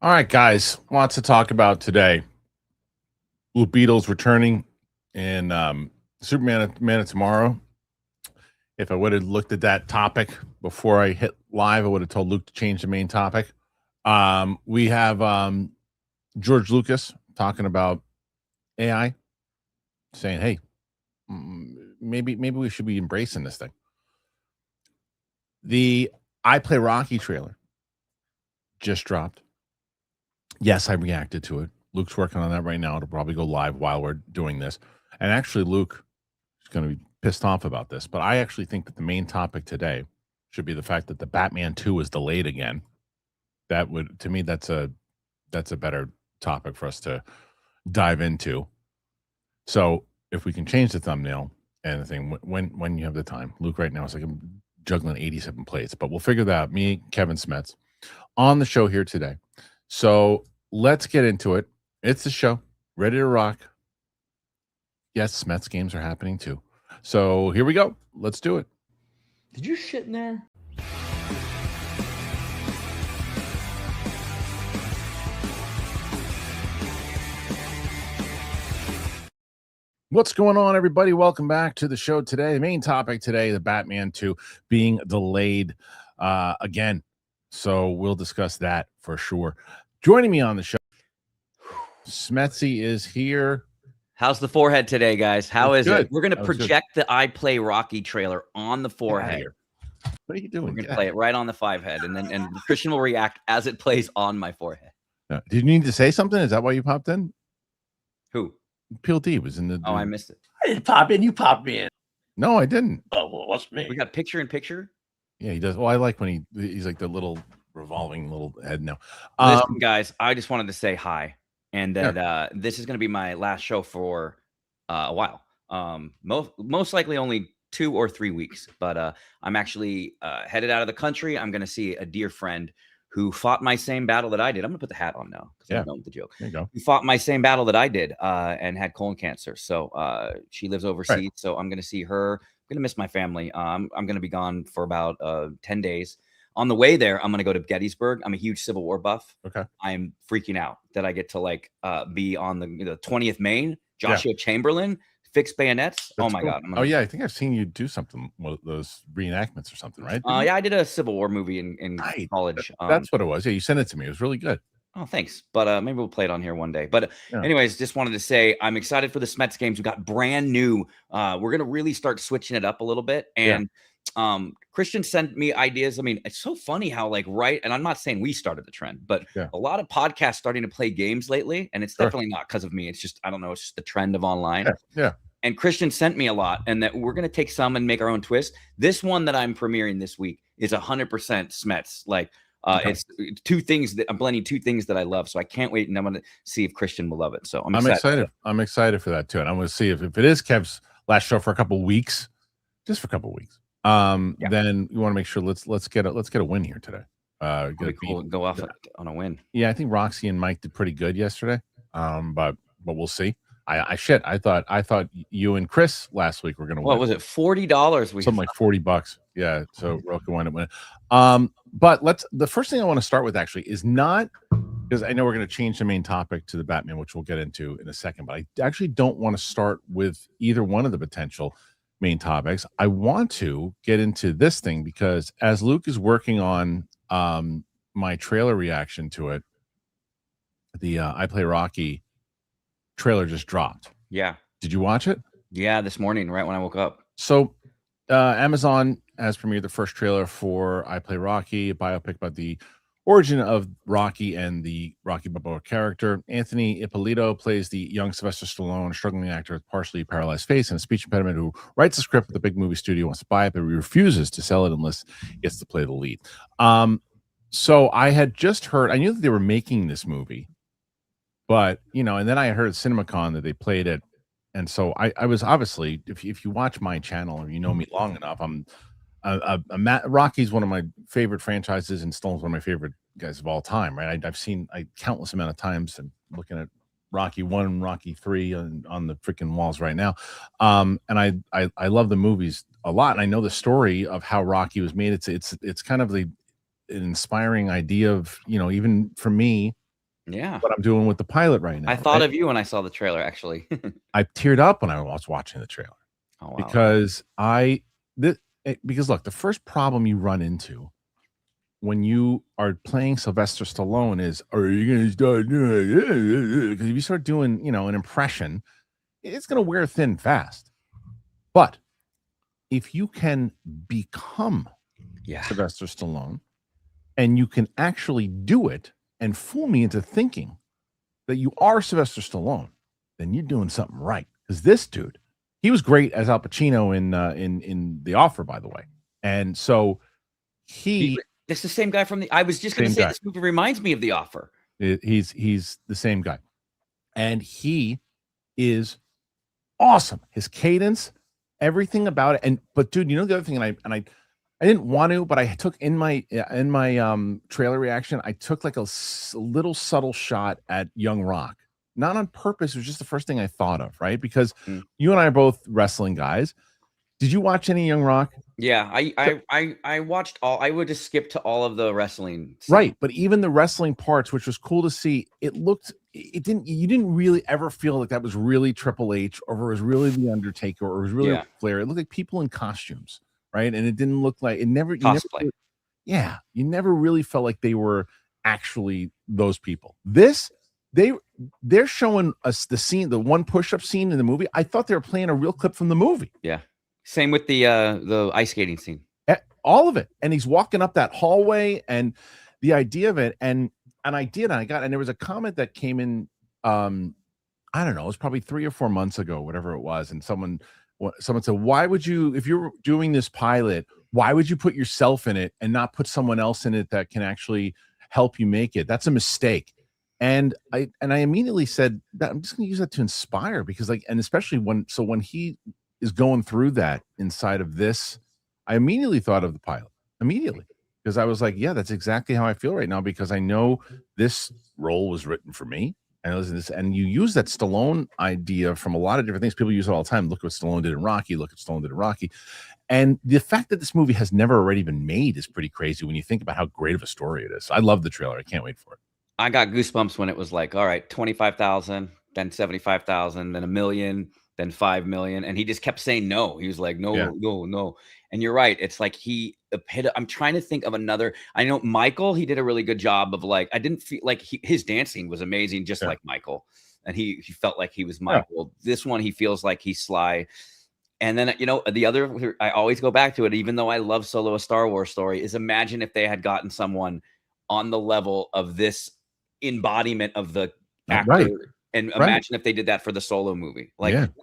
All right, guys, lots to talk about today. Blue Beetle's returning in Superman Man of Tomorrow. If I would have looked at that topic before I hit live, I would have told Luke to change the main topic. We have George Lucas talking about AI, saying, "Hey, maybe we should be embracing this thing." The I Play Rocky trailer just dropped. Yes, I reacted to it. Luke's working on that right now. It'll probably go live while we're doing this. And actually, Luke is going to be pissed off about this. But I actually think that the main topic today should be the fact that the Batman 2 is delayed again. That would, to me, that's a better topic for us to dive into. So if we can change the thumbnail and the thing when you have the time, Luke right now is like I'm juggling 87 plates, but we'll figure that out. Me, Kevin Smets, on the show here today. So let's get into it. It's the show, ready to rock. Yes, SMETS games are happening too. So here we go. Let's do it. Did you shit in there? What's going on, everybody? Welcome back to the show today. The main topic today, the Batman 2 being delayed again. So we'll discuss that for sure. Joining me on the show, Smetsy is here. How's the forehead today, guys? How is good. it? We're going to project the I Play Rocky trailer on the forehead. What are you doing? We're going to play it right on the 5 head, and Christian will react as it plays on my forehead. Did you need to say something? Is that why you popped in? Who? Peel D was in the. Oh, I missed it. I didn't pop in. You popped me in. No, I didn't. Oh, well, what's me? We got picture in picture. Yeah, he does. Well, I like when he's like the little revolving little head now. Listen, guys, I just wanted to say hi, and that this is going to be my last show for a while. Most likely only 2 or 3 weeks, but I'm actually headed out of the country. I'm going to see a dear friend who fought my same battle that I did. I'm going to put the hat on now because I'm done with the joke. There you go. Who fought my same battle that I did and had colon cancer. So she lives overseas. Right. So I'm going to see her. I'm going to miss my family. I'm going to be gone for about 10 days. On the way there, I'm going to go to Gettysburg. I'm a huge Civil War buff. Okay. I'm freaking out that I get to be on the 20th Maine. Joshua Chamberlain, fixed bayonets. That's oh my cool. God. Oh yeah, I think I've seen you do something with those reenactments or something, right? Yeah, I did a Civil War movie in college. That's what it was. Yeah, you sent it to me. It was really good. Oh, thanks. But maybe we'll play it on here one day. But anyways, just wanted to say I'm excited for the SMETS games. We got brand new. We're gonna really start switching it up a little bit. And Christian sent me ideas. I mean, it's so funny how and I'm not saying we started the trend, but a lot of podcasts starting to play games lately. And it's definitely not because of me. It's just, I don't know, it's just the trend of online. Yeah. And Christian sent me a lot, and that we're gonna take some and make our own twist. This one that I'm premiering this week is 100% SMETS. It's 2 things that I'm blending 2 things that I love. So I can't wait, and I'm going to see if Christian will love it. So I'm excited. I'm excited for that too. And I'm going to see if it is Kev's last show for a couple of weeks, just for a couple of weeks. Then you want to make sure let's get a win here today. Cool. Go off on a win. Yeah, I think Roxy and Mike did pretty good yesterday. But we'll see. I thought you and Chris last week were going to win. What was it? $40? Something like $40. Yeah. So Roka wound up winning. But the first thing I want to start with actually is not because I know we're going to change the main topic to the Batman, which we'll get into in a second, but I actually don't want to start with either one of the potential main topics. I want to get into this thing because as Luke is working on my trailer reaction to it, the I Play Rocky trailer just dropped. Yeah. Did you watch it? Yeah, this morning, right when I woke up. So Amazon has premiered the first trailer for I Play Rocky, a biopic about the origin of Rocky and the Rocky Balboa character. Anthony Ippolito plays the young Sylvester Stallone, a struggling actor with partially paralyzed face and a speech impediment who writes a script with a big movie studio, wants to buy it, but he refuses to sell it unless he gets to play the lead. So I had just heard, I knew that they were making this movie, but, and then I heard at CinemaCon that they played it. And so I was obviously, if you watch my channel or you know me long enough, Rocky's one of my favorite franchises, and Stallone's one of my favorite guys of all time, right? I've seen countless amount of times and looking at Rocky 1 and Rocky 3 on the freaking walls right now. And I love the movies a lot. And I know the story of how Rocky was made. It's kind of an inspiring idea of, even for me, Yeah. what I'm doing with the pilot right now. I thought of you when I saw the trailer, actually. I teared up when I was watching the trailer. Oh, wow. Because because look, the first problem you run into when you are playing Sylvester Stallone is, are you going to start doing it? Because if you start doing, you know, an impression, it's going to wear thin fast. But if you can become Sylvester Stallone and you can actually do it and fool me into thinking that you are Sylvester Stallone, then you're doing something right. Because this dude, he was great as Al Pacino in The Offer, by the way. And so it's the same guy from I was just going to say, this movie reminds me of The Offer. He's the same guy. And he is awesome. His cadence, everything about it. But dude, you know the other thing, and I didn't want to, but I took in my trailer reaction, I took like a little subtle shot at Young Rock. Not on purpose. It was just the first thing I thought of, right? Because you and I are both wrestling guys. Did you watch any Young Rock? Yeah, I watched all. I would just skip to all of the wrestling scenes. Right, but even the wrestling parts, which was cool to see, you didn't really ever feel like that was really Triple H, or it was really the Undertaker, or it was really Flair. It looked like people in costumes, right? And it didn't look like cosplay. You never really felt like they were actually those people. They're showing us the scene, the one push-up scene in the movie. I thought they were playing a real clip from the movie. Yeah. Same with the ice skating scene. All of it. And he's walking up that hallway, and the idea of it. And there was a comment that came in, I don't know, it was probably 3 or 4 months ago, whatever it was. And someone said, why would you, if you're doing this pilot, why would you put yourself in it and not put someone else in it that can actually help you make it? That's a mistake. And I immediately said that I'm just going to use that to inspire, because and especially when he is going through that inside of this, I immediately thought of the pilot because I was like, yeah, that's exactly how I feel right now, because I know this role was written for me. And you use that Stallone idea from a lot of different things. People use it all the time. Look what Stallone did in Rocky. And the fact that this movie has never already been made is pretty crazy when you think about how great of a story it is. I love the trailer. I can't wait for it. I got goosebumps when it was like, all right, 25,000, then 75,000, then $1 million, then 5 million. And he just kept saying no. He was like, no. And you're right. It's like I'm trying to think of another. I know Michael, he did a really good job of I didn't feel like his dancing was amazing, just like Michael. And he felt like he was Michael. Yeah. This one, he feels like he's Sly. And then, the other, I always go back to it, even though I love Solo, a Star Wars story, is imagine if they had gotten someone on the level of this embodiment of the actor. Right. And imagine if they did that for the Solo movie.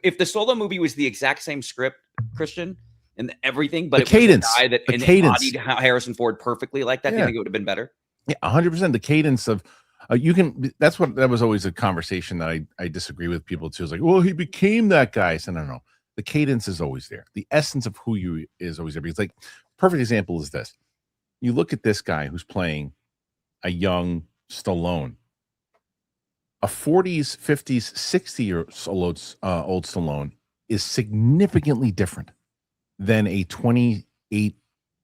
If the Solo movie was the exact same script, Christian, and everything, but the cadence, was a guy that embodied Harrison Ford perfectly like that, do you think it would have been better? Yeah, 100%. The cadence of that was always a conversation that I disagree with people too. It's like, well, he became that guy. So no. The cadence is always there. The essence of who you is always there. Because perfect example is this. You look at this guy who's playing a young Stallone. A 40s, 50s, 60-year-old old Stallone is significantly different than a 28,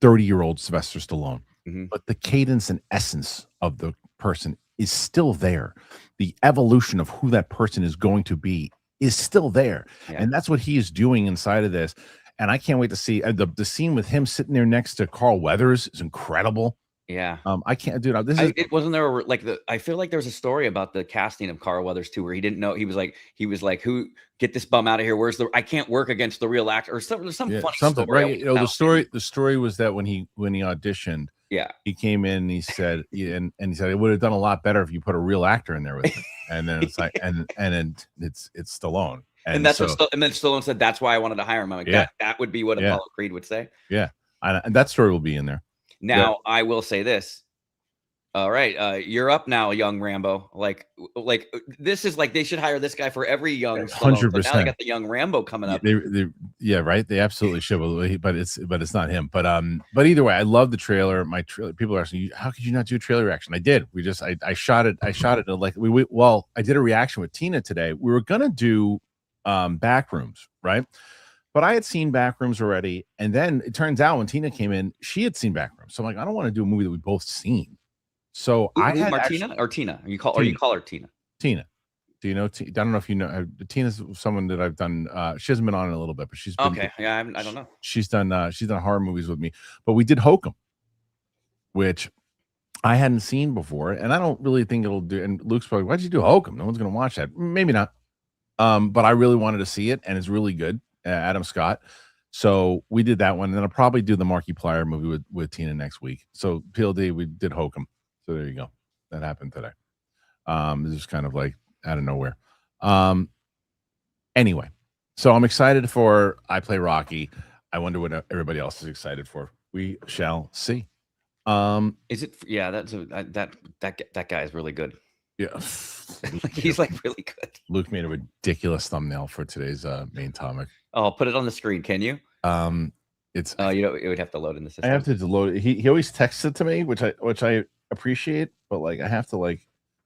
30-year-old Sylvester Stallone. Mm-hmm. But the cadence and essence of the person is still there. The evolution of who that person is going to be is still there. Yeah. And that's what he is doing inside of this. And I can't wait to see the scene with him sitting there next to Carl Weathers is incredible. Yeah. I can't do it. It wasn't there I feel like there was a story about the casting of Carl Weathers too, where he didn't know. He was like, who, get this bum out of here. I can't work against the real actor, or some funny story. Right. The story was that when he auditioned, he came in and he said, and he said, it would have done a lot better if you put a real actor in there with him. And then it's like, and it's Stallone. And that's and then Stallone said, that's why I wanted to hire him. I'm like, that would be what Apollo Creed would say. Yeah. And that story will be in there. Now, I will say this. All right, you're up now, young Rambo. Like this is they should hire this guy for every young 100%. Now they got the young Rambo coming up. Right. They absolutely should, but it's not him. But either way, I love the trailer. People are asking, how could you not do a trailer reaction? I did. I shot it. I did a reaction with Tina today. We were gonna do Backrooms, right? But I had seen Backrooms already, and then it turns out when Tina came in, she had seen Backrooms. So I'm like, I don't want to do a movie that we both seen. So I had Martina or Tina? You call her Tina. Tina. Do you know? I don't know if you know. Tina's someone that I've done. She hasn't been on in a little bit, but she's been, okay. Yeah, I don't know. She's done horror movies with me. But we did Hokum, which I hadn't seen before, and I don't really think it'll do. And Luke's probably, why'd you do Hokum? No one's gonna watch that. Maybe not. But I really wanted to see it, and it's really good. Adam Scott. So we did that one, and then I'll probably do the Markiplier movie with Tina next week. So PLD, we did Hokum. So there you go. That happened today. It's just kind of like out of nowhere. Anyway, so I'm excited for I Play Rocky. I wonder what everybody else is excited for. We shall see. Is it? Yeah, that guy is really good. Yeah, he's like really good. Luke made a ridiculous thumbnail for today's main topic. Oh, I'll put it on the screen. Can you? It's it would have to load in the system. I have to load it. He always texts it to me, which I appreciate, but like I have to and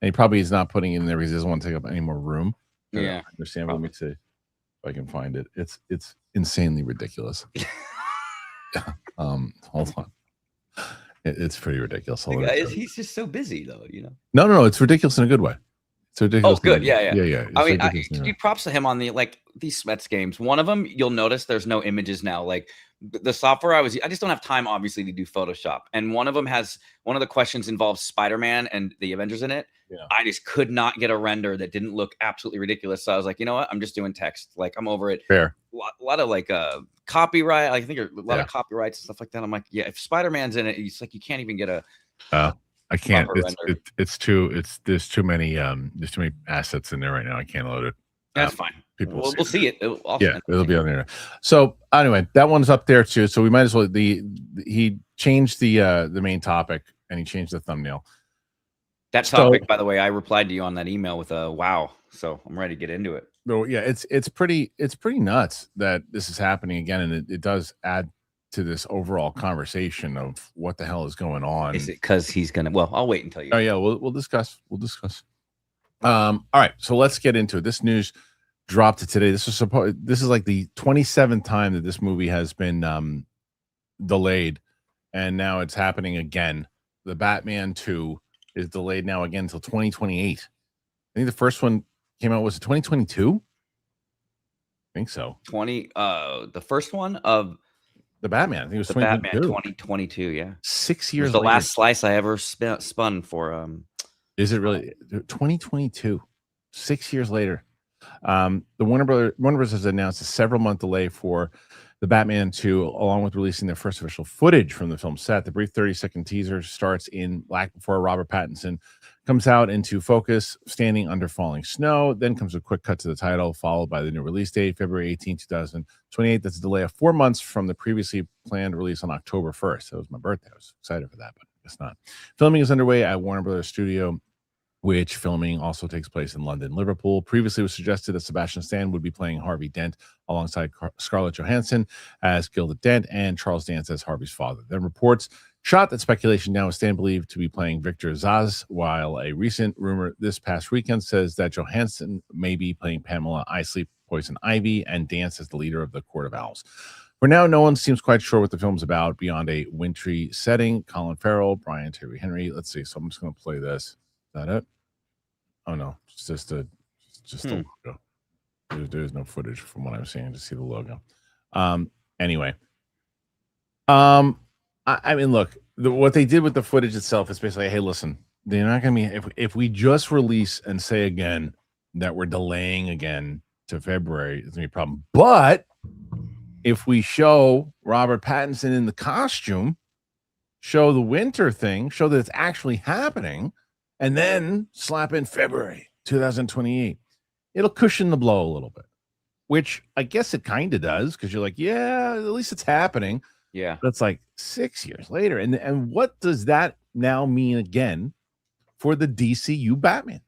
he probably is not putting it in there because he doesn't want to take up any more room. Yeah, I understand. Let me see if I can find it. It's insanely ridiculous. Hold on. It's pretty ridiculous. He's just so busy, though. No. It's ridiculous in a good way. It's ridiculous. Oh, good. Yeah. I mean, props to him on these SMETS games. One of them, you'll notice there's no images now. Like the software I just don't have time, obviously, to do Photoshop. And one of them one of the questions involves Spider-Man and the Avengers in it. Yeah. I just could not get a render that didn't look absolutely ridiculous. So I was like, you know what? I'm just doing text. Like I'm over it. Fair. A lot of copyright. I think a lot of copyrights and stuff like that. I'm like, yeah, if Spider-Man's in it, it's like you can't even get a. I can't. There's too many assets in there right now. I can't load it. That's fine. We'll see it. It'll be on there. So anyway, that one's up there too. So we might as well. He changed the main topic and he changed the thumbnail. That topic, by the way, I replied to you on that email with a wow. So I'm ready to get into it. No, yeah, it's pretty nuts that this is happening again, and it does add to this overall conversation of what the hell is going on. Is it because he's gonna? Well, I'll wait until you. Oh yeah, we'll discuss. All right, so let's get into it. This news dropped today. This is like the 27th time that this movie has been delayed, and now it's happening again. The Batman 2 is delayed now again until 2028. I think the first one came out, was it 2022? I think so. The first one of the Batman. I think it was the 2022. Batman 2022. Yeah, 6 years. The last slice I ever spun for. Is it really 2022? 6 years later. The Warner Bros. Has announced a several-month delay for the Batman 2, along with releasing their first official footage from the film set. The brief 30-second teaser starts in black before Robert Pattinson comes out into focus, standing under falling snow. Then comes a quick cut to the title, followed by the new release date, February 18, 2028. That's a delay of 4 months from the previously planned release on October 1st. That was my birthday. I was excited for that, but it's not. Filming is underway at Warner Bros. Studio, which filming also takes place in London, Liverpool. Previously, it was suggested that Sebastian Stan would be playing Harvey Dent alongside Scarlett Johansson as Gilda Dent and Charles Dance as Harvey's father. Then reports shot that speculation now is Stan believed to be playing Victor Zsasz, while a recent rumor this past weekend says that Johansson may be playing Pamela Isley, Poison Ivy, and Dance as the leader of the Court of Owls. For now, no one seems quite sure what the film's about beyond a wintry setting. Colin Farrell, Brian Terry Henry. Let's see. So I'm just going to play this. Is that it? Oh no, it's just the logo. There's no footage from what I'm seeing. Just see the logo. Anyway, I mean, look, what they did with the footage itself is basically, hey, listen, they're not going to be. If we just release and say again that we're delaying again to February, it's going to be a problem. But if we show Robert Pattinson in the costume, show the winter thing, show that it's actually happening, and then slap in February 2028, it'll cushion the blow a little bit, which I guess it kind of does, because you're like, yeah, at least it's happening. Yeah. That's like 6 years later. And what does that now mean again for the DCU Batman?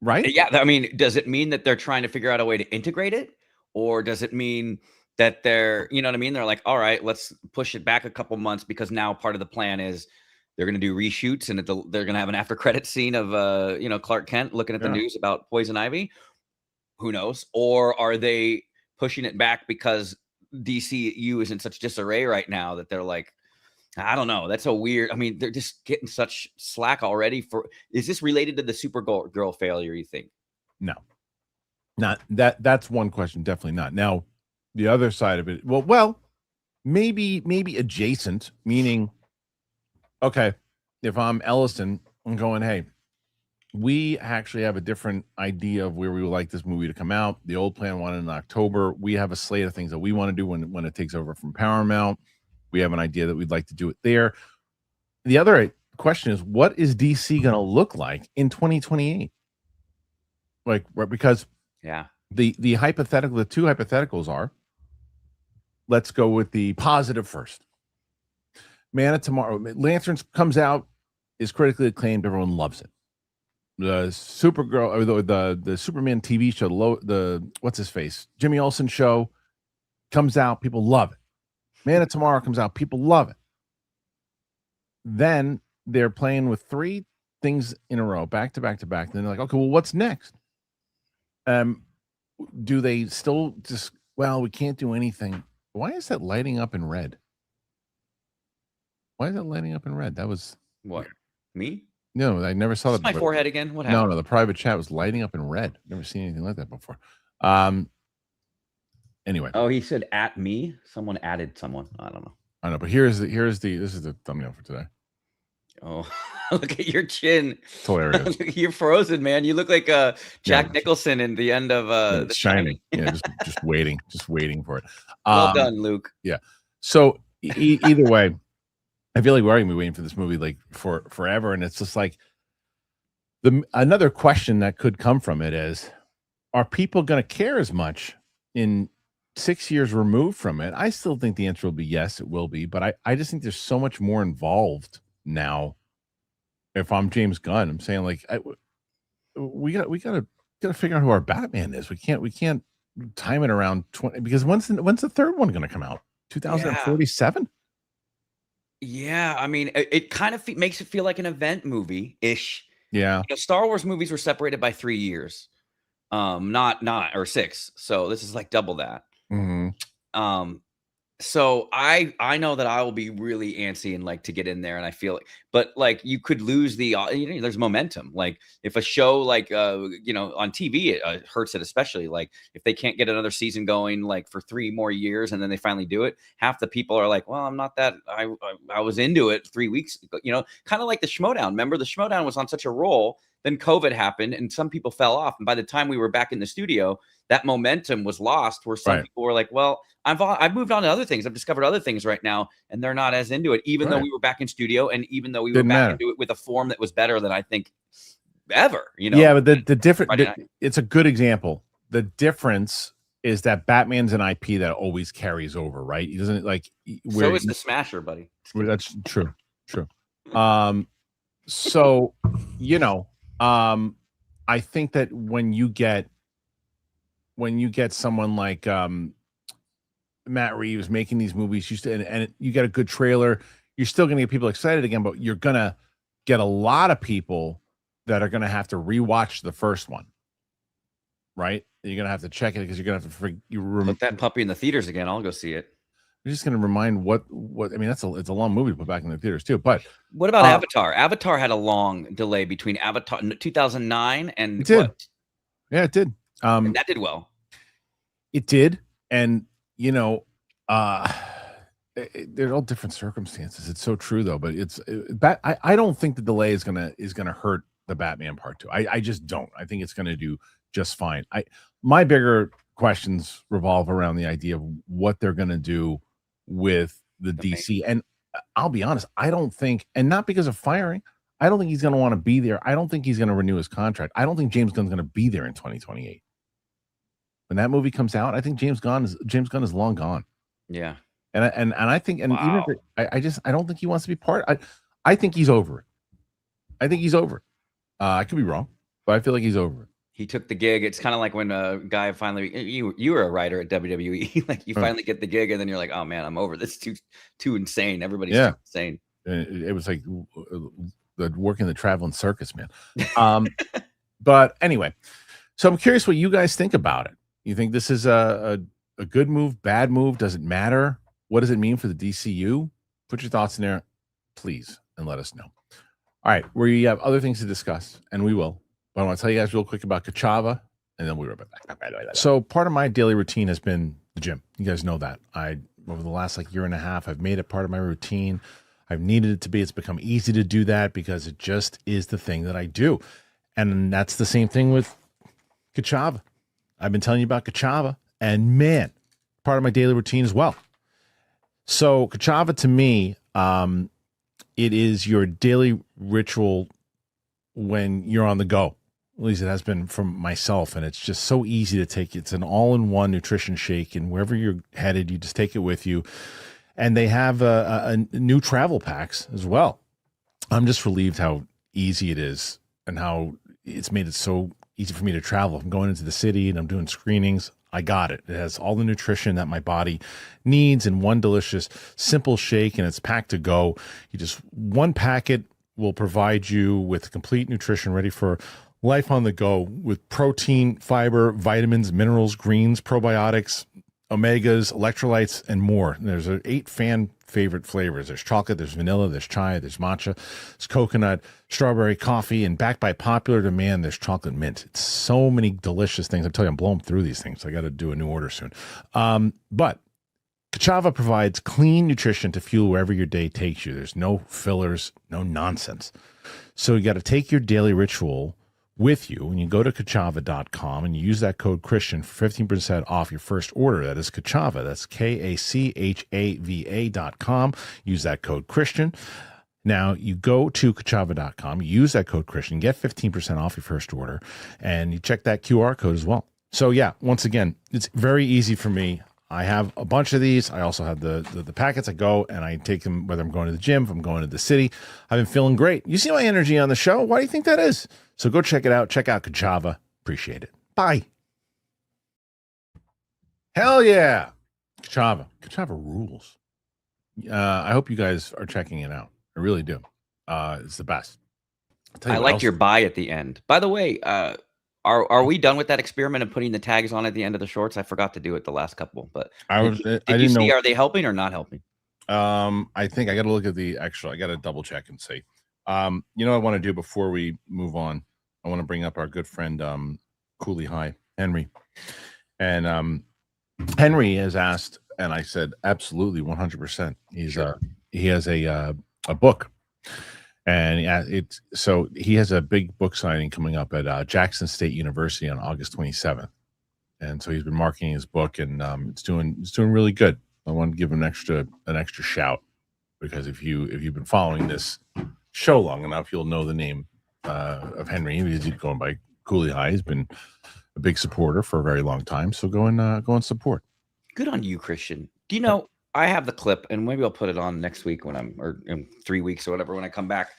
Right? Yeah. I mean, does it mean that they're trying to figure out a way to integrate it? Or does it mean that they're, you know what I mean? They're like, all right, let's push it back a couple months because now part of the plan is they're going to do reshoots and they're going to have an after credit scene of, Clark Kent looking at the news about Poison Ivy. Who knows? Or are they pushing it back because DCU is in such disarray right now that they're like, I don't know. That's so weird. I mean, they're just getting such slack already. Is this related to the Supergirl failure, you think? No, not that. That's one question. Definitely not. Now, the other side of it. Well, maybe adjacent. Meaning, okay, if I'm Ellison, I'm going, hey, we actually have a different idea of where we would like this movie to come out. The old plan wanted in October. We have a slate of things that we want to do when it takes over from Paramount. We have an idea that we'd like to do it there. The other question is, what is DC going to look like in 2028? Like, because the hypothetical, the two hypotheticals are, let's go with the positive first. Man of Tomorrow, Lanterns comes out, is critically acclaimed, everyone loves it. The Supergirl, or the Superman TV show, the what's his face, Jimmy Olsen show comes out, people love it. Man of Tomorrow comes out, people love it. Then they're playing with three things in a row, back to back to back. Then they're like, okay, well, what's next? Do they still just, well, we can't do anything. Why is that lighting up in red? Why is that lighting up in red? That was what? Me? No, I never saw that. My forehead again. What happened? No, the private chat was lighting up in red. Never seen anything like that before. Anyway. Oh, he said at me. Someone added someone. I don't know. I know, but this is the thumbnail for today. Oh, look at your chin. It's hilarious. You're frozen, man. You look like Jack Nicholson in the end of The Shining. Yeah, just waiting for it. Well done, Luke. Yeah. So either way, I feel like we're going to be waiting for this movie like for forever, and it's just like another question that could come from it is, are people going to care as much in 6 years removed from it? I still think the answer will be yes, it will be, but I just think there's so much more involved now. If I'm James Gunn, I'm saying like we got to figure out who our Batman is. We can't time it around 20, because when's the third one going to come out? 2047. Yeah, I mean, it kind of makes it feel like an event movie ish. Yeah, Star Wars movies were separated by 3 years, not or 6. So this is like double that. Mm-hmm. So I know that I will be really antsy and like to get in there, and I feel like, but like you could lose there's momentum. Like if a show like on TV, it hurts it, especially like if they can't get another season going like for 3 more years and then they finally do it. Half the people are like, well, I'm not that I was into it 3 weeks ago, kind of like the Schmodown. Remember, the Schmodown was on such a roll. Then COVID happened and some people fell off. And by the time we were back in the studio, that momentum was lost, where some people were like, well, I've moved on to other things. I've discovered other things right now, and they're not as into it, even though we were back in studio, and even though we were back into it with a form that was better than I think ever. Yeah, but the different, it's a good example. The difference is that Batman's an IP that always carries over, right? He doesn't like. So is the Smasher, buddy. That's true. So I think that when you get someone like Matt Reeves making these movies, and you get a good trailer, you're still going to get people excited again, but you're going to get a lot of people that are going to have to rewatch the first one, right? You're going to have to check it because you're going to have to put that puppy in the theaters again. I'll go see it. You're just going to remind what I mean. It's a long movie to put back in the theaters too. But what about Avatar? Avatar had a long delay between Avatar 2009 and it did. Yeah, it did. And that did well. It did, and they're all different circumstances. It's so true though. But I don't think the delay is gonna hurt the Batman Part 2. I just don't. I think it's gonna do just fine. My bigger questions revolve around the idea of what they're gonna do with the DC. And I'll be honest, I don't think, and not because of firing, I don't think he's gonna want to be there. I don't think he's gonna renew his contract. I don't think James Gunn's gonna be there in 2028. When that movie comes out, I think James Gunn is long gone. Yeah. And I think, and wow. Even if I don't think he wants to be part. I think he's over it. I could be wrong, but I feel like he's over it. He took the gig. It's kind of like when a guy finally, you were a writer at WWE, like you finally get the gig and then you're like, oh man, I'm over this. Too insane. Everybody's insane. It was like working the traveling circus, man. But anyway, so I'm curious what you guys think about it. You think this is a good move, bad move? Does it matter? What does it mean for the DCU? Put your thoughts in there. please, and let us know. All right, we have other things to discuss, and we will. But I want to tell you guys real quick about Kachava, and then we'll be right back. So part of my daily routine has been the gym. You guys know that. Over the last year and a half, I've made it part of my routine. I've needed it to be. It's become easy to do that because it just is the thing that I do. And that's the same thing with Kachava. I've been telling you about Kachava, and man, part of my daily routine as well. So Kachava to me, it is your daily ritual when you're on the go. At least it has been from myself, and it's just so easy to take. It's an all-in-one nutrition shake, and wherever you're headed, you just take it with you. And they have a new travel packs as well. I'm just relieved how easy it is and how it's made it so easy for me to travel. I'm going into the city and I'm doing screenings. I got it. It has all the nutrition that my body needs in one delicious, simple shake, and it's packed to go. One packet will provide you with complete nutrition ready for life on the go with protein, fiber, vitamins, minerals, greens, probiotics, omegas, electrolytes, and more. There's 8 fan favorite flavors. There's chocolate, there's vanilla, there's chai, there's matcha, there's coconut, strawberry, coffee, and backed by popular demand, there's chocolate mint. It's so many delicious things. I'm telling you, I'm blowing through these things. I got to do a new order soon. But Kachava provides clean nutrition to fuel wherever your day takes you. There's no fillers, no nonsense. So you got to take your daily ritual with you, and you go to kachava.com and you use that code Kristian for 15% off your first order. That is Kachava. That's KACHAVA.com. Use that code Kristian. Now you go to kachava.com, use that code Kristian, get 15% off your first order, and you check that QR code as well. So yeah, once again, it's very easy for me. I have a bunch of these. I also have the packets. I go and I take them whether I'm going to the gym, if I'm going to the city. I've been feeling great. You see my energy on the show. Why do you think that is? So go check it out. Check out Kachava. Appreciate it. Bye. Hell yeah. Kachava. Kachava rules. I hope you guys are checking it out. I really do. It's the best. I liked your buy at the end. By the way, are we done with that experiment of putting the tags on at the end of the shorts? I forgot to do it the last couple, but did you see, are they helping or not helping? I think I got to look at I got to double check and see. You know what I want to do before we move on? I want to bring up our good friend, Cooley High, Henry. And Henry has asked, and I said, absolutely, 100%. He has a book. And he has a big book signing coming up at Jackson State University on August 27th. And so he's been marketing his book, and it's doing really good. I want to give him an extra shout, because if you've been following this show long enough, you'll know the name of Henry, because he's going by Cooley High. He's been a big supporter for a very long time. So go and support. Good on you, Kristian. Do you know, I have the clip, and maybe I'll put it on next week or in 3 weeks or whatever when I come back.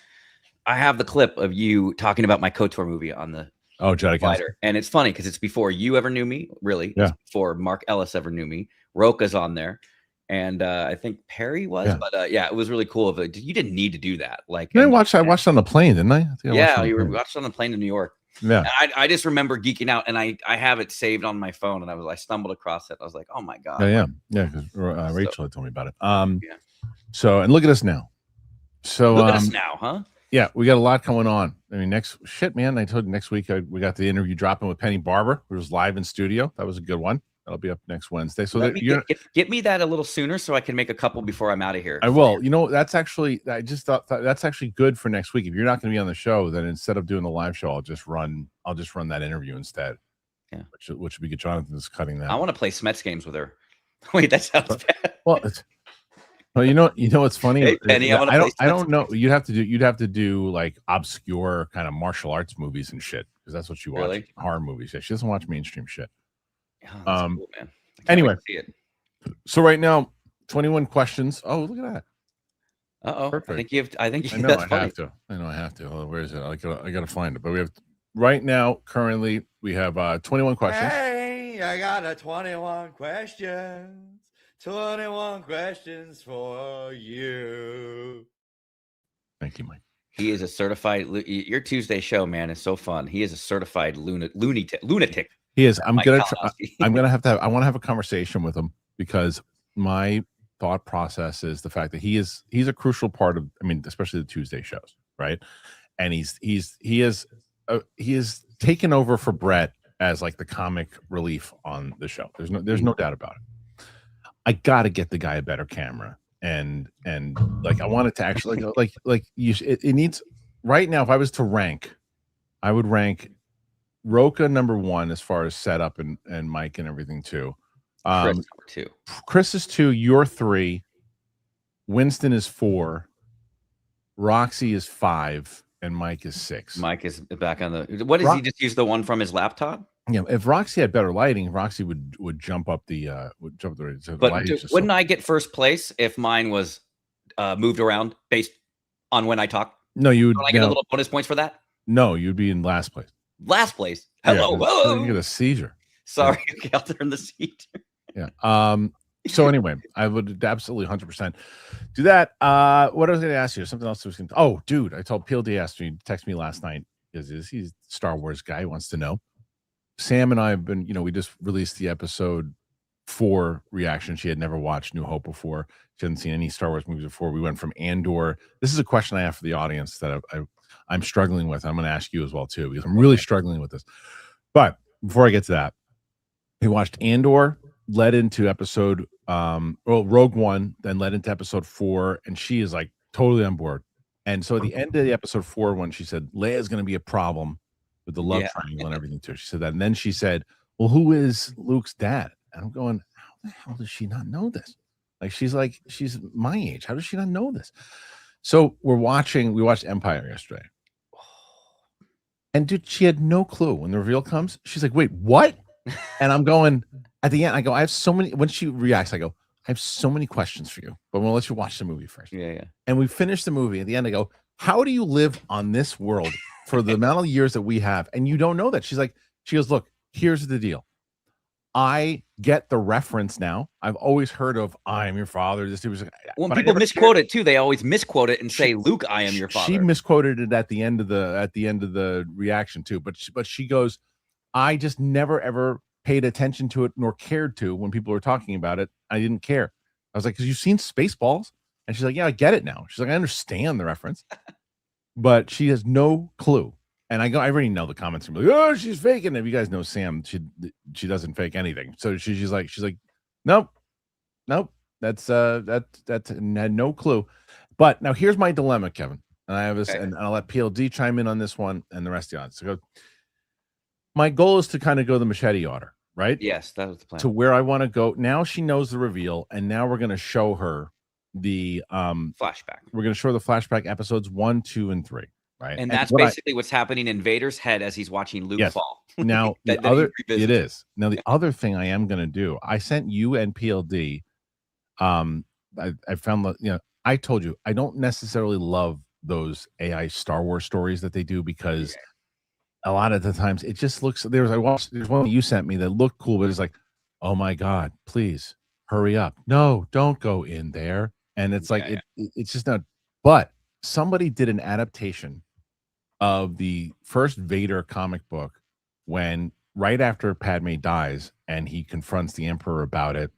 I have the clip of you talking about my KOTOR movie on the Jedi Fighter. And it's funny because it's before you ever knew me, really. Yeah. It's before Mark Ellis ever knew me. Roka's on there. And I think Perry was, but it was really cool. You didn't need to do that. I watched on the plane, didn't I? You watched on the plane to New York. Yeah. And I just remember geeking out, and I have it saved on my phone, and I stumbled across it. I was like, oh my God. Yeah. Because Rachel had told me about it. So, and look at us now. So look at us now, huh? Yeah, we got a lot going on. I mean, man, I told you next week we got the interview dropping with Penny Barber, who was live in studio. That was a good one. That'll be up next Wednesday. So get me that a little sooner so I can make a couple before I'm out of here. I will. You know, that's actually, I just thought that's actually good for next week. If you're not going to be on the show, then instead of doing the live show, I'll just run that interview instead. Yeah, which would be good. Jonathan's cutting that. I want to play SMETS games with her. Wait, that sounds bad. Well, you know what's funny? Hey, Penny, I don't know. You'd have to do like obscure kind of martial arts movies and shit, because that's what she watches. Really? Horror movies. Yeah, she doesn't watch mainstream shit. Oh, cool, man. Anyway, so right now, 21 questions. Oh, look at that. Perfect. I think I know I have to. Oh, where is it? I gotta find it. But we have right now, currently, we have 21 questions. Hey, I got 21 questions. 21 questions for you. Thank you, Mike. He is a certified. Your Tuesday show, man, is so fun. He is a certified lunatic. He is. I want to have a conversation with him, because my thought process is the fact that he's a crucial part of, I mean, especially the Tuesday shows, right? And he is taken over for Brett as like the comic relief on the show. There's no doubt about it. I got to get the guy a better camera, and like I want it to actually like it needs right now. If I was to rank, I would rank Roka number 1 as far as setup and Mike and everything too. Chris 2. Chris is 2. You're 3. Winston is 4. Roxy is 5, and Mike is 6. Mike is back on the. What is he just use the one from his laptop? Yeah, if Roxy had better lighting, Roxy would jump up the But wouldn't I get first place if mine was moved around based on when I talk? No, you would. Don't I get a little bonus points for that? No, you'd be in last place. Last place. Hello, yeah, whoa. You get a seizure. Sorry, okay, I'll turn the seat. Yeah. So anyway, I would absolutely 100% do that. What I was going to ask you, something else. Oh, dude, I told PLD asked me, text me last night because he's a Star Wars guy. He wants to know. Sam and I have been, we just released the episode 4 reaction. She had never watched New Hope before. She hadn't seen any Star Wars movies before. We went from Andor. This is a question I have for the audience that I'm struggling with. I'm going to ask you as well too, because I'm really struggling with this. But before I get to that, we watched Andor, led into episode Rogue One, then led into episode 4, and she is like totally on board. And so at the end of the episode 4, when she said Leia's going to be a problem with the love triangle and everything too, she said that, and then she said, "Well, who is Luke's dad?" And I'm going, how the hell does she not know this? She's my age. How does she not know this? So we watched Empire yesterday. And dude, she had no clue. When the reveal comes, she's like, "Wait, what?" And I'm going, at the end, I go, I have so many, when she reacts, I go, I have so many questions for you, but we'll let you watch the movie first. Yeah. And we finish the movie. At the end, I go, how do you live on this world for the amount of years that we have? And you don't know that. She goes, look, here's the deal. I get the reference now. I've always heard of "I am your father." This was when people misquote it too. They always misquote it and say, "Luke, I am your father." She misquoted it at the end of the reaction too. But she goes, I just never ever paid attention to it nor cared to when people were talking about it. I didn't care. I was like, "Because you've seen Spaceballs," and she's like, "Yeah, I get it now." She's like, "I understand the reference," but she has no clue. And I already know the comments are like, "Oh, she's faking it." If you guys know Sam, she doesn't fake anything. So she's like, nope. That's had no clue. But now here's my dilemma, Kevin. And I have this, and I'll let PLD chime in on this one and the rest of the audience. So my goal is to kind of go the machete order, right? Yes, that was the plan. To where I want to go. Now she knows the reveal, and now we're going to show her the flashback. We're going to show the flashback episodes 1, 2, and 3. Right. And that's basically what's happening in Vader's head as he's watching Luke fall. Now, the other thing I am going to do, I sent you and PLD. I found I told you, I don't necessarily love those AI Star Wars stories that they do, because a lot of the times it just looks, there's one that you sent me that looked cool, but it's like, oh my God, please hurry up. No, don't go in there. And it's like, it's just not, but somebody did an adaptation of the first Vader comic book when right after Padme dies and he confronts the Emperor about it,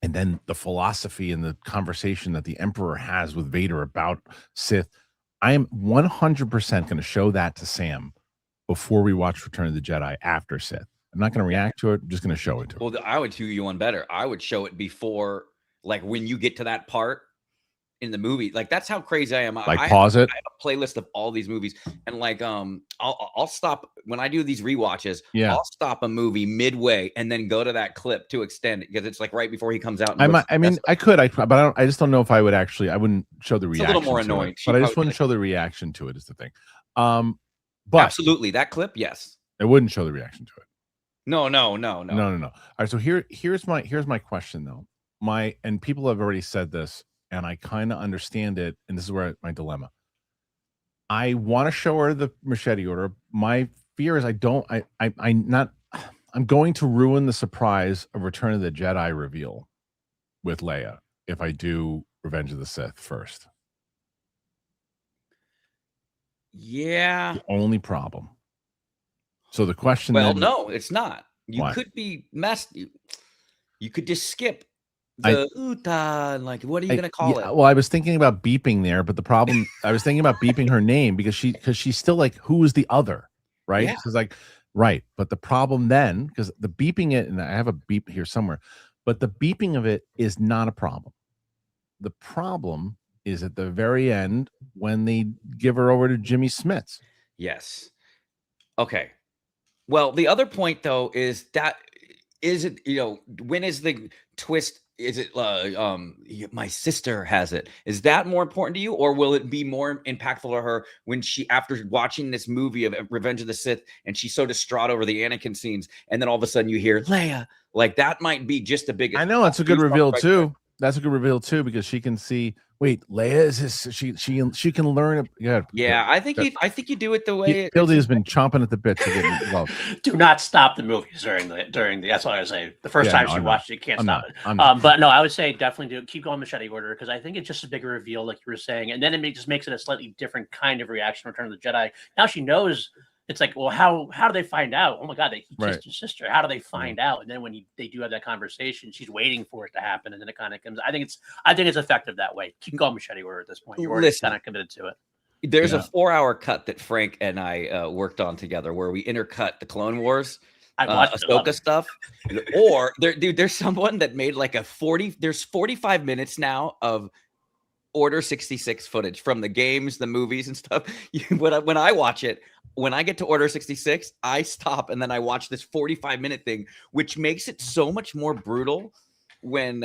and then the philosophy and the conversation that the Emperor has with Vader about Sith. I am 100% going to show that to Sam before we watch Return of the Jedi after Sith. I'm not going to react to it. I'm just going to show it to her. Well, I would do you one better. I would show it before, like when you get to that part in the movie. Like that's how crazy I am. Pause it. I have a playlist of all these movies, and like I'll stop when I do these rewatches. Yeah, I'll stop a movie midway and then go to that clip to extend it, because it's like right before he comes out. I just don't know if I would actually. I wouldn't show the reaction. It's a little more annoying, but I just wouldn't show the reaction to it. Is the thing. But absolutely, that clip, yes, it wouldn't show the reaction to it. No. All right, so here's my question though. And people have already said this, and I kind of understand it, and this is where my dilemma. I want to show her the machete order. My fear is I'm going to ruin the surprise of Return of the Jedi reveal with Leia if I do Revenge of the Sith first. Yeah. The only problem. So the question. Well, no, it's not. You Why? could be messed. You could just skip the Uta, and like, what are you gonna call it? Well, I was thinking about beeping there, but the problem I was thinking about beeping her name because she's still like, who is the other, right? Yeah. She's like, right. But the problem then, because the beeping it, and I have a beep here somewhere, but the beeping of it is not a problem. The problem is at the very end when they give her over to Jimmy Smits. Yes. Okay. Well, the other point though is that is it, when is the twist? Is it my sister has it? Is that more important to you, or will it be more impactful to her when she, after watching this movie of Revenge of the Sith, and she's so distraught over the Anakin scenes, and then all of a sudden you hear Leia? Like, that might be just a big. I know it's a good reveal too. That's a good reveal too, because she can see. Wait, Leia is this? She can learn. Yeah, I think you do it the way. Hildy has been chomping at the bit to get involved. Do not stop the movies during the. That's what I was saying. The first time she watched it, you can't stop it. But no, I would say definitely keep going machete order, because I think it's just a bigger reveal, like you were saying, and then it just makes it a slightly different kind of reaction. Return of the Jedi. Now she knows. It's like, well, how do they find out? Oh my God, he kissed his sister. How do they find out? And then when they do have that conversation, she's waiting for it to happen, and then it kind of comes. I think it's effective that way. You can go machete order at this point. You're already kind of committed to it. There's a 4-hour cut that Frank and I worked on together, where we intercut the Clone Wars, Ahsoka stuff, or there's someone that made like there's 45 minutes now of Order 66 footage from the games, the movies, and stuff. When I watch it, when I get to Order 66, I stop and then I watch this 45-minute thing, which makes it so much more brutal when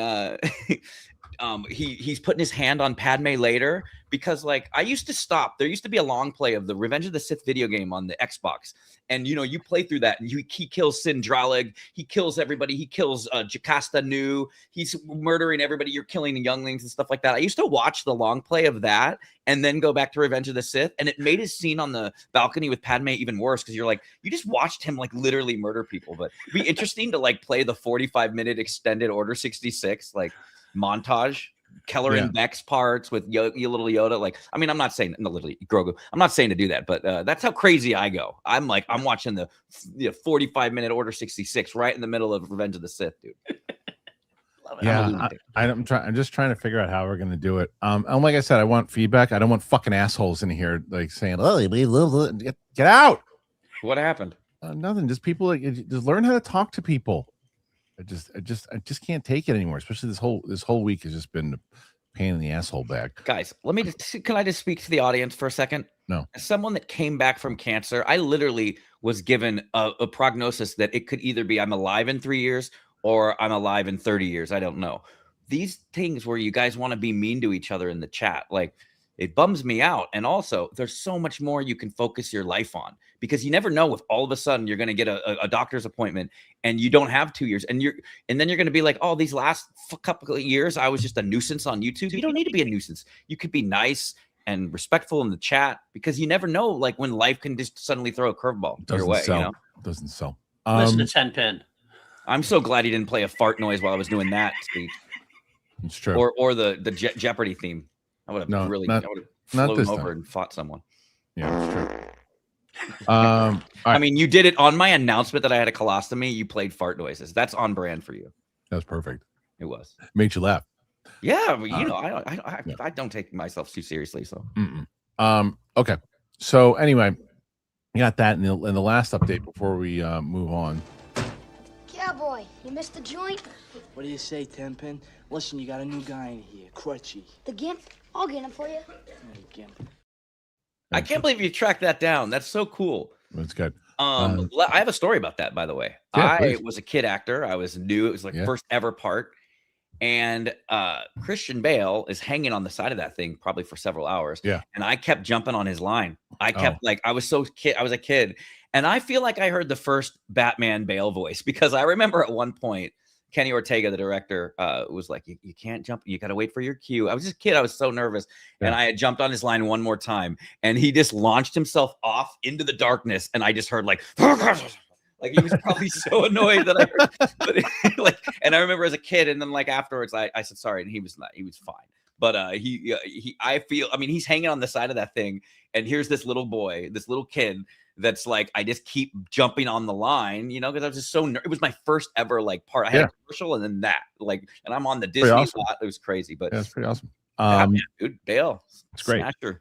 he's putting his hand on Padme later. Because like, I used to stop. There used to be a long play of the Revenge of the Sith video game on the Xbox, and you play through that, and he kills Sindralig, he kills everybody, he kills Jocasta Nu, he's murdering everybody, you're killing the younglings and stuff like that. I used to watch the long play of that and then go back to Revenge of the Sith, and it made his scene on the balcony with Padme even worse, because you're like, you just watched him like literally murder people. But it'd be interesting to like play the 45-minute extended Order 66 like montage. Keller and Beck's parts with little Yoda. Like, I mean, I'm not saying literally Grogu. I'm not saying to do that, but that's how crazy I go. I'm watching the 45-minute Order 66 right in the middle of Revenge of the Sith, dude. Yeah, I'm just trying to figure out how we're gonna do it. And like I said, I want feedback. I don't want fucking assholes in here like saying, "Oh, get out." What happened? Nothing. Just people like just learn how to talk to people. I just can't take it anymore. Especially this whole week has just been a pain in the asshole bag. Guys, can I just speak to the audience for a second? No. As someone that came back from cancer, I literally was given a prognosis that it could either be I'm alive in 3 years or I'm alive in 30 years. I don't know. These things where you guys want to be mean to each other in the chat, like, it bums me out. And also, there's so much more you can focus your life on, because you never know if all of a sudden you're going to get a doctor's appointment and you don't have 2 years, and then you're going to be like, oh, these last couple of years I was just a nuisance on YouTube. You don't need to be a nuisance. You could be nice and respectful in the chat, because you never know, like, when life can just suddenly throw a curveball your way. Doesn't sell. Listen to 10 Pin. I'm so glad he didn't play a fart noise while I was doing that speech. It's true. Or the Jeopardy theme. I would have flown over and fought someone. Yeah, it's true. Right. I mean, you did it on my announcement that I had a colostomy. You played fart noises. That's on brand for you. That was perfect. It was. Made you laugh. Yeah, but I don't take myself too seriously. So. Okay. So anyway, we got that in the last update before we move on. Cowboy, you missed the joint? What do you say, Tenpin? Listen, you got a new guy in here, Crutchy. The Gimp? I'll get him for you. Hey, Gimp. I can't believe you tracked that down. That's so cool. That's good. I have a story about that, by the way. Yeah, I was a kid actor. I was new. It was like first ever part. And Christian Bale is hanging on the side of that thing probably for several hours. Yeah. And I kept jumping on his line. I kept I was a kid. And I feel like I heard the first Batman Bale voice, because I remember at one point, Kenny Ortega, the director, was like, you can't jump. You got to wait for your cue. I was just a kid. I was so nervous. Yeah. And I had jumped on his line one more time. And he just launched himself off into the darkness. And I just heard like he was probably so annoyed that I heard, and I remember as a kid. And then like afterwards, I said, sorry. And he was fine. But I feel, I mean, he's hanging on the side of that thing. And here's this little boy, this little kid that's like I just keep jumping on the line, you know, because I was just so it was my first ever like part. I had a commercial and then that like, and I'm on the Disney lot. It was crazy, but that's pretty awesome. Dude, Dale, it's great. Smasher.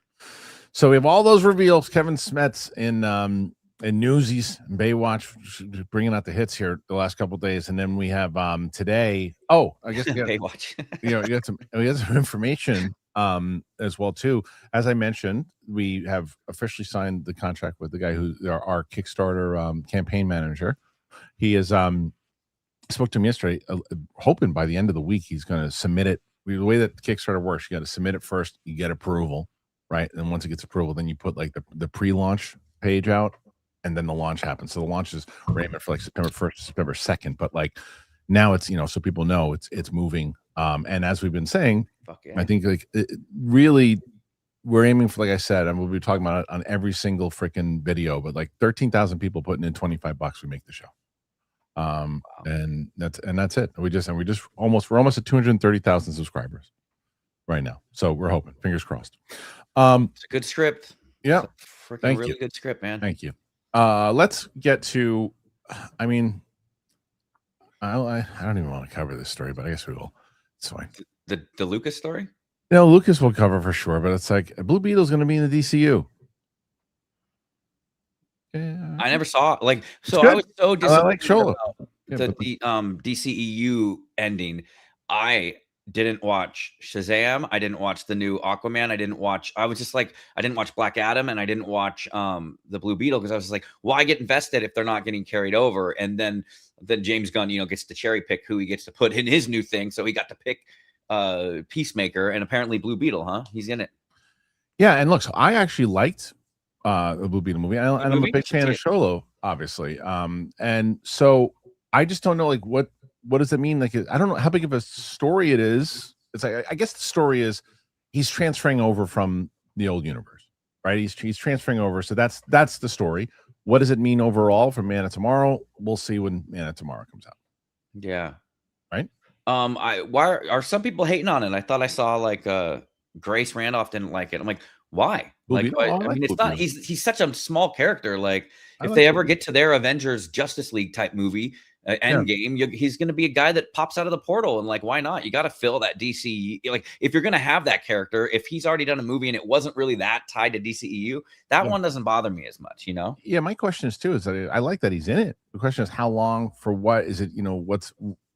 So we have all those reveals. Kevin Smets in Newsies, Baywatch, bringing out the hits here the last couple of days, and then we have today. Oh, I guess Baywatch. We got some information as well too. As I mentioned, we have officially signed the contract with the guy who our Kickstarter campaign manager. He is spoke to him yesterday, hoping by the end of the week he's going to submit it. The way that Kickstarter works, you got to submit it first, you get approval, right? And once it gets approval, then you put like the pre-launch page out, and then the launch happens. So the launch is rated for like September 1st, September 2nd, but like now it's, you know, so people know it's moving. And as we've been saying, I think like really we're aiming for, like I said, and we'll be talking about it on every single freaking video, but like 13,000 people putting in $25, we make the show. Wow. And that's it. We're almost at 230,000 subscribers right now. So we're hoping, fingers crossed. It's a good script. Yeah. Freaking really good script, man. Thank you. Let's get to, I mean, I don't even want to cover this story, but I guess we will. It's fine. The Lucas story? No, Lucas will cover for sure, but it's like Blue Beetle's going to be in the DCU. Yeah. I never saw it. Like, so I was so disappointed about the DCEU ending. I didn't watch Shazam. I didn't watch the new Aquaman. I didn't watch Black Adam, and I didn't watch the Blue Beetle, because I was just like, why get invested if they're not getting carried over? And then James Gunn, you know, gets to cherry pick who he gets to put in his new thing. So he got to pick Peacemaker, and apparently Blue Beetle, huh? He's in it. Yeah, and look, so I actually liked the Blue Beetle movie. And I'm a big fan of Sholo, obviously. And so I just don't know, like, what does it mean? Like, I don't know how big of a story it is. It's like, I guess the story is he's transferring over from the old universe, right? He's transferring over. So that's the story. What does it mean overall for Man of Tomorrow? We'll see when Man of Tomorrow comes out. Yeah. Right. Why are some people hating on it? I thought I saw like Grace Randolph didn't like it. I'm like, why? Like, I mean, it's not. He's such a small character. Like, if they ever get to their Avengers Justice League type movie, Endgame, he's going to be a guy that pops out of the portal, and like, why not? You got to fill that DC. Like, if you're going to have that character, if he's already done a movie and it wasn't really that tied to DCEU, that one doesn't bother me as much, you know? Yeah, my question is too, is that I like that he's in it. The question is how long, for what is it? You know,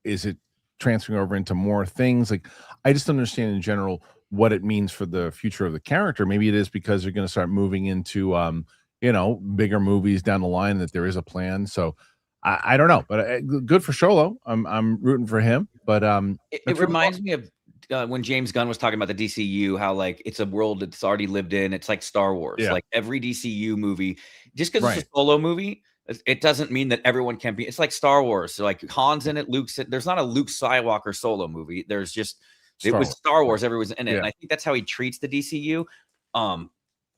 is it transferring over into more things? Like, I just don't understand in general what it means for the future of the character. Maybe it is because they're going to start moving into you know, bigger movies down the line, that there is a plan. So I don't know, but good for Sholo. I'm rooting for him. But it reminds me of when James Gunn was talking about the DCU, how like it's a world that's already lived in. It's like Star Wars. Yeah. Like every DCU movie, just because it's a solo movie, it doesn't mean that everyone can be. It's like Star Wars. So like Han's in it, Luke's in it. There's not a Luke Skywalker solo movie. There's just Star Wars. Everyone's in it. Yeah. And I think that's how he treats the DCU.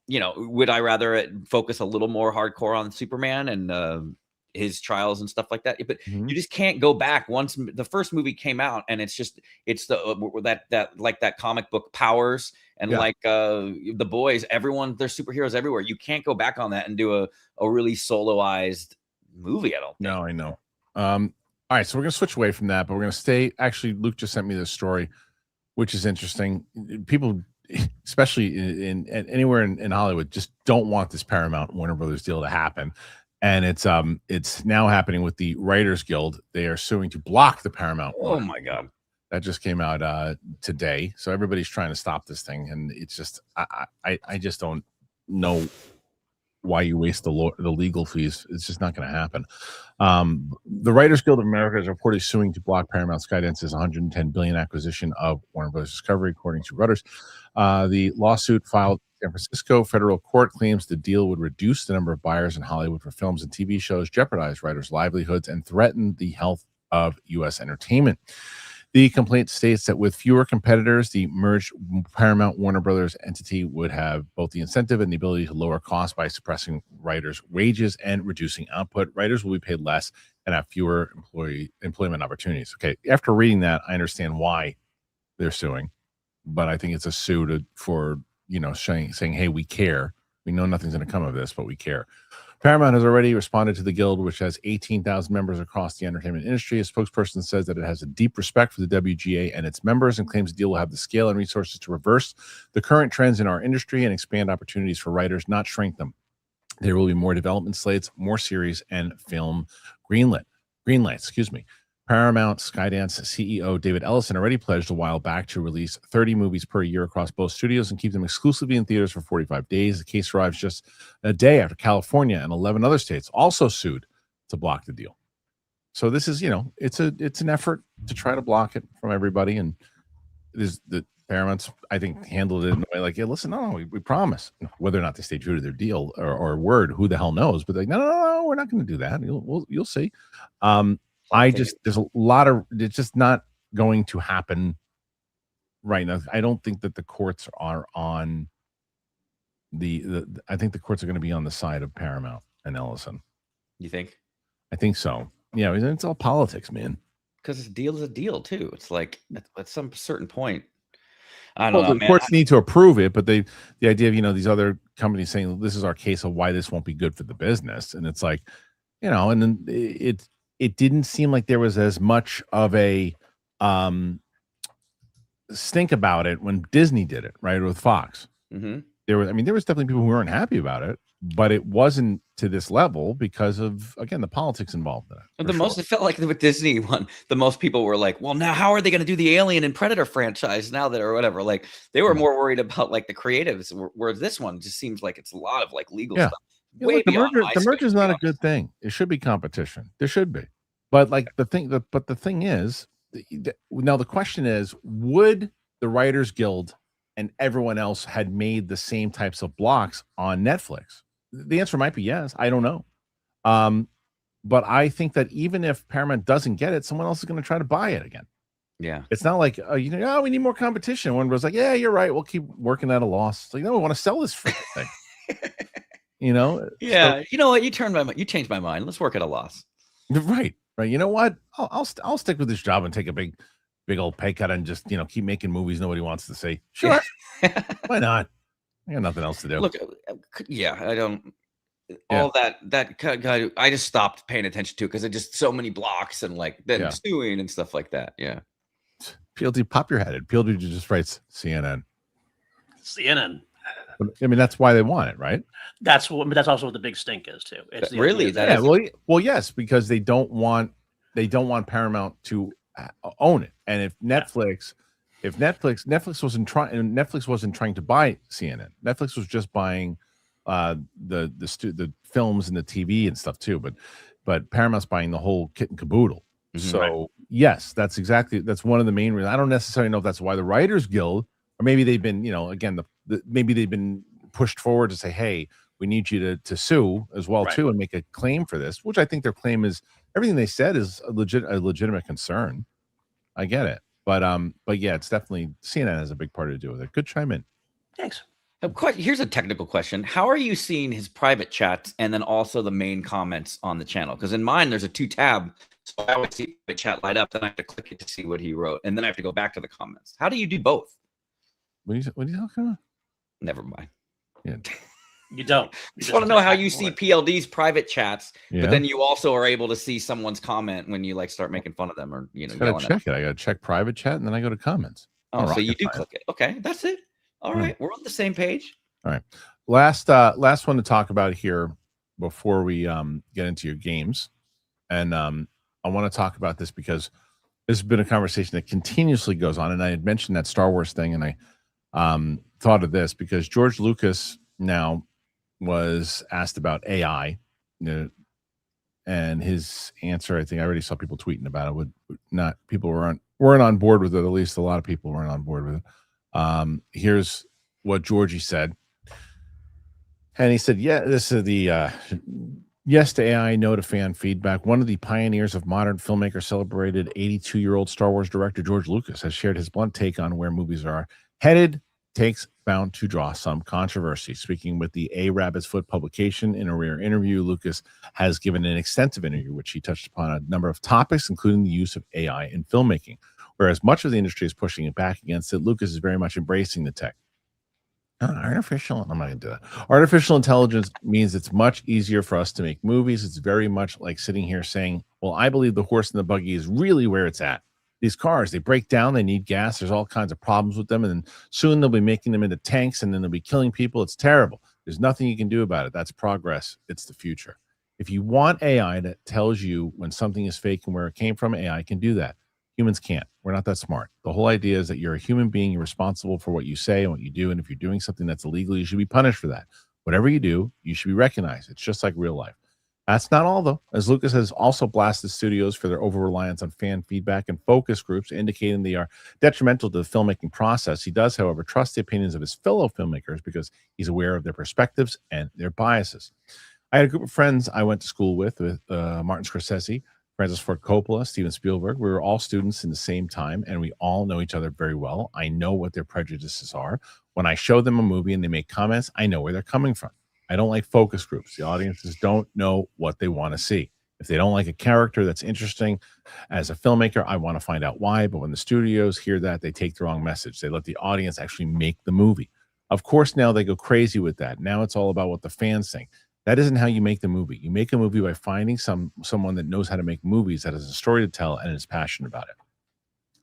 You know, would I rather focus a little more hardcore on Superman and his trials and stuff like that? But you just can't go back once the first movie came out, and it's that comic book powers and like the boys, everyone, there's superheroes everywhere. You can't go back on that and do a really soloized movie. I don't think. No, I know. All right, so we're gonna switch away from that, but we're gonna stay. Actually, Luke just sent me this story, which is interesting. People, especially in anywhere in Hollywood, just don't want this Paramount Warner Brothers deal to happen. And it's now happening with the Writers Guild. They are suing to block the Paramount. Oh my God. That just came out today. So everybody's trying to stop this thing. And it's just, I just don't know why you waste the legal fees. It's just not going to happen. The Writers Guild of America is reportedly suing to block Paramount Skydance's $110 billion acquisition of Warner Bros. Discovery, according to Reuters. The lawsuit filed in San Francisco federal court claims the deal would reduce the number of buyers in Hollywood for films and TV shows, jeopardize writers' livelihoods, and threaten the health of U.S. entertainment. The complaint states that with fewer competitors, the merged Paramount Warner Brothers entity would have both the incentive and the ability to lower costs by suppressing writers' wages and reducing output. Writers will be paid less and have fewer employment opportunities. Okay, after reading that, I understand why they're suing, but I think it's a suit for, you know, saying, hey, we care. We know nothing's going to come of this, but we care. Paramount has already responded to the Guild, which has 18,000 members across the entertainment industry. A spokesperson says that it has a deep respect for the WGA and its members and claims the deal will have the scale and resources to reverse the current trends in our industry and expand opportunities for writers, not shrink them. There will be more development slates, more series, and film greenlights. Paramount Skydance CEO David Ellison already pledged a while back to release 30 movies per year across both studios and keep them exclusively in theaters for 45 days. The case arrives just a day after California and 11 other states also sued to block the deal. So this is, it's an effort to try to block it from everybody. And the Paramount's, I think, handled it in a way like, yeah, listen, no, we promise. Whether or not they stay true to their deal or word, who the hell knows? But like, no, we're not going to do that. You'll see. There's a lot of, it's just not going to happen right now. I don't think that the courts are on I think the courts are going to be on the side of Paramount and Ellison. You think? I think so. Yeah, it's all politics, man. Because a deal is a deal too. It's like at some certain point. I don't know. The courts need to approve it, but the idea of these other companies saying this is our case of why this won't be good for the business, and it's like, and then it didn't seem like there was as much of a stink about it when Disney did it, right, with Fox. Mm-hmm. There was definitely people who weren't happy about it, but it wasn't to this level because of, again, the politics involved in it. Most, it felt like with Disney one, the most people were like, well, now how are they going to do the Alien and Predator franchise now that, or whatever? Like they were more worried about like the creatives, whereas this one just seems like it's a lot of like legal stuff. The merger is not a good thing. It should be competition. There should be. But like the thing is, now the question is, would the Writers Guild and everyone else had made the same types of blocks on Netflix? The answer might be yes. I don't know. But I think that even if Paramount doesn't get it, someone else is going to try to buy it again. Yeah. It's not like, we need more competition. One was like, yeah, you're right. We'll keep working at a loss. It's like, no, we want to sell this freaking thing. Yeah. So, you know what? You changed my mind. Let's work at a loss. Right. You know what? I'll stick with this job and take a big old pay cut and just, keep making movies nobody wants to see. Sure. Why not? I got nothing else to do. Look, I don't. All that guy, I just stopped paying attention to because it's just so many blocks and like then suing and stuff like that. Yeah. PLD, pop your head. PLD just writes CNN. I mean, that's why they want it, right? That's also what the big stink is too. It's really that. Well, yes, because they don't want Paramount to own it. And if Netflix wasn't trying to buy CNN. Netflix was just buying the films and the TV and stuff too. But Paramount's buying the whole kit and caboodle. Mm-hmm. So yes, that's one of the main reasons. I don't necessarily know if that's why the Writers Guild, or maybe they've been, again, maybe they've been pushed forward to say, hey, we need you to sue as well too and make a claim for this, which I think their claim is, everything they said is a legitimate concern. I get it. But yeah, it's definitely, CNN has a big part to do with it. Good chime in. Thanks. Here's a technical question. How are you seeing his private chats and then also the main comments on the channel? Because in mine, there's a 2-tab. So I always see the chat light up, then I have to click it to see what he wrote. And then I have to go back to the comments. How do you do both? What are you talking about? Never mind. Yeah. You don't. I just want to know how you see PLD's private chats, but then you also are able to see someone's comment when you like start making fun of them or I gotta check it. I gotta check private chat and then I go to comments. Oh, so you do click it. Okay, that's it. All right, we're on the same page. All right. Last one to talk about here before we get into your games. And I want to talk about this because this has been a conversation that continuously goes on. And I had mentioned that Star Wars thing, and I thought of this because George Lucas now was asked about AI, and his answer, I think I already saw people tweeting about it, would not, people weren't on board with it. At least a lot of people weren't on board with it. Here's what Georgie said. And he said, this is the yes to AI, no to fan feedback. One of the pioneers of modern filmmaker, celebrated 82-year-old Star Wars director George Lucas has shared his blunt take on where movies are headed. Takes bound to draw some controversy. Speaking with the A Rabbit's Foot publication in a rare interview, Lucas has given an extensive interview, which he touched upon a number of topics, including the use of AI in filmmaking. Whereas much of the industry is pushing it back against it, Lucas is very much embracing the tech. Artificial. I'm not going to do that. Artificial intelligence means it's much easier for us to make movies. It's very much like sitting here saying, well, I believe the horse and the buggy is really where it's at. These cars, they break down, they need gas. There's all kinds of problems with them. And soon they'll be making them into tanks and then they'll be killing people. It's terrible. There's nothing you can do about it. That's progress. It's the future. If you want AI that tells you when something is fake and where it came from, AI can do that. Humans can't. We're not that smart. The whole idea is that you're a human being. You're responsible for what you say and what you do. And if you're doing something that's illegal, you should be punished for that. Whatever you do, you should be recognized. It's just like real life. That's not all, though, as Lucas has also blasted studios for their over-reliance on fan feedback and focus groups, indicating they are detrimental to the filmmaking process. He does, however, trust the opinions of his fellow filmmakers because he's aware of their perspectives and their biases. I had a group of friends I went to school with Martin Scorsese, Francis Ford Coppola, Steven Spielberg. We were all students in the same time, and we all know each other very well. I know what their prejudices are. When I show them a movie and they make comments, I know where they're coming from. I don't like focus groups. The audiences don't know what they want to see. If they don't like a character that's interesting, as a filmmaker, I want to find out why. But when the studios hear that, they take the wrong message. They let the audience actually make the movie. Of course, now they go crazy with that. Now it's all about what the fans think. That isn't how you make the movie. You make a movie by finding someone that knows how to make movies, that has a story to tell, and is passionate about it.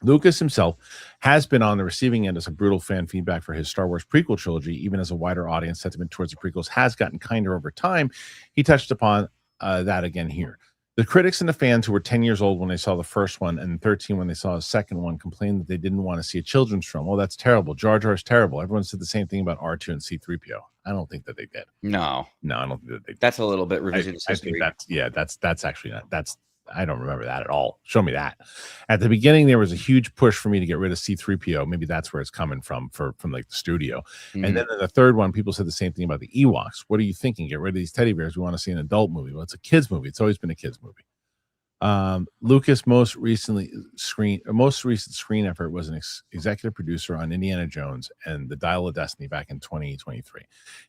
Lucas himself has been on the receiving end of some brutal fan feedback for his Star Wars prequel trilogy, even as a wider audience sentiment towards the prequels has gotten kinder over time. He touched upon that again here. The critics and the fans who were 10 years old when they saw the first one and 13 when they saw the second one complained that they didn't want to see a children's film. Well, that's terrible. Jar Jar is terrible. Everyone said the same thing about R2 and C-3PO. I don't think that they did. No, I don't think that they did. That's a little bit revisionist history. I think that's actually not. I don't remember that at all. Show me that. At the beginning, there was a huge push for me to get rid of C-3PO. Maybe that's where it's coming from like the studio. Mm-hmm. And then in the third one, people said the same thing about the Ewoks. What are you thinking? Get rid of these teddy bears. We want to see an adult movie. Well, it's a kids movie. It's always been a kids movie. Lucas' most recent screen effort was an executive producer on Indiana Jones and the Dial of Destiny back in 2023.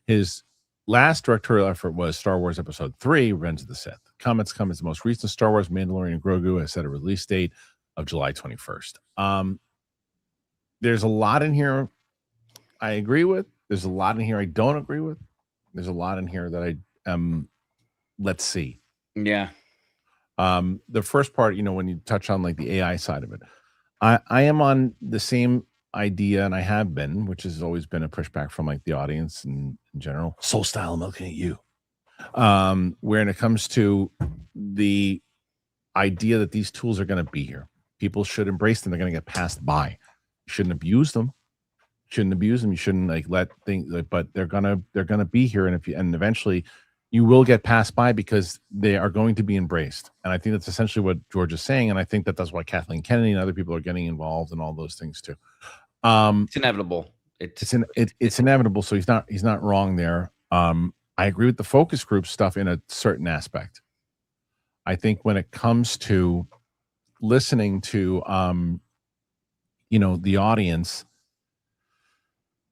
His last directorial effort was Star Wars Episode 3, Revenge of the Sith. Comments come as the most recent Star Wars Mandalorian Grogu has set a release date of July 21st. There's a lot in here I agree with. There's a lot in here I don't agree with. There's a lot in here that let's see. Yeah. The first part, when you touch on like the AI side of it, I am on the same idea, and I have been, which has always been a pushback from like the audience and in general. Soul Style, I'm looking at you. When it comes to the idea that these tools are going to be here, people should embrace them. They're going to get passed by. You shouldn't abuse them. You shouldn't like let things, but they're gonna be here, and eventually you will get passed by because they are going to be embraced. And I think that's essentially what George is saying. And I think that that's why Kathleen Kennedy and other people are getting involved and all those things too. It's inevitable. It's inevitable. So he's not wrong there. I agree with the focus group stuff in a certain aspect. I think when it comes to listening to, the audience,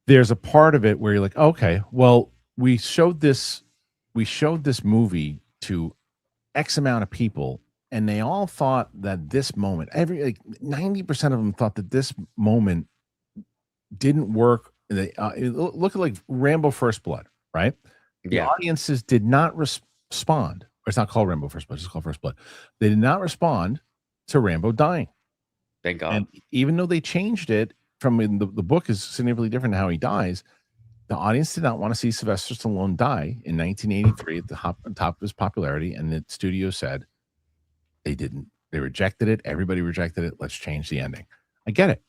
there's a part of it where you're like, okay, well, we showed this movie to X amount of people, and they all thought that this moment, 90% of them thought that this moment didn't work. Look at like Rambo First Blood, right? The audiences did not respond. Or it's not called Rambo First Blood, it's called First Blood. They did not respond to Rambo dying. Thank God. And even though they changed it from the book is significantly different how he dies, the audience did not want to see Sylvester Stallone die in 1983 at the top of his popularity, and the studio said they didn't. They rejected it. Everybody rejected it. Let's change the ending. I get it.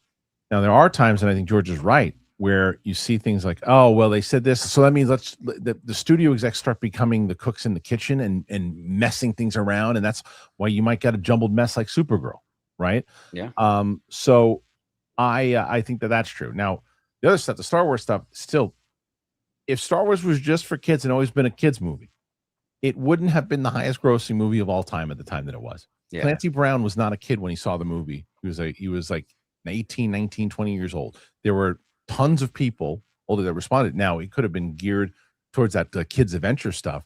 Now, there are times, and I think George is right, where you see things like, oh, well, they said this, so that means the studio execs start becoming the cooks in the kitchen and messing things around, and that's why you might get a jumbled mess like Supergirl, right? Yeah. So I think that's true. Now, the other stuff, the Star Wars stuff, still, if Star Wars was just for kids and always been a kids movie, it wouldn't have been the highest grossing movie of all time at the time that it was. Yeah. Clancy Brown was not a kid when he saw the movie. He was like 18, 19, 20 years old. There were tons of people older that responded. Now, it could have been geared towards that kids adventure stuff,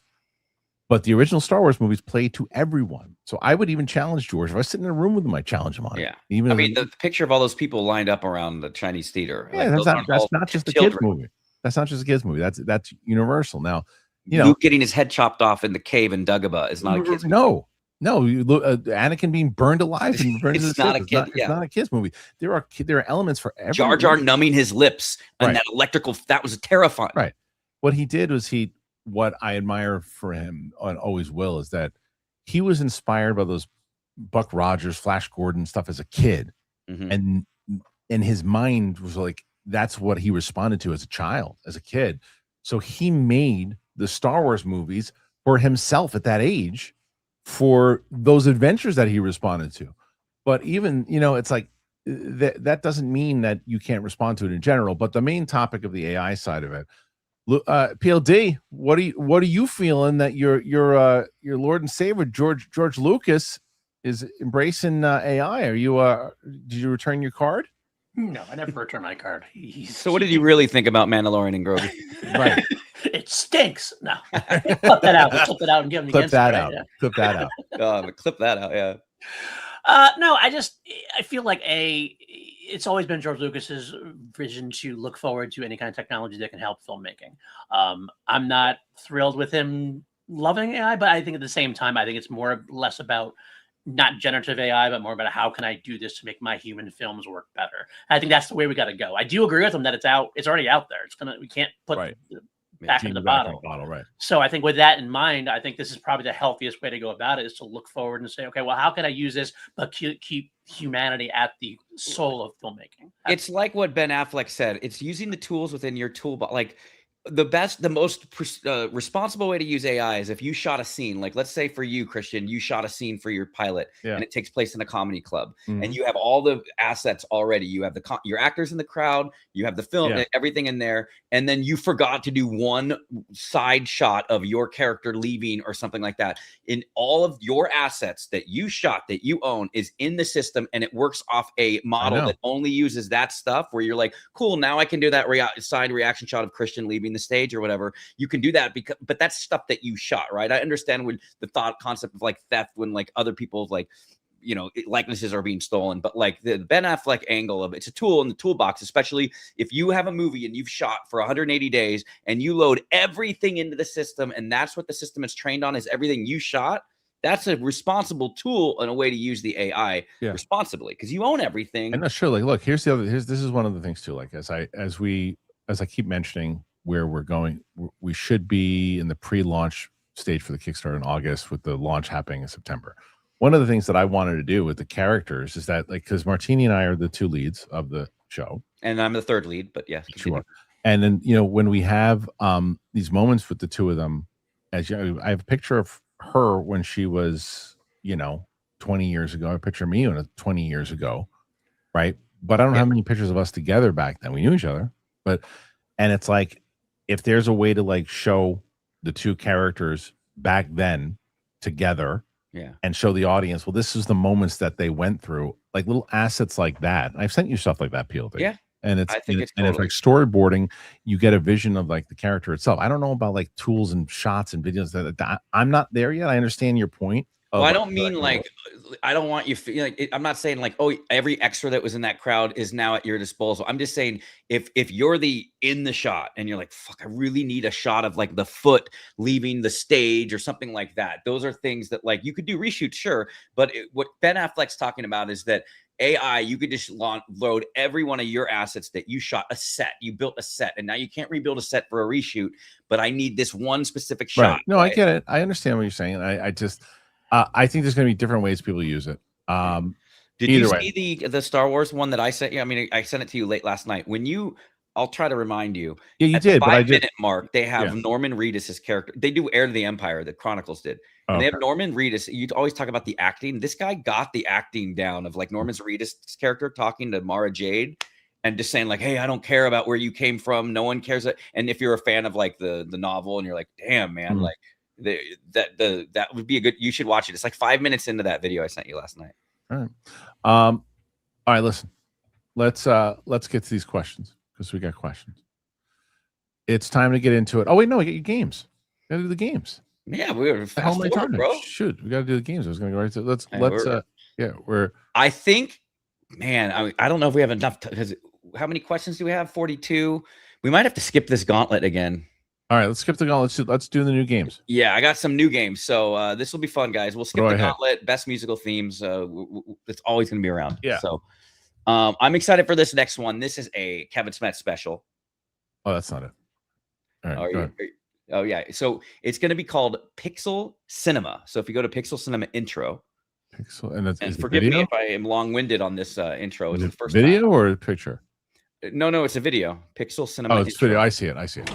but the original Star Wars movies played to everyone. So I would even challenge George. If I was sitting in a room with him, I'd challenge him on it. Yeah. The picture of all those people lined up around the Chinese theater. Yeah, that's not just the kids movie. That's not just a kids movie. That's universal. Now, you know, Luke getting his head chopped off in the cave in Dagobah is not a kids movie. No, you look, Anakin being burned alive and burned It's to the not ship. a kid. It's not a kids movie. There are elements for every Jar Jar numbing his lips and that electrical. That was terrifying. Right. What he did was what I admire for him and always will is that he was inspired by those Buck Rogers, Flash Gordon stuff as a kid, and his mind was like that's what he responded to as a child, as a kid. So he made the Star Wars movies for himself at that age, for those adventures that he responded to. But even, you know, it's like that doesn't mean that you can't respond to it in general. But the main topic of the AI side of it, PLD, what are you feeling that your Lord and Savior George Lucas is embracing AI? Are you did you return your card? No, I never returned my card. So what did you really think about Mandalorian and Grogu? Right. It stinks. No. Clip that out. Clip it out and give him the Clip that out. Yeah. Clip that out. Clip that out, yeah. No, I feel like it's always been George Lucas's vision to look forward to any kind of technology that can help filmmaking. I'm not thrilled with him loving AI, but I think at the same time, I think it's less about not generative AI, but more about how can I do this to make my human films work better. I think that's the way we got to go. I do agree with him that it's already out there. We can't put back in the bottle. Right. So I think with that in mind, I think this is probably the healthiest way to go about it, is to look forward and say, okay, well, how can I use this but keep humanity at the soul of filmmaking? It's like what Ben Affleck said. It's using the tools within your toolbox. Like the most responsible way to use AI is if you shot a scene, like let's say for you, Kristian, you shot a scene for your pilot and it takes place in a comedy club and you have all the assets already. You have your actors in the crowd, you have the film, everything in there. And then you forgot to do one side shot of your character leaving or something like that. In all of your assets that you shot, that you own, is in the system, and it works off a model that only uses that stuff, where you're like, cool, now I can do that side reaction shot of Kristian leaving the stage or whatever. You can do that but that's stuff that you shot, right? I understand when the concept of like theft, when like other people's like, you know, likenesses are being stolen, but like the Ben Affleck angle of it's a tool in the toolbox, especially if you have a movie and you've shot for 180 days and you load everything into the system, and that's what the system is trained on, is everything you shot. That's a responsible tool and a way to use the AI responsibly, because you own everything. And sure, like, look, this is one of the things too. Like as I keep mentioning where we're going, we should be in the pre-launch stage for the Kickstarter in August, with the launch happening in September. One of the things that I wanted to do with the characters is that, like, because Martini and I are the two leads of the show, and I'm the third lead, but yeah, sure. And then, you know, when we have these moments with the two of them, as you know, I have a picture of her when she was, you know, 20 years ago. A picture of me when 20 years ago, right? But I don't have many pictures of us together back then. We knew each other, and it's like, if there's a way to like show the two characters back then together, and show the audience, well, this is the moments that they went through, like little assets like that. I've sent you stuff like that, PLD. Yeah. And it's like storyboarding, you get a vision of like the character itself. I don't know about like tools and shots and videos that I'm not there yet. I understand your point. Well, I don't mean like, I don't want you I'm not saying like, oh, every extra that was in that crowd is now at your disposal. I'm just saying if you're in the shot and you're like, fuck, I really need a shot of like the foot leaving the stage or something like that. Those are things that like you could do reshoots, sure. But what Ben Affleck's talking about is that AI, you could just load every one of your assets that you shot a set. You built a set, and now you can't rebuild a set for a reshoot, but I need this one specific shot. Right. No, I get it. I understand what you're saying. I think there's going to be different ways people use it. Did you see the Star Wars one that I sent you? I mean, I sent it to you late last night. I'll try to remind you. Yeah, you did. But 5-minute mark, they have Norman Reedus' character. They do Heir to the Empire, the Chronicles did. And they have Norman Reedus. You always talk about the acting. This guy got the acting down of like Norman Reedus' character talking to Mara Jade and just saying like, hey, I don't care about where you came from. No one cares. And if you're a fan of like the novel and you're like, damn, man, like that would be a good, you should watch it. It's like 5 minutes into that video I sent you last night. All right, listen, let's get to these questions, because we got questions. It's time to get into it. Oh wait, no, we got your games. We gotta do the games. Yeah, we're fast forward, bro. Shoot, we gotta do the games. I was gonna go right to let's I think, man, I don't know if we have enough because how many questions do we have? 42. We might have to skip this gauntlet again. All right, let's skip the gauntlet. Let's do the new games. Yeah, I got some new games, so this will be fun, guys. We'll skip the gauntlet. Best musical themes. It's always going to be around. Yeah. So I'm excited for this next one. This is a Kevin Smith special. Oh, that's not it. All right. Oh yeah. So it's going to be called Pixel Cinema. So if you go to Pixel Cinema intro. Pixel, and forgive me if I am long-winded on this intro. It's the first video time. or a picture? No, it's a video. Pixel Cinema. Oh, it's intro. video. I see it. I see it.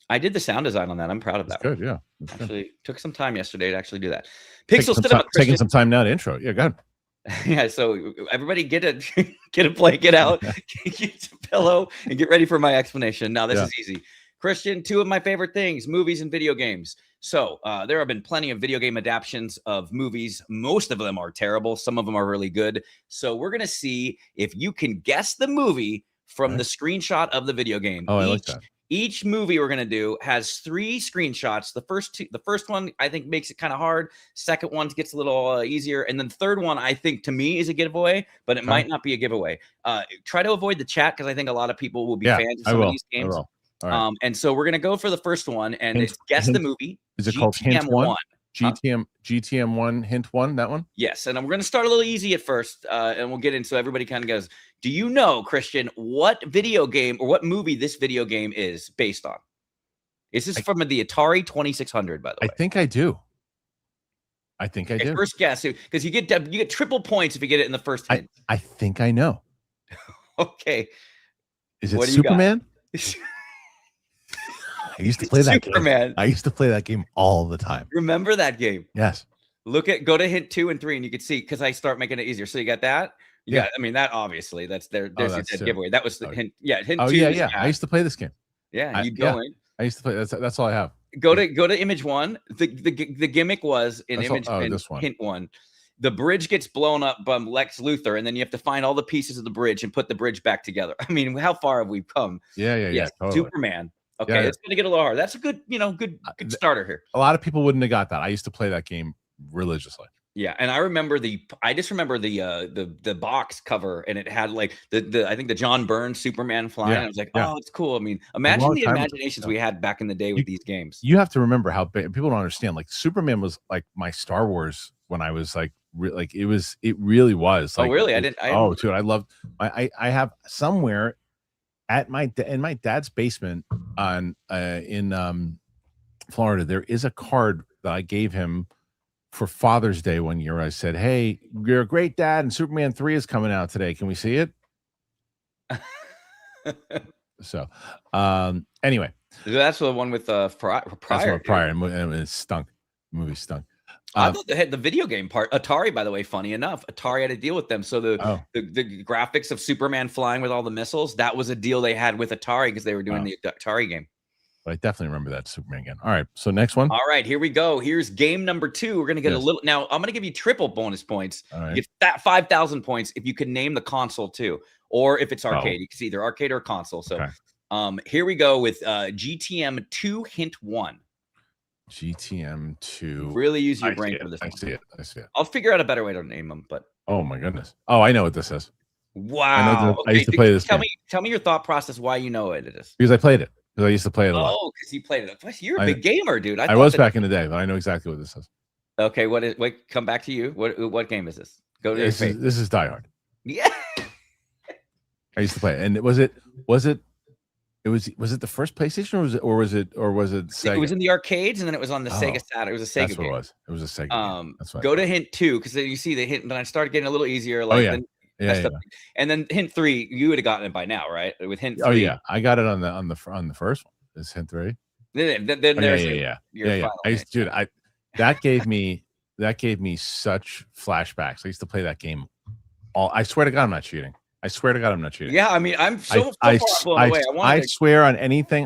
I did the sound design on that. I'm proud of that. Good, yeah. Actually, took some time yesterday to actually do that. Pixel Cinema. Taking some time now to intro. Yeah, go ahead. Yeah, so everybody get a plate, get out, get a pillow, and get ready for my explanation. Now, this is easy. Kristian, two of my favorite things, movies and video games. So there have been plenty of video game adaptations of movies. Most of them are terrible. Some of them are really good. So we're going to see if you can guess the movie from the screenshot of the video game. Oh, I like that. Each movie we're going to do has 3 screenshots. The first one, I think, makes it kind of hard. Second one gets a little easier. And then the third one, I think, to me, is a giveaway, but it might not be a giveaway. Try to avoid the chat because I think a lot of people will be fans of some of these games. Right. And so we're going to go for the first one, and it's guess the movie. Is it called Hint 1? GTM1, Hint 1, that one? Yes, and we're going to start a little easy at first, and we'll get in so everybody kind of goes, do you know, Kristian, what video game or what movie this video game is based on? Is this from the Atari 2600, by the way? I think I do. I do. First guess, because you get triple points if you get it in the first hint. I think I know. Okay. Is it Superman? I used to play that game. I used to play that game all the time. Remember that game? Yes. Go to hint 2 and 3, and you can see because I start making it easier. So you got that. I mean that obviously there's your giveaway. That was the hint. Yeah, hint 2. Yeah. I used to play this game. Yeah, you go in. I used to play. That's all I have. Go to image 1. The gimmick was in hint 1. The bridge gets blown up by Lex Luthor, and then you have to find all the pieces of the bridge and put the bridge back together. I mean, how far have we come? Yeah. Totally. Superman. Okay, it's gonna get a little hard. That's a good, good starter here. A lot of people wouldn't have got that. I used to play that game religiously. Yeah, and I just remember the box cover, and it had like I think the John Burns Superman flying. I was like, oh, it's cool. I mean, imagine the imaginations we had back in the day with these games. You have to remember how big, people don't understand. Like Superman was like my Star Wars when I was like it really was. Like, oh, really? Dude, I loved. I have somewhere in my dad's basement in Florida, there is a card that I gave him for Father's Day one year. I said, hey, you're a great dad, and Superman 3 is coming out today. Can we see it? So anyway, that's the one with Pryor. And it stunk. The movie stunk. I thought the video game part, Atari, by the way, funny enough, Atari had to deal with them. So the graphics of Superman flying with all the missiles, that was a deal they had with Atari because they were doing the Atari game. But I definitely remember that Superman game. All right, so next one. All right, here we go. Here's game number 2. We're gonna get a little. Now I'm gonna give you triple bonus points. All right. You get that 5,000 points if you can name the console too, or if it's arcade. It's either arcade or console. So, here we go with GTM 2 hint 1. GTM 2. Really use your brain for this. I see it. I'll figure out a better way to name them. But oh my goodness. Oh, I know what this is. Wow. I used to play this. Tell me your thought process. Why you know it is? Because I played it. Because I used to play it a lot. Oh, because you played it. You're a big gamer, dude. I was back in the day, but I know exactly what this is. Okay, come back to you. What game is this? Go to this is Die Hard. Yeah. I used to play it. And was it the first PlayStation or was it Sega? It was in the arcades and then it was on the Sega Saturn. It was a Sega game. It was a Sega game. That's right. Go to hint 2 because you see the hint, and I started getting a little easier. Like and then hint 3, you would have gotten it by now, right? With hint 3. Oh yeah, I got it on the first one. Is hint 3? Then there's that gave me such flashbacks. I used to play that game. I swear to God, I'm not cheating. Yeah, I mean, I'm so far blown away. I swear on anything.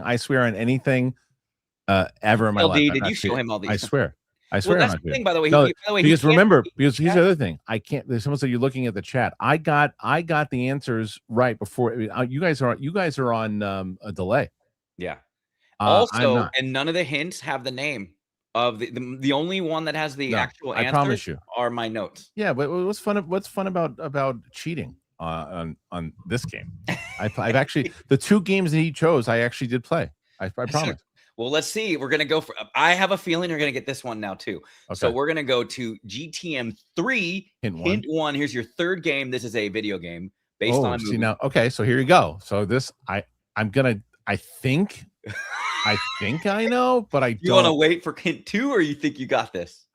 Ever in my life. Did you show him all these? I swear. That's the thing, by the way. Because here's the other thing. I can't. There's someone said you're looking at the chat. I got the answers right before. You guys are on a delay. Yeah. Also, and none of the hints have the name. of the only one that has the actual answers. I promise you. Are my notes. Yeah, but what's fun about cheating on this game? I've actually the 2 games that he chose, I actually did play. I promise. Well, let's see. We're gonna go for. I have a feeling you're gonna get this one now too. Okay. So we're gonna go to GTM 3. Hint 1. Here's your third game. This is a video game based on a movie. See now. Okay, so here you go. So this I think I know, but I don't. You want to wait for hint 2, or you think you got this?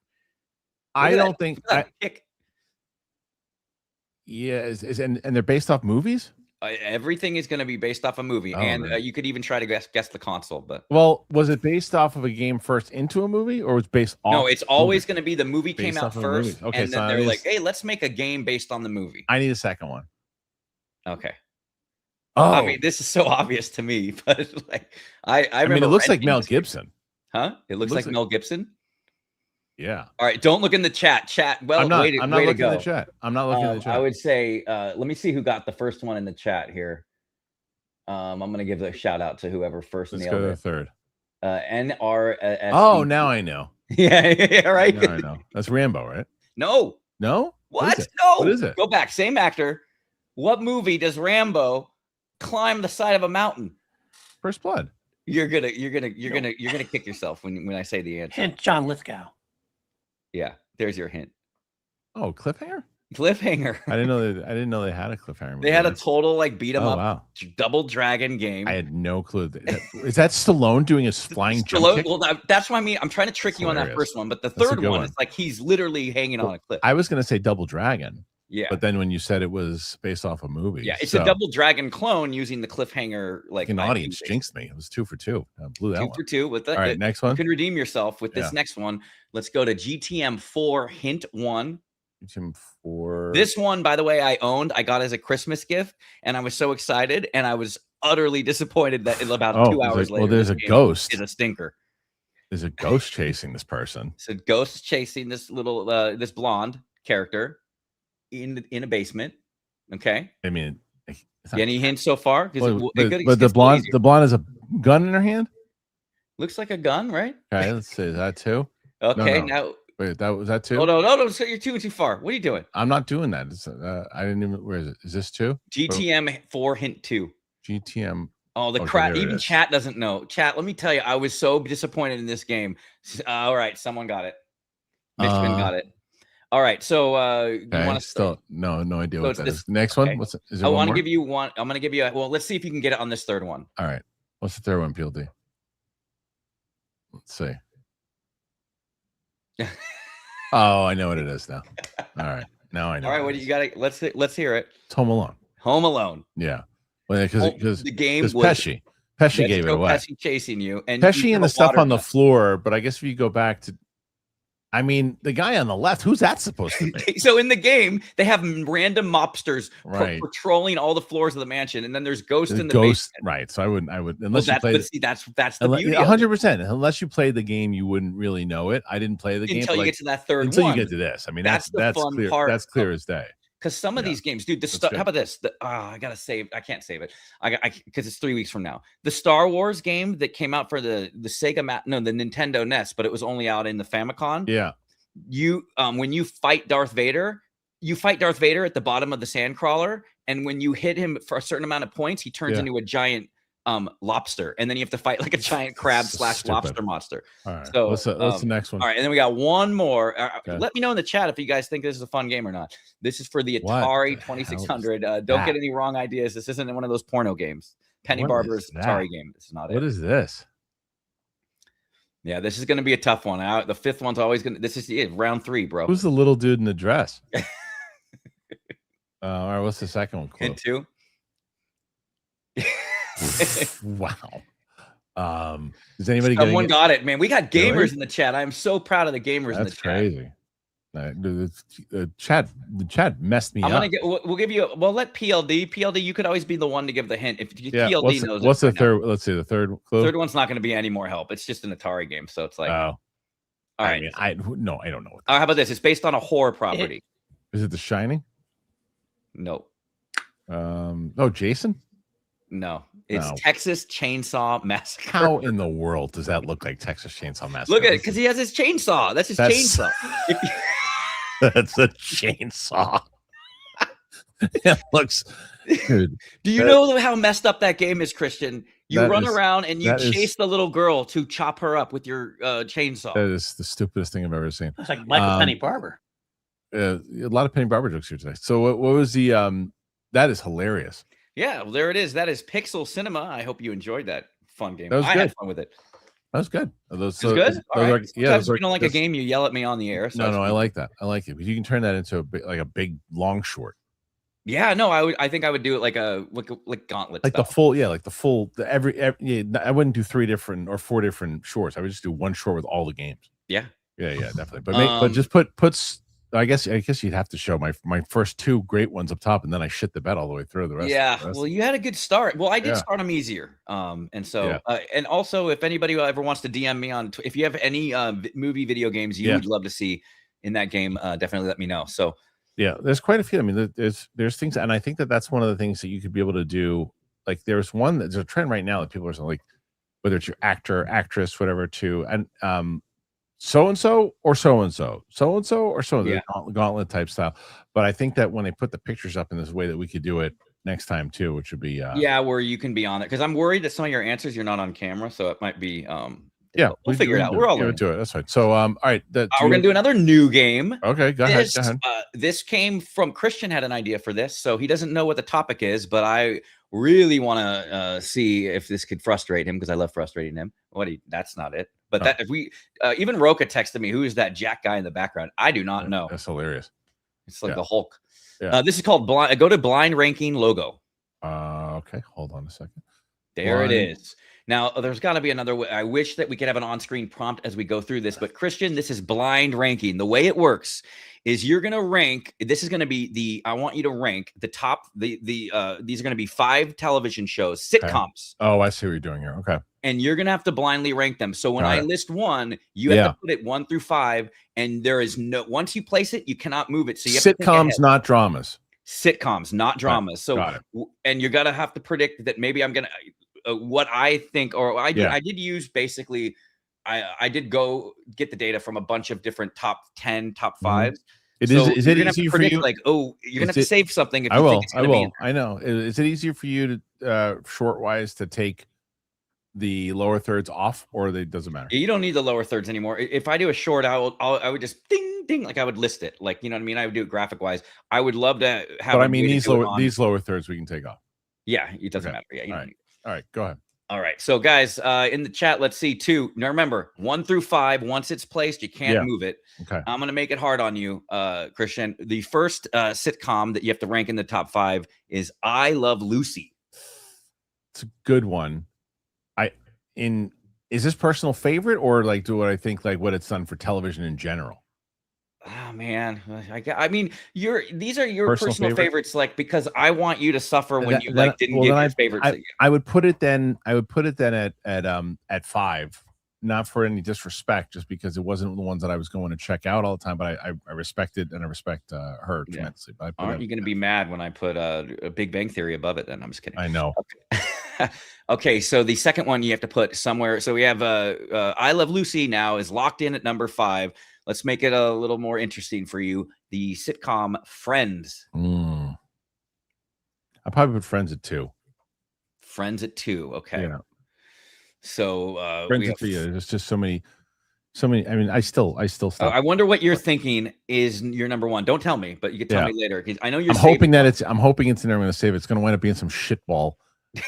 I don't think. Yeah, and they're based off movies. Everything is going to be based off a movie, and you could even try to guess the console. But was it based off of a game first into a movie, or was it based off? No, it's always going to be the movie came out first, okay, and then they're like, "Hey, let's make a game based on the movie." I need a second one. Okay. Oh, I mean, this is so obvious to me, but like, I mean, it looks like Mel Gibson, huh? It looks like Mel Gibson. Yeah. All right. Don't look in the chat. Well, I'm not looking in the chat. I'm not looking in the chat. I would say, let me see who got the first one in the chat here. I'm going to give a shout out to whoever first nailed it. Let's go to the third. NRS. Oh, now I know. Yeah, right. Now I know. That's Rambo, right? No. No? What? No. What is it? Go back. Same actor. What movie does Rambo climb the side of a mountain? First Blood. You're gonna kick yourself when I say the answer. Hint John Lithgow. Yeah, there's your hint. Oh, cliffhanger. I didn't know they had a cliffhanger. They had a total like beat 'em up, wow. Double Dragon game. I had no clue. Is that Stallone doing his flying jump kick? Well, that's what I mean. I'm trying to trick you on that first one, but the third one is like he's literally hanging on a cliff. I was going to say Double Dragon. Yeah, but then when you said it was based off a movie, yeah, it's a Double Dragon clone using the cliffhanger. Like an audience jinxed me. It was 2 for 2. I blew that 2 for 2 with that. All right, next one. You can redeem yourself with this next one. Let's go to GTM 4 hint 1. GTM 4. This one, by the way, I owned. I got as a Christmas gift, and I was so excited, and I was utterly disappointed that in about 2 hours later, there's a ghost. Is a stinker. There's a ghost chasing this person. It's a ghost chasing this little this blonde character in a basement. Okay. I mean, any hints so far? But the blonde has a gun in her hand. Looks like a gun, right? Okay, let's see. Is that 2? Okay, no. now wait, was that 2? Oh no! So you're too far. What are you doing? I'm not doing that. It's, I didn't even. Where is it? Is this 2? GTM 4 hint 2. GTM. Oh, the crap! Even chat doesn't know. Chat, let me tell you, I was so disappointed in this game. All right, someone got it. Mitchman got it. All right, so you want to still no idea what that is. Next one. What's it? Is it I want to give you one. I'm going to give you. Well, let's see if you can get it on this third one. All right. What's the third one, PLD? Let's see. Oh, I know what it is now. All right, now I know. All right, what do you got? Let's hear it. It's Home Alone. Home Alone. Yeah, well, because the game was Pesci gave it away. Pesci chasing you, and Pesci and the stuff on the floor. But I guess if you go back to, I mean, the guy on the left, who's that supposed to be? So in the game, they have random mobsters patrolling all the floors of the mansion, and then there's ghosts in the basement. Right. So I would unless you played. That's the beauty. 100%. Unless you played the game, you wouldn't really know it. I didn't play the game until you get to that third until one. You get to this. I mean, that's the fun clear. part. That's clear as day. Because some of these games, dude, how about this? I gotta save. I can't save it. Because it's 3 weeks from now. The Star Wars game that came out for the Sega the Nintendo NES, but it was only out in the Famicom. Yeah. You when you fight Darth Vader at the bottom of the sandcrawler, and when you hit him for a certain amount of points, he turns into a giant lobster, and then you have to fight like a giant crab / lobster monster. All right, so what's the next one? All right, and then we got one more. Let me know in the chat if you guys think this is a fun game or not. This is for the Atari 2600. Don't get any wrong ideas. This isn't one of those porno games. Penny Barber's Atari game. This is not it. What is this? Yeah, this is going to be a tough one. The fifth one's always going to. This is round 3, bro. Who's the little dude in the dress? All right, what's the second one? Hint 2. Wow. Does anybody? Someone got it, man. We got gamers in the chat. I'm so proud of the gamers in the chat. That's crazy. The chat messed me up. We'll give you. Let PLD. You could always be the one to give the hint. If PLD knows. What's the third? Let's see. The third clue. Third one's not going to be any more help. It's just an Atari game, so it's like. Oh. All right. I don't know. How about this? It's based on a horror property. Is it The Shining? No. Oh, Jason. No, it's Texas Chainsaw Massacre. How in the world does that look like Texas Chainsaw Massacre? Look at it, because he has his chainsaw. That's his chainsaw. That's a chainsaw. It looks, dude. Do you know how messed up that game is, Kristian? You run around and you chase the little girl to chop her up with your chainsaw. That is the stupidest thing I've ever seen. It's like Michael Penny Barber. A lot of Penny Barber jokes here today. So what was the that is hilarious. Yeah, well, there it is. That is Pixel Cinema. I hope you enjoyed that fun game. That was I good. had fun with it. That was good. Those good. If you don't like a game, you yell at me on the air. So no, I like that. I like it because you can turn that into a big long short. Yeah, no, I think I would do it like Gauntlet, like style. the full. I wouldn't do 3 different or 4 different shorts. I would just do one short with all the games. Yeah, definitely. But just puts. I guess you'd have to show my first 2 great ones up top, and then I shit the bed all the way through the rest. Yeah, well, you had a good start. Well, I did start them easier. And so, and also, if anybody ever wants to DM me on, if you have any movie video games you would love to see in that game, definitely let me know. So, yeah, there's quite a few. I mean, there's things, and I think that's one of the things that you could be able to do. Like, there's a trend right now that people are saying, like, whether it's your actor, actress, whatever, and so-and-so or so-and-so, so-and-so or so-and-so, gauntlet type style. But I think that when they put the pictures up in this way that we could do it next time too, which would be where you can be on it. Because I'm worried that some of your answers you're not on camera, so it might be we'll figure it out. We're all learning. Do it. That's right. So all right, we're gonna do another new game. Okay, go ahead. This came from Kristian had an idea for this, so he doesn't know what the topic is, but I really want to see if this could frustrate him because I love frustrating him. That's not it. But that if we even Roka texted me, who is that Jack guy in the background? I do not know. That's hilarious. It's like the Hulk. Yeah. This is called blind. Go to blind ranking logo. Okay, hold on a second. There it is. Now there's got to be another way. I wish that we could have an on-screen prompt as we go through this, but Kristian, this is blind ranking. The way it works is you're going to rank. This is going to be I want you to rank the top. These are going to be 5 television shows, sitcoms. Okay. Oh, I see what you're doing here. Okay. And you're going to have to blindly rank them. So when I list one, you have to put it 1 through 5. And there is once you place it, you cannot move it. So you have sitcoms, not dramas. Sitcoms, not dramas. So, and you're going to have to predict that maybe I'm going to, what I think, or I did use basically, I did go get the data from a bunch of different top 10, top 5s. Is it easy for you? Like, you're going to have to save something. If I will. Think it's gonna be I know. Is it easier for you to, short wise, to take the lower thirds off, or it doesn't matter? You don't need the lower thirds anymore. If I do a short, I would just ding ding, like I would list it, like, you know what I mean. I would do it graphic wise. I would love to have. But I mean, these lower thirds we can take off. Yeah, it doesn't matter. Yeah, all right, go ahead. All right, so guys, in the chat, let's see 2. Now remember, 1 through 5. Once it's placed, you can't move it. Okay, I'm gonna make it hard on you, Kristian. The first sitcom that you have to rank in the top 5 is I Love Lucy. It's a good one. Is this personal favorite, or like do what I think, like what it's done for television in general? Oh man, I mean, these are your personal favorites, like, because I want you to suffer when you didn't get your favorites. I would put it then. At 5, not for any disrespect, just because it wasn't the ones that I was going to check out all the time. But I respected and I respect her tremendously. But aren't you going to be mad when I put a Big Bang Theory above it? Then I'm just kidding. I know. Okay. Okay, so the second one you have to put somewhere. So we have I Love Lucy now is locked in at number 5. Let's make it a little more interesting for you. The sitcom Friends. I probably put Friends at 2. Friends at 2. Okay. Yeah. So Friends at 3. There's just so many. I mean, I still stop. I wonder what you're thinking is your number 1. Don't tell me, but you can tell me later. Because I know you're. I'm hoping it's in there. I'm going to save it. It's going to wind up being some shitball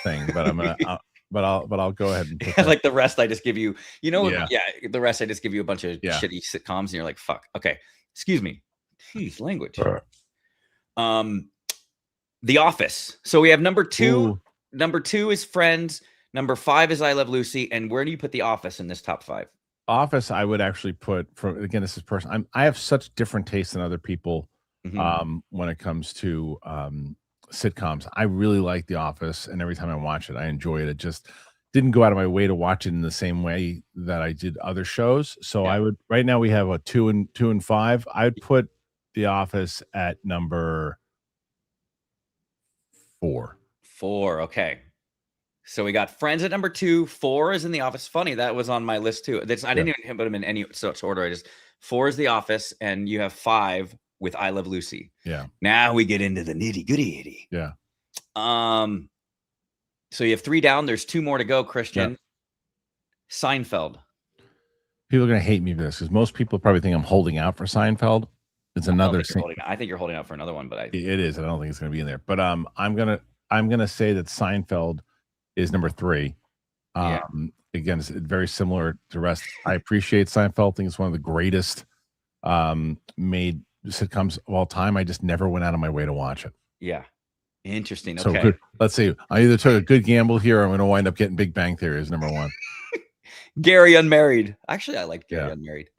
thing, but I'm gonna. But I'll go ahead and put like the rest I just give you, the rest I just give you a bunch of shitty sitcoms and you're like, fuck. Okay. Excuse me. Jeez, language. The Office. So we have number 2. Ooh. Number 2 is Friends. Number 5 is I Love Lucy. And where do you put The Office in this top 5? Office, I would actually put this is personal. I have such different tastes than other people when it comes to sitcoms. I really like The Office, and every time I watch it, I enjoy it. It just didn't go out of my way to watch it in the same way that I did other shows. So I would. Right now, we have a 2 and 5. I'd put The Office at number 4. 4. Okay. So we got Friends at number 2. 4 is in The Office. Funny, that was on my list too. I didn't even put them in any such order. 4 is The Office, and you have 5 with I Love Lucy. Yeah. Now we get into the nitty gritty. Yeah. So you have 3 down. There's 2 more to go, Kristian. Seinfeld. People are going to hate me for this because most people probably think I'm holding out for Seinfeld. It's another. I think you're holding out for another one, but it is. I don't think it's going to be in there. But I'm gonna say that Seinfeld is number 3. Again, it's very similar to the rest. I appreciate Seinfeld. I think it's one of the greatest made sitcoms of all time. I just never went out of my way to watch it. Yeah. Interesting. Okay. So good. Let's see. I either took a good gamble here or I'm going to wind up getting Big Bang Theory as number 1. Gary Unmarried. Actually, I like Gary Unmarried.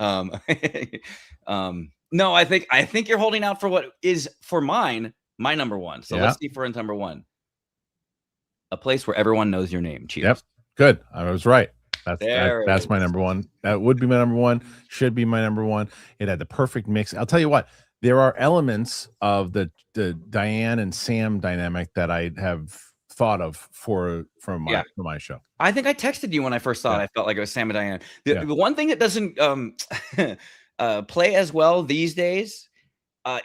No, I think you're holding out for what is for my number 1. So let's see for number 1. A place where everyone knows your name. Cheers. Yep. Good. I was right. That's my number 1. That would be my number 1. Should be my number 1. It had the perfect mix. I'll tell you what. There are elements of the Diane and Sam dynamic that I have thought of for my show. I think I texted you when I first saw it. I felt like it was Sam and Diane. The one thing that doesn't play as well these days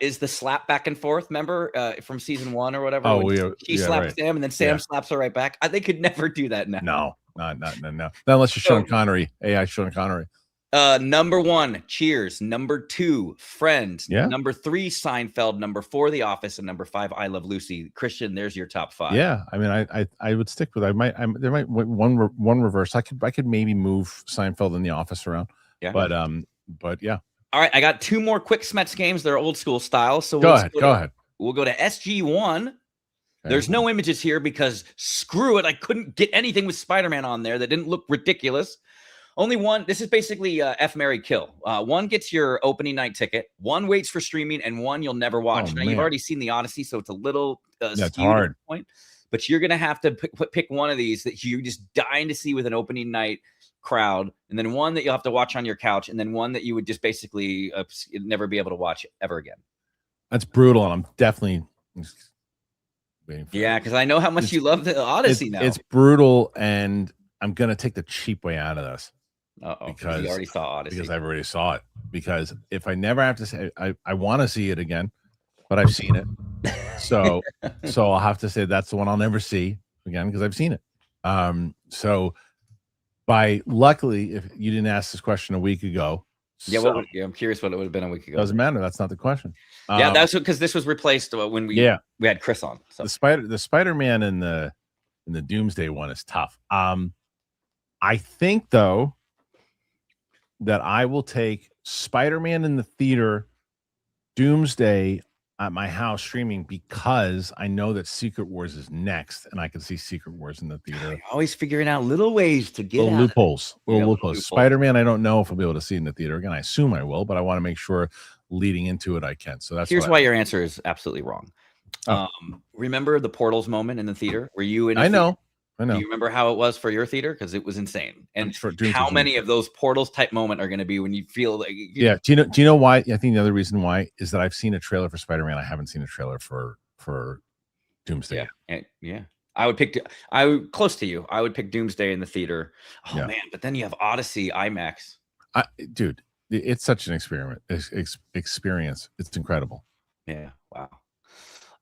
is the slap back and forth. Remember from season 1 or whatever? Oh, she slaps Sam and then Sam slaps her right back. They could never do that now. No. Not unless you're Sean Connery. AI Sean Connery. Number 1, Cheers. Number 2, Friends. Yeah. Number 3, Seinfeld. Number 4, The Office, and number 5, I Love Lucy. Kristian, there's your top 5. Yeah, I mean, I would stick with. There might one reverse. I could maybe move Seinfeld and The Office around. Yeah, but yeah. All right, I got 2 more quick SMETS games. They're old school style. So go ahead. We'll go to SG1. There's no images here because screw it. I couldn't get anything with Spider-Man on there that didn't look ridiculous. Only one. This is basically F, Marry, Kill. 1 gets your opening night ticket. 1 waits for streaming, and 1 you'll never watch. Now you've already seen the Odyssey, so it's a little it's hard. Point. But you're gonna have to pick one of these that you're just dying to see with an opening night crowd, and then 1 that you'll have to watch on your couch, and then 1 that you would just basically never be able to watch ever again. That's brutal, and I'm definitely waiting for it. Because I know how much you love the Odyssey now. It's brutal, and I'm gonna take the cheap way out of this. Because you already saw Odyssey. Because I've already saw it. Because if I never have to say, I want to see it again, but I've seen it. So I'll have to say that's the one I'll never see again because I've seen it. So luckily, if you didn't ask this question a week ago. I'm curious what it would have been a week ago. Doesn't matter. That's not the question. That's because this was replaced when we had Chris on. So the Spider-Man in the Doomsday one is tough. I think though that I will take Spider-Man in the theater, Doomsday at my house streaming because I know that Secret Wars is next, and I can see Secret Wars in the theater. You're always figuring out little ways to get loopholes. Spider-Man, I don't know if I'll be able to see in the theater again. I assume I will, but I want to make sure leading into it I can. So that's why your answer is absolutely wrong. Remember the Portals moment in the theater? Were you in? I know. Do you remember how it was for your theater? Because it was insane. And how many of those Portals type moment are going to be when you feel like? Do you know why? I think the other reason why is that I've seen a trailer for Spider-Man. I haven't seen a trailer for Doomsday. Yeah. I would pick. Close to you. I would pick Doomsday in the theater. Oh man! But then you have Odyssey IMAX. Dude, it's such an experience. It's incredible. Yeah. Wow.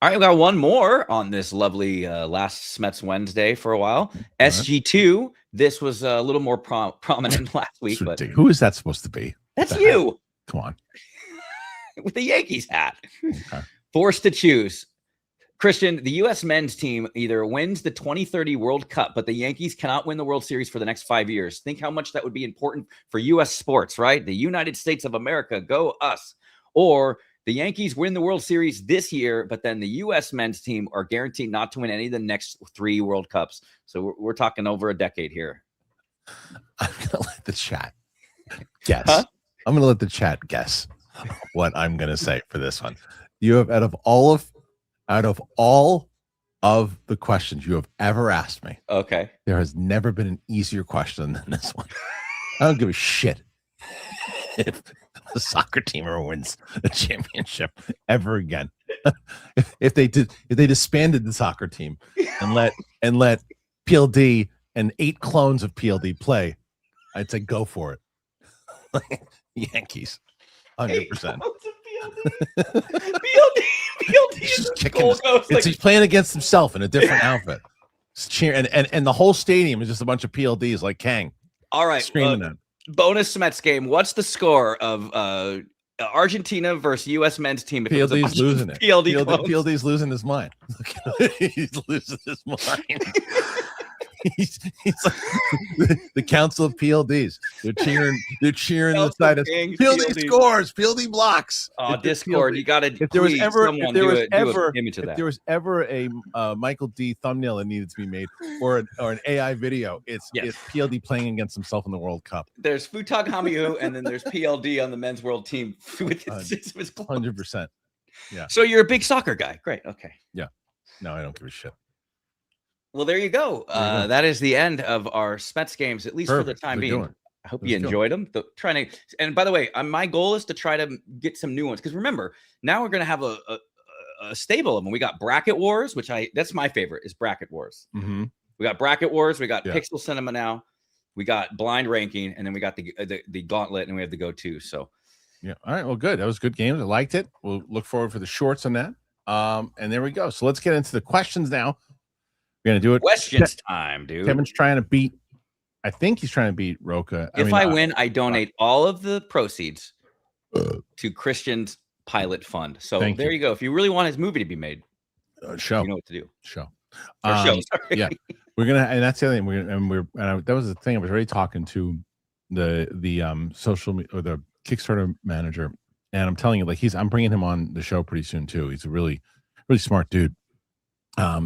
All right, we got 1 more on this lovely last SMETS Wednesday for a while. SG2. This was a little more prominent last week. But who is that supposed to be? That's you. Come on. With the Yankees hat. Okay. Forced to choose. Kristian, the U.S. men's team either wins the 2030 World Cup, but the Yankees cannot win the World Series for the next 5 years. Think how much that would be important for U.S. sports, right? The United States of America, go us. Or the Yankees win the World Series this year, but then the U.S. men's team are guaranteed not to win any of the next 3 World Cups. So we're talking over a decade here. I'm going to let the chat guess. Huh? I'm going to let the chat guess what I'm going to say for this one. You have out of all of the questions you have ever asked me. Okay. There has never been an easier question than this one. I don't give a shit if the soccer team ever wins the championship ever again. if they disbanded the soccer team and let PLD and 8 clones of PLD play, I'd say go for it. Yankees, 100%. PLD He's kicking he's playing against himself in a different outfit. It's cheering, and the whole stadium is just a bunch of PLDs like Kang. All right, screaming at him. Bonus Smets game. What's the score of Argentina versus U.S. men's team? PLD's losing it. PLD's losing his mind. He's losing his mind. He's like the council of PLDs. They're cheering the side of PLD scores, PLD blocks. Oh, Discord, you got to. If there was ever a Michael D thumbnail that needed to be made, or an AI video, it's PLD playing against himself in the World Cup. There's Futag Hamiu, and then there's PLD on the men's world team with 100%. Yeah. So you're a big soccer guy. Great. Okay. Yeah. No, I don't give a shit. Well, there you go. That is the end of our Smets games, at least for the time being. I hope you enjoyed them. And by the way, my goal is to try to get some new ones, because remember, now we're going to have a stable of them. We got Bracket Wars, which that's my favorite, is Bracket Wars. Mm-hmm. We got Bracket Wars. We got Pixel Cinema now. We got Blind Ranking, and then we got the Gauntlet, and we have the Go-To. So, yeah. All right. Well, good. That was good games. I liked it. We'll look forward for the shorts on that. And there we go. So let's get into the questions now. We're gonna do it. Questions time, dude. Kevin's trying to beat. I think he's trying to beat Roca. If I win, I donate all of the proceeds to Christian's pilot fund. So there you go. If you really want his movie to be made, show you know what to do. Show. Yeah, we're gonna, and that's the other thing. That was the thing. I was already talking to the social or the Kickstarter manager, and I'm telling you, like I'm bringing him on the show pretty soon too. He's a really, really smart dude.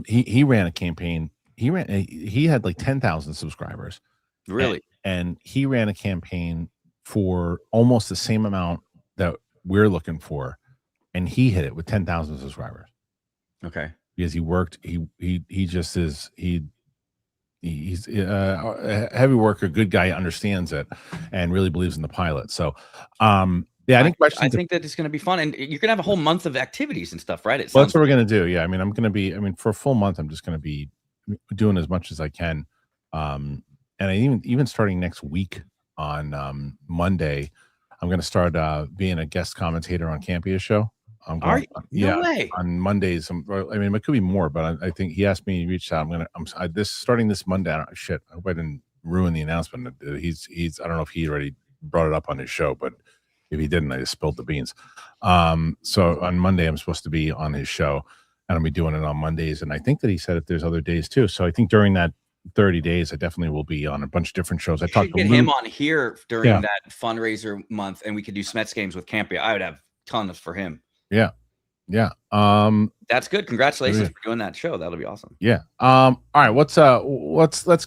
He ran a campaign. He had like 10,000 subscribers. Really? And he ran a campaign for almost the same amount that we're looking for, and he hit it with 10,000 subscribers. Okay. Because he worked. He just is. He's a heavy worker, good guy, understands it, and really believes in the pilot. So, yeah, I think that it's going to be fun, and you're going to have a whole month of activities and stuff, right? That's what we're going to do. Yeah, I mean, for a full month, I'm just going to be doing as much as I can. And I even starting next week on Monday, I'm going to start being a guest commentator on Campia's show. Are you? No way. On Mondays. I mean, it could be more, but I think he asked me to reach out. Starting this Monday. I hope I didn't ruin the announcement. He's. I don't know if he already brought it up on his show, but if he didn't, I just spilled the beans. So on Monday, I'm supposed to be on his show, and I'll be doing it on Mondays. And I think that he said if there's other days too. So I think during that 30 days, I definitely will be on a bunch of different shows. I talked to him on here during that fundraiser month, and we could do Smets games with Campia. I would have tons for him. Yeah. That's good. Congratulations for doing that show. That'll be awesome. Yeah. All right. Let's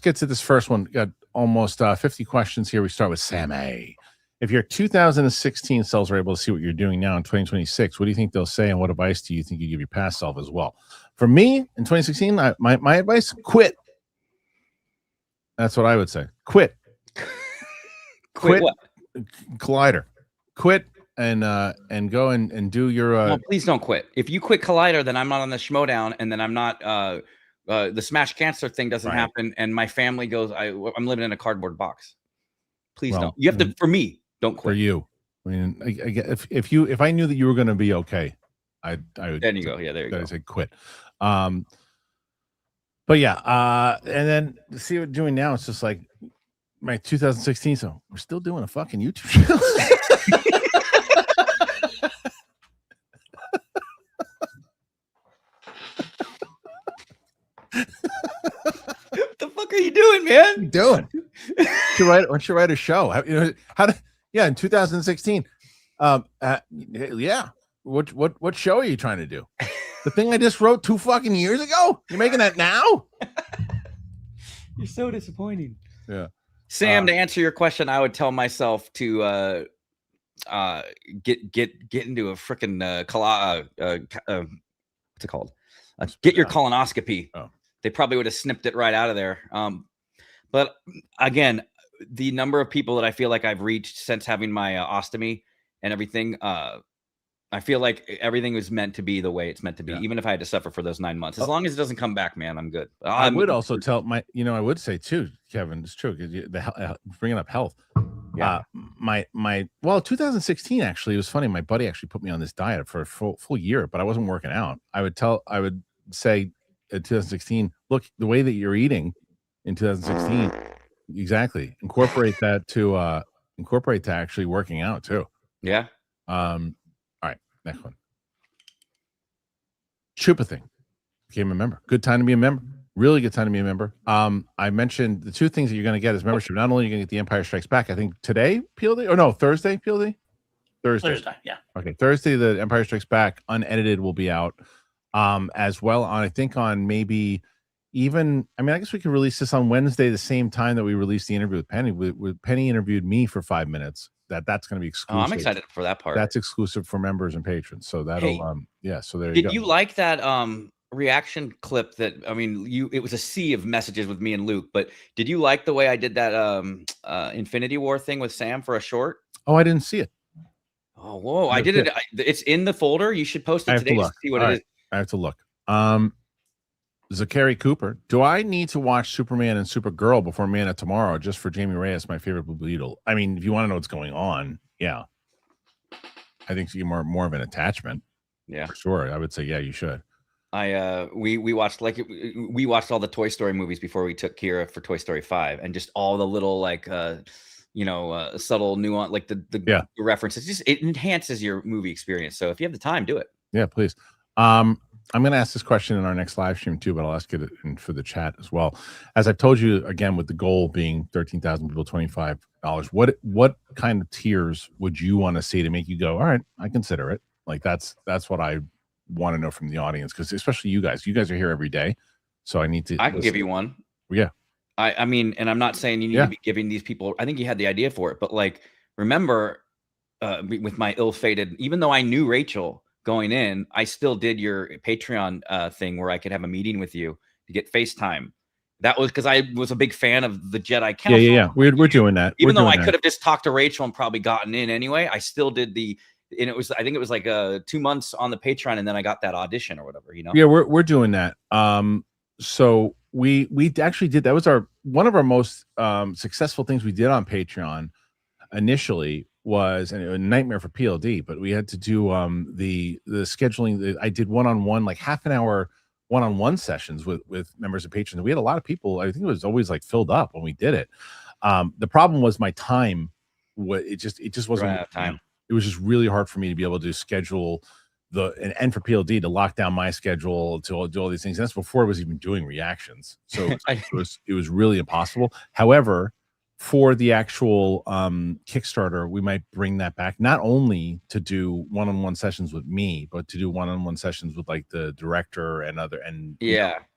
get to this first one. Got almost 50 questions here. We start with Sam A. If your 2016 selves are able to see what you're doing now in 2026, what do you think they'll say, and what advice do you think you give your past self as well? For me, in 2016, my advice: quit. That's what I would say. Quit. Quit what? Collider. Quit and go and do your. No, please don't quit. If you quit Collider, then I'm not on the Schmodown, and then I'm not. The Smash Cancer thing doesn't happen, and my family goes. I'm living in a cardboard box. Please don't. You have to. For me. Don't quit. For you, I mean, if I knew that you were going to be okay, I would. Then you go. Yeah, there you go. I said quit. But yeah, and then to see what we're doing now, it's just like my 2016. So we're still doing a fucking YouTube channel. What the fuck are you doing, man? What are you doing? Why don't you write a show? In 2016. Yeah. What show are you trying to do? The thing I just wrote 2 fucking years ago? You're making that now? You're so disappointing. Yeah. Sam, to answer your question, I would tell myself to get into a freaking what's it called? Get your colonoscopy. Oh. They probably would have snipped it right out of there. But again, the number of people that I feel like I've reached since having my ostomy and everything, I feel like everything was meant to be the way it's meant to be, even if I had to suffer for those 9 months. As long as it doesn't come back, man, I'm good. I would also tell I would say too, Kevin, it's true because bringing up health. Yeah. 2016 actually, it was funny. My buddy actually put me on this diet for a full year, but I wasn't working out. I would say in 2016, look, the way that you're eating in 2016, exactly. Incorporate that to actually working out too. Yeah. All right, next one. Chupa thing. Became a member. Good time to be a member. Really good time to be a member. I mentioned the two things that you're going to get as membership. Not only are you going to get The Empire Strikes Back, I think today, PLD, or no, Thursday, PLD? Thursday, yeah. Okay, Thursday, The Empire Strikes Back unedited will be out. As well on, I think on maybe even, I mean, I guess we could release this on Wednesday, the same time that we released the interview with Penny. Penny interviewed me for 5 minutes. That's going to be exclusive. Oh, I'm excited for that part. That's exclusive for members and patrons. So that'll, so there you go. Did you like that reaction clip that, I mean, it was a sea of messages with me and Luke, but did you like the way I did that Infinity War thing with Sam for a short? Oh, I didn't see it. Oh, whoa. I did it. It's in the folder. You should post it today to see what it is. I have to look. Zachary Cooper. Do I need to watch Superman and Supergirl before Man of Tomorrow just for Jamie Reyes, my favorite Blue Beetle? I mean, if you want to know what's going on, yeah. I think you get more of an attachment. Yeah. For sure. I would say, yeah, you should. We watched we watched all the Toy Story movies before we took Kira for Toy Story 5, and just all the little subtle nuance, like the references. Just it enhances your movie experience. So if you have the time, do it. Yeah, please. I'm going to ask this question in our next live stream too, but I'll ask it for the chat as well. As I've told you again, with the goal being 13,000 people, $25. What kind of tiers would you want to see to make you go, all right, I consider it? Like that's what I want to know from the audience, because especially you guys are here every day, so I can give you one. Yeah, I mean, and I'm not saying you need to be giving these people, I think you had the idea for it, but like, remember with my ill-fated, even though I knew Rachel going in, I still did your Patreon thing where I could have a meeting with you to get FaceTime. That was because I was a big fan of the Jedi Council. Yeah. We're doing that. Even though I could have just talked to Rachel and probably gotten in anyway, I still did and it was, I think it was like 2 months on the Patreon, and then I got that audition or whatever, Yeah, we're doing that. So we actually did, that was one of our most successful things we did on Patreon initially, was a nightmare for PLD, but we had to do the scheduling. I did one-on-one, like half an hour one-on-one sessions with members of patrons. We had a lot of people. I think it was always like filled up when we did it. The problem was my time. It just wasn't enough time. It was just really hard for me to be able to schedule and for PLD to lock down my schedule to do all these things. And that's before I was even doing reactions. So it was really impossible. However, for the actual Kickstarter, we might bring that back, not only to do one-on-one sessions with me, but to do one-on-one sessions with like the director and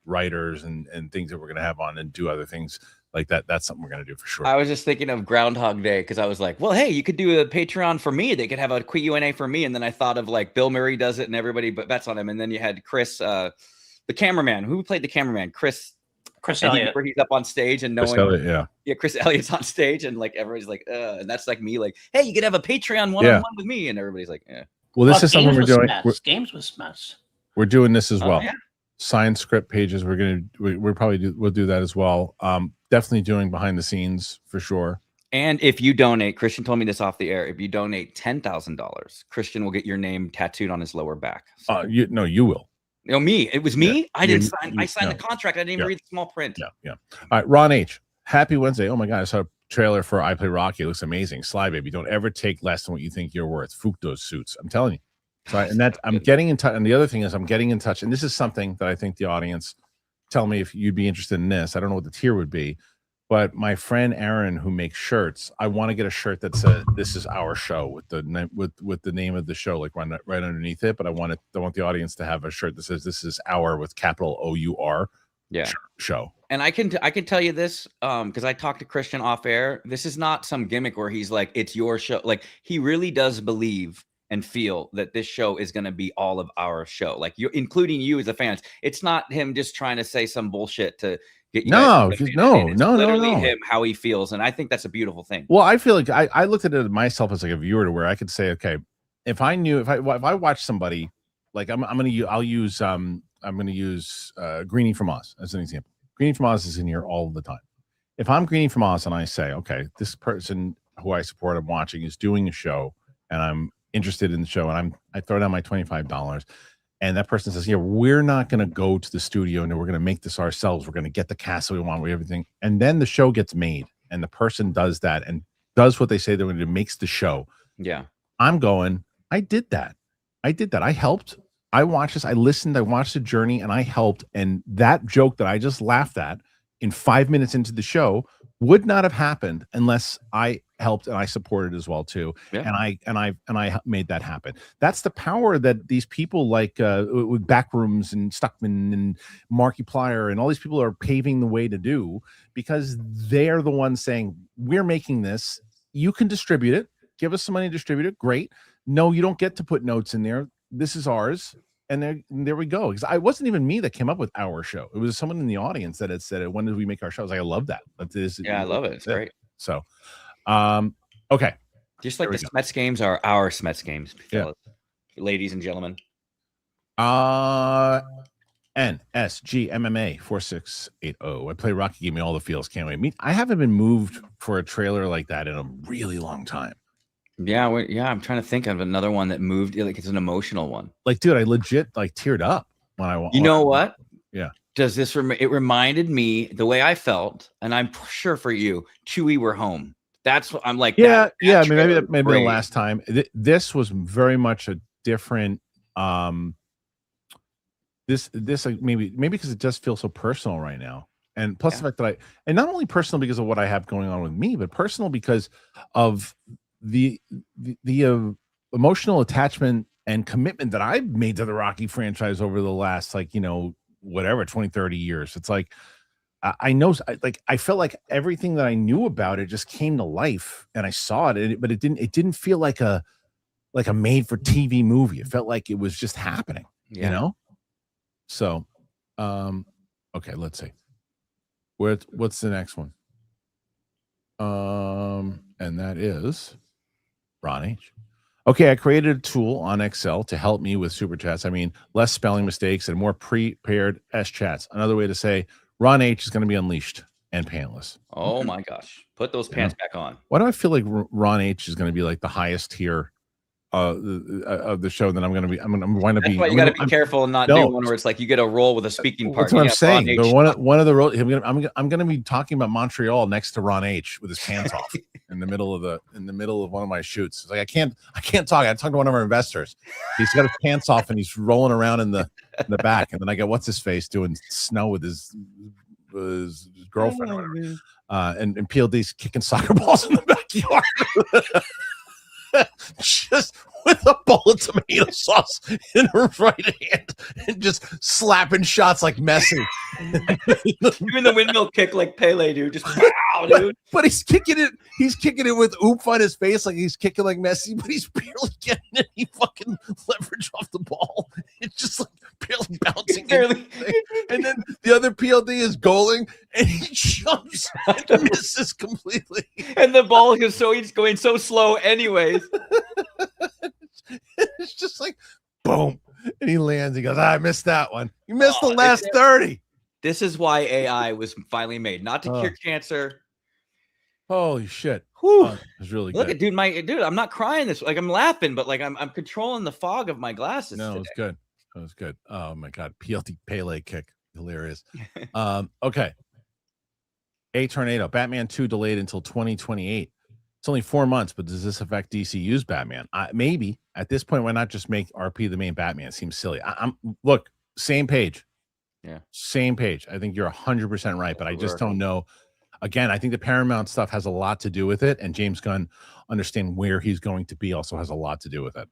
writers and things that we're going to have on, and do other things like that. That's something we're going to do for sure. I was just thinking of Groundhog Day, because I was like, well, hey, you could do a Patreon for me. They could have a Q&A for me. And then I thought of like Bill Murray does it and everybody bets on him. And then you had Chris, the cameraman. Who played the cameraman? Chris Elliott. He's up on stage and Chris Elliott's on stage, and like everybody's like, and that's like me, like, hey, you could have a Patreon one-on-one with me, and everybody's like, yeah. Well, this is something we're doing. Games with SMETS. We're doing this as well. Yeah. Signed script pages. We'll do that as well. Definitely doing behind the scenes for sure. And if you donate, Kristian told me this off the air, if you donate $10,000, Kristian will get your name tattooed on his lower back. So. You will. Me. It was me. I didn't sign. I signed the contract. I didn't even read the small print. Yeah. All right, Ron H. Happy Wednesday. Oh my God, I saw a trailer for I Play Rocky. It looks amazing. Sly Baby. Don't ever take less than what you think you're worth. Fook those suits. I'm telling you. So I'm getting in touch. And the other thing is I'm getting in touch. And this is something that I think the audience, tell me if you'd be interested in this. I don't know what the tier would be. But my friend Aaron, who makes shirts, I want to get a shirt that says "This is our show" with the name of the show, like right underneath it. But I want the audience to have a shirt that says "This is our" with capital OUR. Show. And I can tell you this because I talked to Kristian off air. This is not some gimmick where he's like, "It's your show." Like, he really does believe and feel that this show is going to be all of our show, like you, including you as the fans. It's not him just trying to say some bullshit to. No, literally him, how he feels, and I think that's a beautiful thing. Well, I feel like I looked at it myself as like a viewer, to where I could say, okay, if I knew if I watch somebody like I'll use Greenie from Oz as an example. Greenie from Oz is in here all the time. If I'm Greenie from Oz and I say, okay, this person who I support, I'm watching, is doing a show, and I'm interested in the show, and I throw down my $25, and that person says, yeah, we're not going to go to the studio and we're going to make this ourselves. We're going to get the cast that we want with everything, and then the show gets made, and the person does that and does what they say they're going to do, makes the show. Yeah, I'm going, I did that. I helped. I watched this. I listened. I watched the journey, and I helped. And that joke that I just laughed at in 5 minutes into the show would not have happened unless I helped and I supported as well too. Yeah. And I made that happen. That's the power that these people like with Backrooms and Stuckman and Markiplier and all these people are paving the way to do, because they're the ones saying, we're making this. You can distribute it. Give us some money to distribute it. Great. No, you don't get to put notes in there. This is ours. And there we go. Because it wasn't even me that came up with our show. It was someone in the audience that had said it. When did we make our show? I was like, I love that. I love it. It's great. So, okay. Just like the SMETS games are our SMETS games, fellas, ladies and gentlemen. NSGMMA 4680. I play Rocky. Give me all the feels. Can't wait. I haven't been moved for a trailer like that in a really long time. Yeah, I'm trying to think of another one that moved. Like, it's an emotional one. Like, dude, I legit teared up when I. You know what? Yeah. Does this? It reminded me the way I felt, and I'm sure for you, Chewie, we're home. That's what I'm like. Yeah, yeah. I mean, maybe that may be the last time. This was very much a different. This like maybe because it just feels so personal right now, and plus the fact that and not only personal because of what I have going on with me, but personal because of the emotional attachment and commitment that I've made to the Rocky franchise over the last 20, 30 years. It's like I know, I felt like everything that I knew about it just came to life, and I saw it, but it didn't feel like a made for TV movie. It felt like it was just happening, you know? So, okay, let's see. What's the next one? And that is Ron H. Okay, I created a tool on Excel to help me with super chats. I mean, less spelling mistakes and more prepared S chats. Another way to say Ron H is going to be unleashed and pantless. Oh my gosh. Put those pants back on. Why do I feel like Ron H is going to be like the highest tier of the show? That I'm going to wind up being. You got to be careful and not do one where it's like you get a role with a speaking part. That's what I'm saying. But one of the roles, I'm going to be talking about Montreal next to Ron H with his pants off in the middle of one of my shoots. It's like I can't talk. I talked to one of our investors. He's got his pants off and he's rolling around in the back, and then I get what's his face doing snow with his girlfriend or whatever. And PLD's kicking soccer balls in the backyard. Just with a bowl of tomato sauce in her right hand and just slapping shots like Messi. Doing the windmill kick like Pele, dude. Just wow, dude. But he's kicking it with oomph on his face, like he's kicking like Messi, but he's barely getting any fucking leverage off the ball. It's just like barely bouncing. And then the other PLD is goaling and he jumps and misses completely. And the ball is he's going so slow anyways. It's just like boom, and he lands. He goes, I missed that one. You missed the last 30. This is why AI was finally made, not to cure cancer. Holy shit! It was really good. Look at dude. I'm not crying this. Like I'm laughing, but like I'm controlling the fog of my glasses. No, it was good. Oh my god, PLT Pele kick, hilarious. Okay. A tornado. Batman 2 delayed until 2028. It's only 4 months, but does this affect DCU's Batman? Maybe. At this point, why not just make RP the main Batman? It seems silly. Look, same page. Yeah. Same page. I think you're 100% right, but I just don't know. Again, I think the Paramount stuff has a lot to do with it, and James Gunn understanding where he's going to be also has a lot to do with it.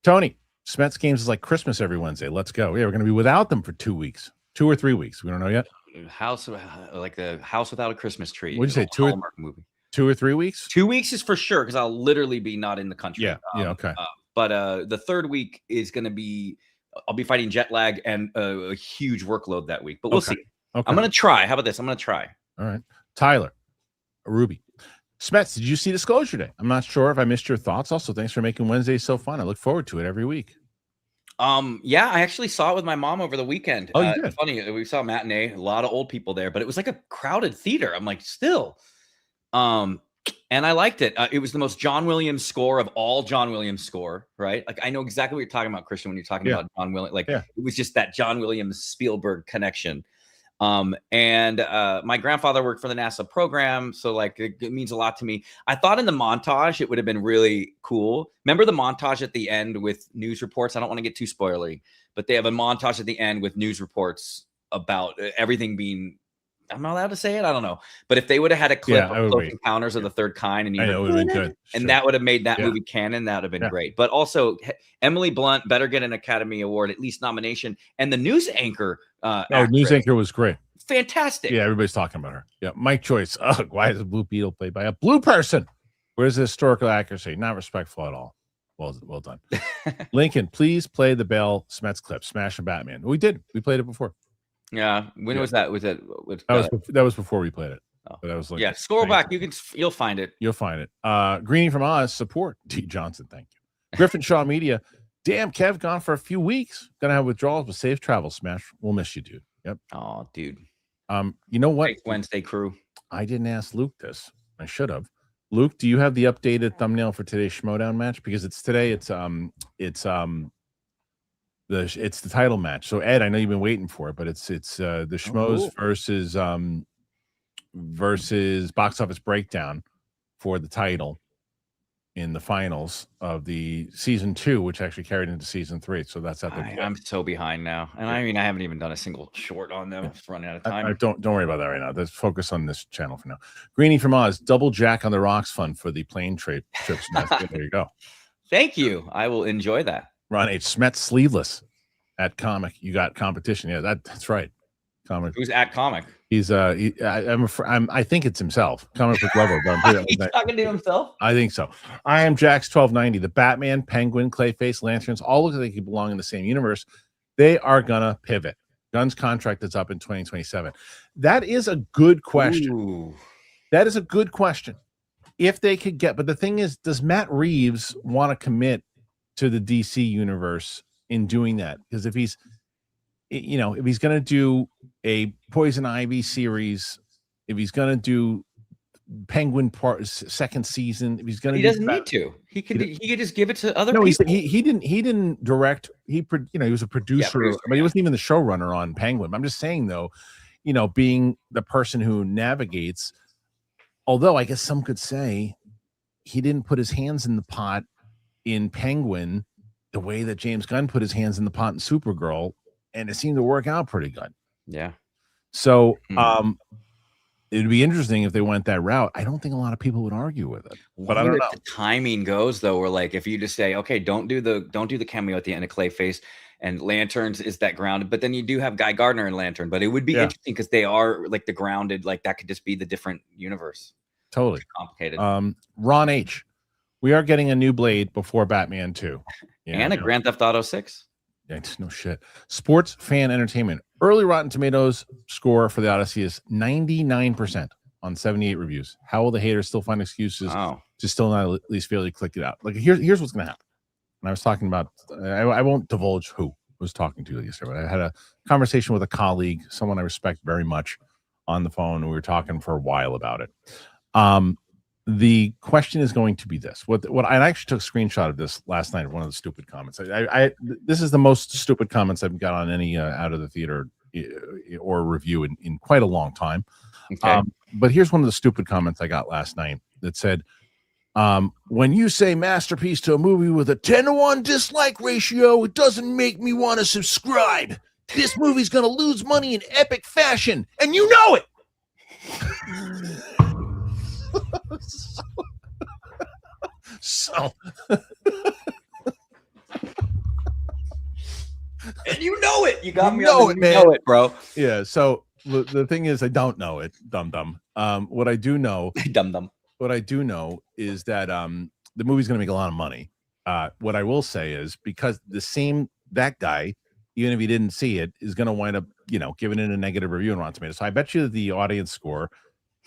Tony, SMETS Games is like Christmas every Wednesday. Let's go. Yeah, we're going to be without them for 2 weeks. 2 or 3 weeks. We don't know yet. House, like the house without a Christmas tree. What'd you say? Movie. 2 or 3 weeks? 2 weeks is for sure, because I'll literally be not in the country. Yeah. Okay. But the third week is going to be, I'll be fighting jet lag and a huge workload that week. But we'll see. Okay. I'm going to try. How about this? I'm going to try. All right. Tyler, Ruby. Smets, did you see Disclosure Day? I'm not sure if I missed your thoughts. Also, thanks for making Wednesdays so fun. I look forward to it every week. Yeah, I actually saw it with my mom over the weekend. Oh, you did? Funny, we saw a matinee, a lot of old people there, but it was like a crowded theater. I'm like, still. And I liked it. It was the most John Williams score of all John Williams score, right? Like, I know exactly what you're talking about, Kristian, when you're talking about John Williams. Like, it was just that John Williams Spielberg connection. And my grandfather worked for the NASA program, so like it means a lot to me. I thought in the montage it would have been really cool. Remember the montage at the end with news reports? I don't want to get too spoilery, but they have a montage at the end with news reports about everything being. I'm not allowed to say it. I don't know, but if they would have had a clip of Close Encounters of the Third Kind, and it would have been good, and that would have made that movie canon, that would have been great. But also, Emily Blunt better get an Academy Award, at least nomination. And the news anchor, news anchor was great, fantastic. Yeah, everybody's talking about her. Yeah, Mike Joyce. Ugh, why is a blue Beetle played by a blue person? Where's the historical accuracy? Not respectful at all. Well done. Lincoln, please play the Bell Smets clip, Smash and Batman. We did. We played it before. Yeah, when was that? Was it? That was before we played it. Oh. But that was like scroll back. You'll find it. You'll find it. Greenie from Oz, support T. Johnson. Thank you. Griffin Shaw Media. Damn, Kev gone for a few weeks. Gonna have withdrawals, but safe travel. Smash. We'll miss you, dude. Yep. Oh, dude. You know what? Thanks, Wednesday crew. I didn't ask Luke this. I should have. Luke, do you have the updated thumbnail for today's Schmodown match? Because it's today. It's the title match. So Ed, I know you've been waiting for it, but it's the Schmoes versus Box Office Breakdown for the title in the finals of the season 2, which actually carried into season 3. So that's at the I'm so behind now. And I mean, I haven't even done a single short on them. It's running out of time. Don't worry about that right now. Let's focus on this channel for now. Greenie from Oz, double Jack on the Rocks fund for the plane trips. There you go. Thank you. I will enjoy that. Ron H. Smets sleeveless at Comic. You got competition. Yeah, that's right. Comic. Who's at Comic? He's I think it's himself. Comic book lover. But He's talking to himself. I think so. I am Jax 1290. The Batman, Penguin, Clayface, Lanterns all look like they belong in the same universe. They are gonna pivot. Gunn's contract is up in 2027. That is a good question. Ooh. That is a good question. If they could get, but the thing is, does Matt Reeves want to commit to the DC universe in doing that? Because if he's going to do a Poison Ivy series, if he's going to do Penguin second season, if he's going to, he doesn't need to. He could just give it to other people. He didn't direct. He was a producer, but he wasn't even the showrunner on Penguin. I'm just saying though, being the person who navigates. Although I guess some could say he didn't put his hands in the pot in Penguin the way that James Gunn put his hands in the pot in Supergirl, and it seemed to work out pretty good. Yeah. So it'd be interesting if they went that route. I don't think a lot of people would argue with it. But I don't know. The timing goes though, where like if you just say, okay, don't do the cameo at the end of Clayface, and Lanterns is that grounded, but then you do have Guy Gardner in Lantern. But it would be interesting because they are like the grounded, like that could just be the different universe. Totally complicated. Ron H. We are getting a new Blade before Batman 2. And a Grand Theft Auto 6. Yeah, no shit. Sports fan entertainment. Early Rotten Tomatoes score for the Odyssey is 99% on 78 reviews. How will the haters still find excuses to still not at least fairly click it out? Like here's what's going to happen. And I was talking about, I won't divulge who I was talking to yesterday, but I had a conversation with a colleague, someone I respect very much, on the phone, and we were talking for a while about it. The question is going to be this. What I actually took a screenshot of this last night of one of the stupid comments. This is the most stupid comments I've got on any out of the theater or review in quite a long time. Okay. But here's one of the stupid comments I got last night that said, when you say masterpiece to a movie with a 10-to-1 dislike ratio, it doesn't make me want to subscribe. This movie's going to lose money in epic fashion, and you know it. So and you know it. You got me. Man. You know it, bro. Yeah. So the thing is, I don't know it. Dum. What I do know, What I do know is that the movie's going to make a lot of money. What I will say is because that guy, even if he didn't see it, is going to wind up, giving it a negative review on Rotten Tomatoes. So I bet you the audience score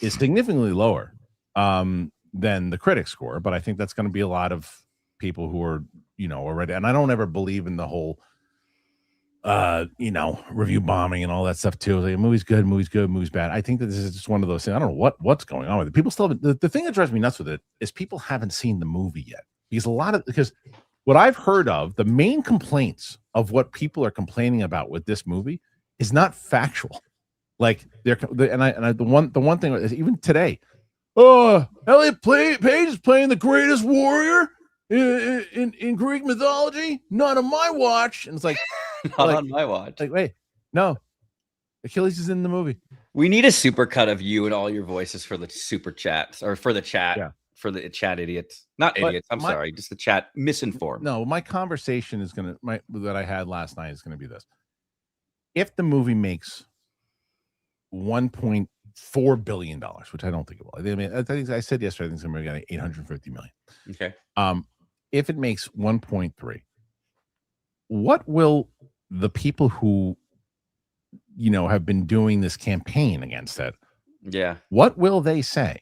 is significantly lower. than the critic score. But I think that's going to be a lot of people who are, already. And I don't ever believe in the whole, review bombing and all that stuff too. Like, movie's good, movie's bad. I think that this is just one of those things. I don't know what's going on with it. People still haven't, the thing that drives me nuts with it is people haven't seen the movie yet. Because what I've heard of, the main complaints of what people are complaining about with this movie is not factual. Like the one thing is, even today, Elliot Page is playing the greatest warrior in Greek mythology. Not on my watch. And it's like, not on my watch. Like, wait, no, Achilles is in the movie. We need a super cut of you and all your voices for the super chats, or for the chat. Yeah. For the chat idiots, not idiots. I'm sorry, just the chat misinformed. No, my conversation is that I had last night is gonna be this: if the movie makes $1.4 billion, which I don't think it will. I mean, I think I said yesterday, I think it's gonna be getting 850 million. Okay. If it makes 1.3, what will the people who have been doing this campaign against it? Yeah. What will they say?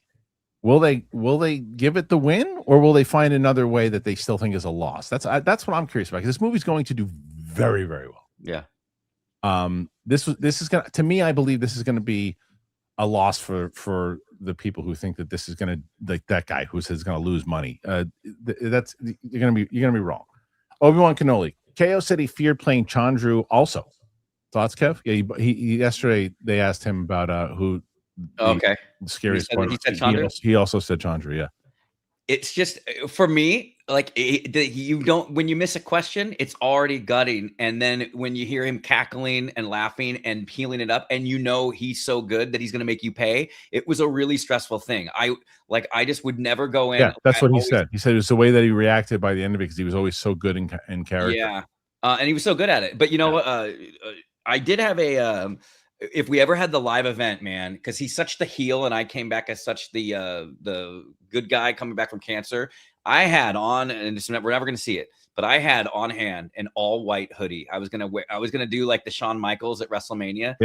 Will they give it the win, or will they find another way that they still think is a loss? That's what I'm curious about, because this movie's going to do very, very well. Yeah. This is gonna, to me, I believe this is going to be a loss for the people who think that this is going to, like that guy who says going to lose money. That's you're going to be wrong. Obi-Wan Kenobi. KO said he feared playing Chandru. Also, thoughts, Kev? Yeah, he yesterday they asked him about who. The scariest part. He said Chandru? He also said Chandru. Yeah. It's just, for me, like, you don't, when you miss a question, it's already gutting. And then when you hear him cackling and laughing and peeling it up, and he's so good that he's going to make you pay, it was a really stressful thing. I just would never go in. Yeah, that's what he said. He said it was the way that he reacted by the end of it, because he was always so good in character. Yeah. And he was so good at it. But I did have if we ever had the live event, man, because he's such the heel and I came back as such the good guy coming back from cancer, I had on, and we're never going to see it, but I had on hand an all white hoodie. I was going to do like the Shawn Michaels at WrestleMania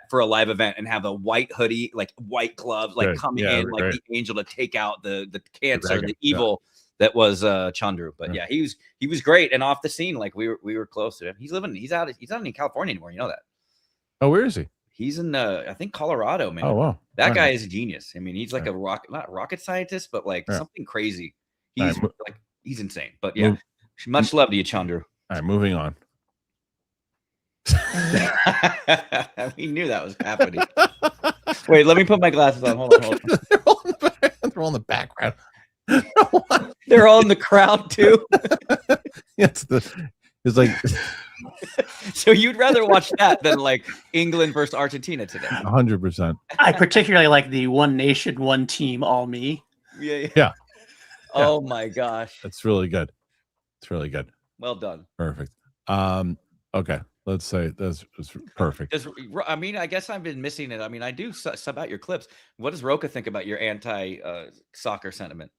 for a live event, and have a white hoodie, like white gloves, like coming in like the angel to take out the cancer, the evil that was Chandru. But yeah, he was great and off the scene. Like we were close to him. He's not in California anymore. You know that. Oh, where is he? He's in I think Colorado, man. Oh wow, that guy is a genius. I mean, he's like not rocket scientist, but like something crazy. He's insane. But yeah, much love to you, Chandru. All right, moving on. We knew that was happening. Wait, let me put my glasses on. Hold on. They're all in the background. They're all in the crowd too. It's like. So you'd rather watch that than like England versus Argentina today? 100%. I particularly like the one nation, one team, all me. Yeah. Oh my gosh, that's really good. It's really good. Well done. Perfect. Okay, let's say that's perfect. I mean, I guess I've been missing it. I mean, I do sub out your clips. What does Roka think about your anti soccer sentiment?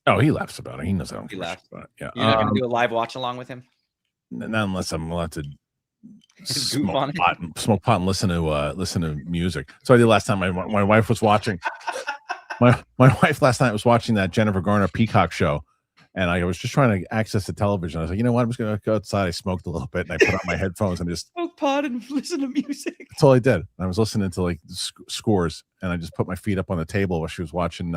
Oh, he laughs about it. He knows I don't. He laughs about it. Yeah. You're not gonna do a live watch along with him? Not unless I'm allowed to smoke pot and listen to music. So I did last time. My wife was watching. My wife last night was watching that Jennifer Garner Peacock show, and I was just trying to access the television. I was like, you know what? I'm just gonna go outside. I smoked a little bit, and I put on my headphones and just smoke pot and listen to music. That's all I did. I was listening to like scores, and I just put my feet up on the table while she was watching.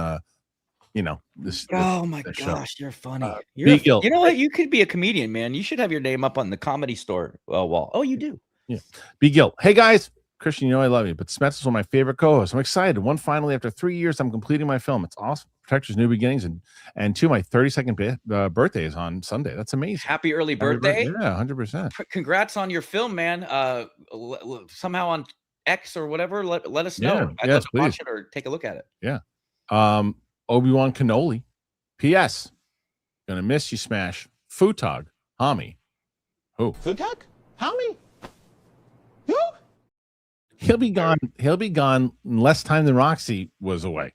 This. Oh my gosh, show. You're funny. You know what? You could be a comedian, man. You should have your name up on the Comedy Store wall. Oh, you do. Yeah. B. Gill. Hey guys, Kristian, I love you, but Smets is one of my favorite co-hosts. I'm excited. One, finally, after 3 years, I'm completing my film. It's awesome. Protector's New Beginnings, and two, my 32nd birthday is on Sunday. That's amazing. Happy early birthday. Yeah, 100%. Congrats on your film, man. Somehow on X or whatever, let us know. I'd love to watch it or take a look at it. Yeah. Obi-Wan Kenobi. P.S. Gonna miss you, Smash. Futog. Hami. Who? Futog? Hami? Who? He'll be gone in less time than Roxy was away.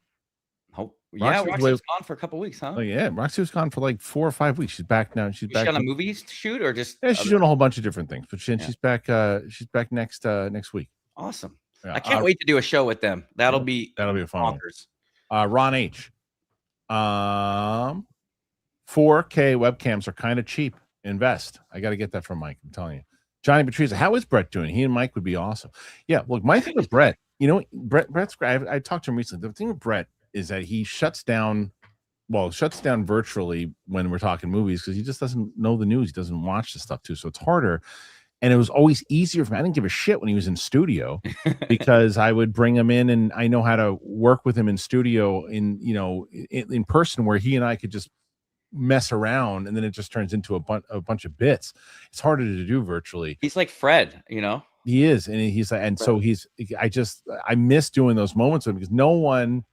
Roxy's gone for a couple weeks, huh? Oh yeah, Roxy was gone for like 4 or 5 weeks. She's back now. She's back on a movie shoot or just? Yeah, she's doing a whole bunch of different things. But she's back. She's back next week. Awesome. Yeah, I can't wait to do a show with them. That'll be a fun one. Ron H. 4K webcams are kind of cheap. Invest. I got to get that from Mike. I'm telling you. Johnny Patriza, how is Brett doing? He and Mike would be awesome. Yeah, look, my thing with Brett, Brett's great. I talked to him recently. The thing with Brett is that he shuts down virtually when we're talking movies because he just doesn't know the news. He doesn't watch the stuff too, so it's harder. And it was always easier for me. I didn't give a shit when he was in studio because I would bring him in and I know how to work with him in studio in person where he and I could just mess around and then it just turns into a bunch of bits. It's harder to do virtually. He's like Fred, He is, and he's like, and so I miss doing those moments with him because no one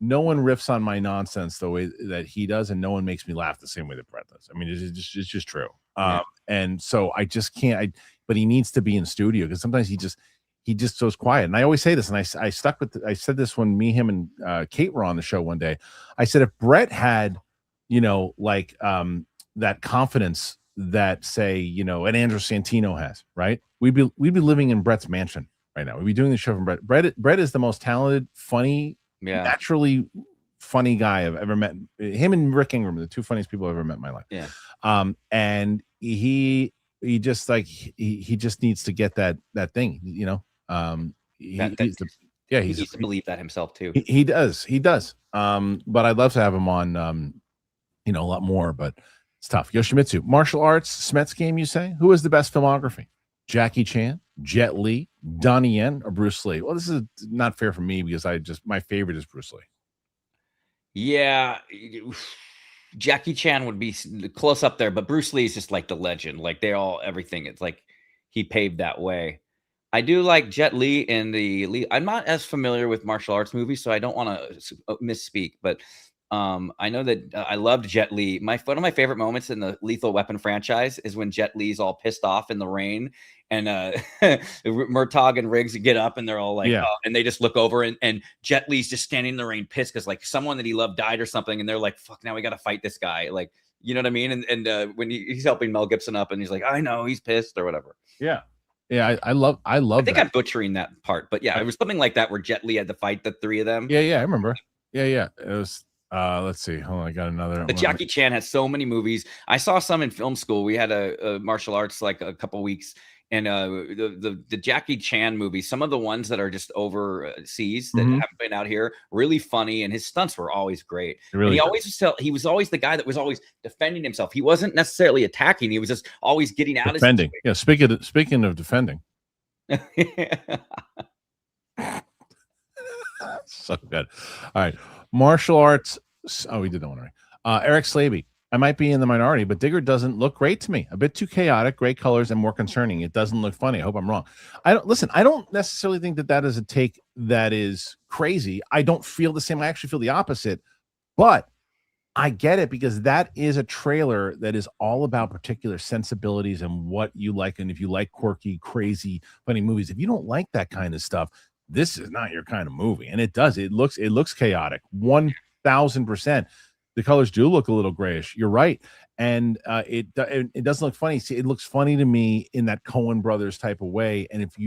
riffs on my nonsense the way that he does, and no one makes me laugh the same way that Brett does. I mean, it's just true. And so I just can't. But he needs to be in studio because sometimes he just goes quiet. And I always say this, and I stuck with. I said this when me, him, and Kate were on the show one day. I said if Brett had, that confidence that say an Andrew Santino has, right? We'd be living in Brett's mansion right now. We'd be doing the show from Brett. Brett is the most talented, funny, naturally funny guy I've ever met. Him and Rick Ingram are the two funniest people I've ever met in my life. Yeah. And he just he just needs to get that thing, he needs to believe that himself too. He does. But I'd love to have him on a lot more, but it's tough. Yoshimitsu, martial arts, SMETS game, you say? Who is the best filmography? Jackie Chan, Jet Li, Donnie Yen, or Bruce Lee? Well, this is not fair for me because my favorite is Bruce Lee. Yeah, Jackie Chan would be close up there, but Bruce Lee is just like the legend. Like everything. It's like he paved that way. I do like Jet Li in I'm not as familiar with martial arts movies, so I don't want to misspeak, but I know that I loved Jet Li. One of my favorite moments in the Lethal Weapon franchise is when Jet Li's all pissed off in the rain, and Murtaugh and Riggs get up, and they're all like, and they just look over, and Jet Li's just standing in the rain, pissed because like someone that he loved died or something, and they're like, "Fuck, now we got to fight this guy." Like, you know what I mean? And when he's helping Mel Gibson up, and he's like, "I know he's pissed" or whatever. Yeah. Yeah, I love. I think I'm butchering that part, but yeah, it was something like that where Jet Li had to fight the three of them. Yeah, I remember. Yeah, it was. Let's see. Hold on, I got another. Jackie Chan has so many movies. I saw some in film school. We had a martial arts like a couple weeks, and the Jackie Chan movies, some of the ones that are just overseas that haven't been out here, really funny, and his stunts were always great. Really, he was always the guy that was always defending himself. He wasn't necessarily attacking; he was just always getting out. Defending. Yeah. Speaking of defending. So good. All right. Martial arts. Oh, we did that one already. Eric Slaby. I might be in the minority, but Digger doesn't look great to me. A bit too chaotic, great colors, and more concerning. It doesn't look funny. I hope I'm wrong. I don't necessarily think that is a take that is crazy. I don't feel the same. I actually feel the opposite, but I get it because that is a trailer that is all about particular sensibilities and what you like. And if you like quirky, crazy, funny movies, if you don't like that kind of stuff, this is not your kind of movie. And it does. It looks chaotic. 1000%. The colors do look a little grayish. You're right. And it doesn't look funny. See, it looks funny to me in that Coen Brothers type of way. And if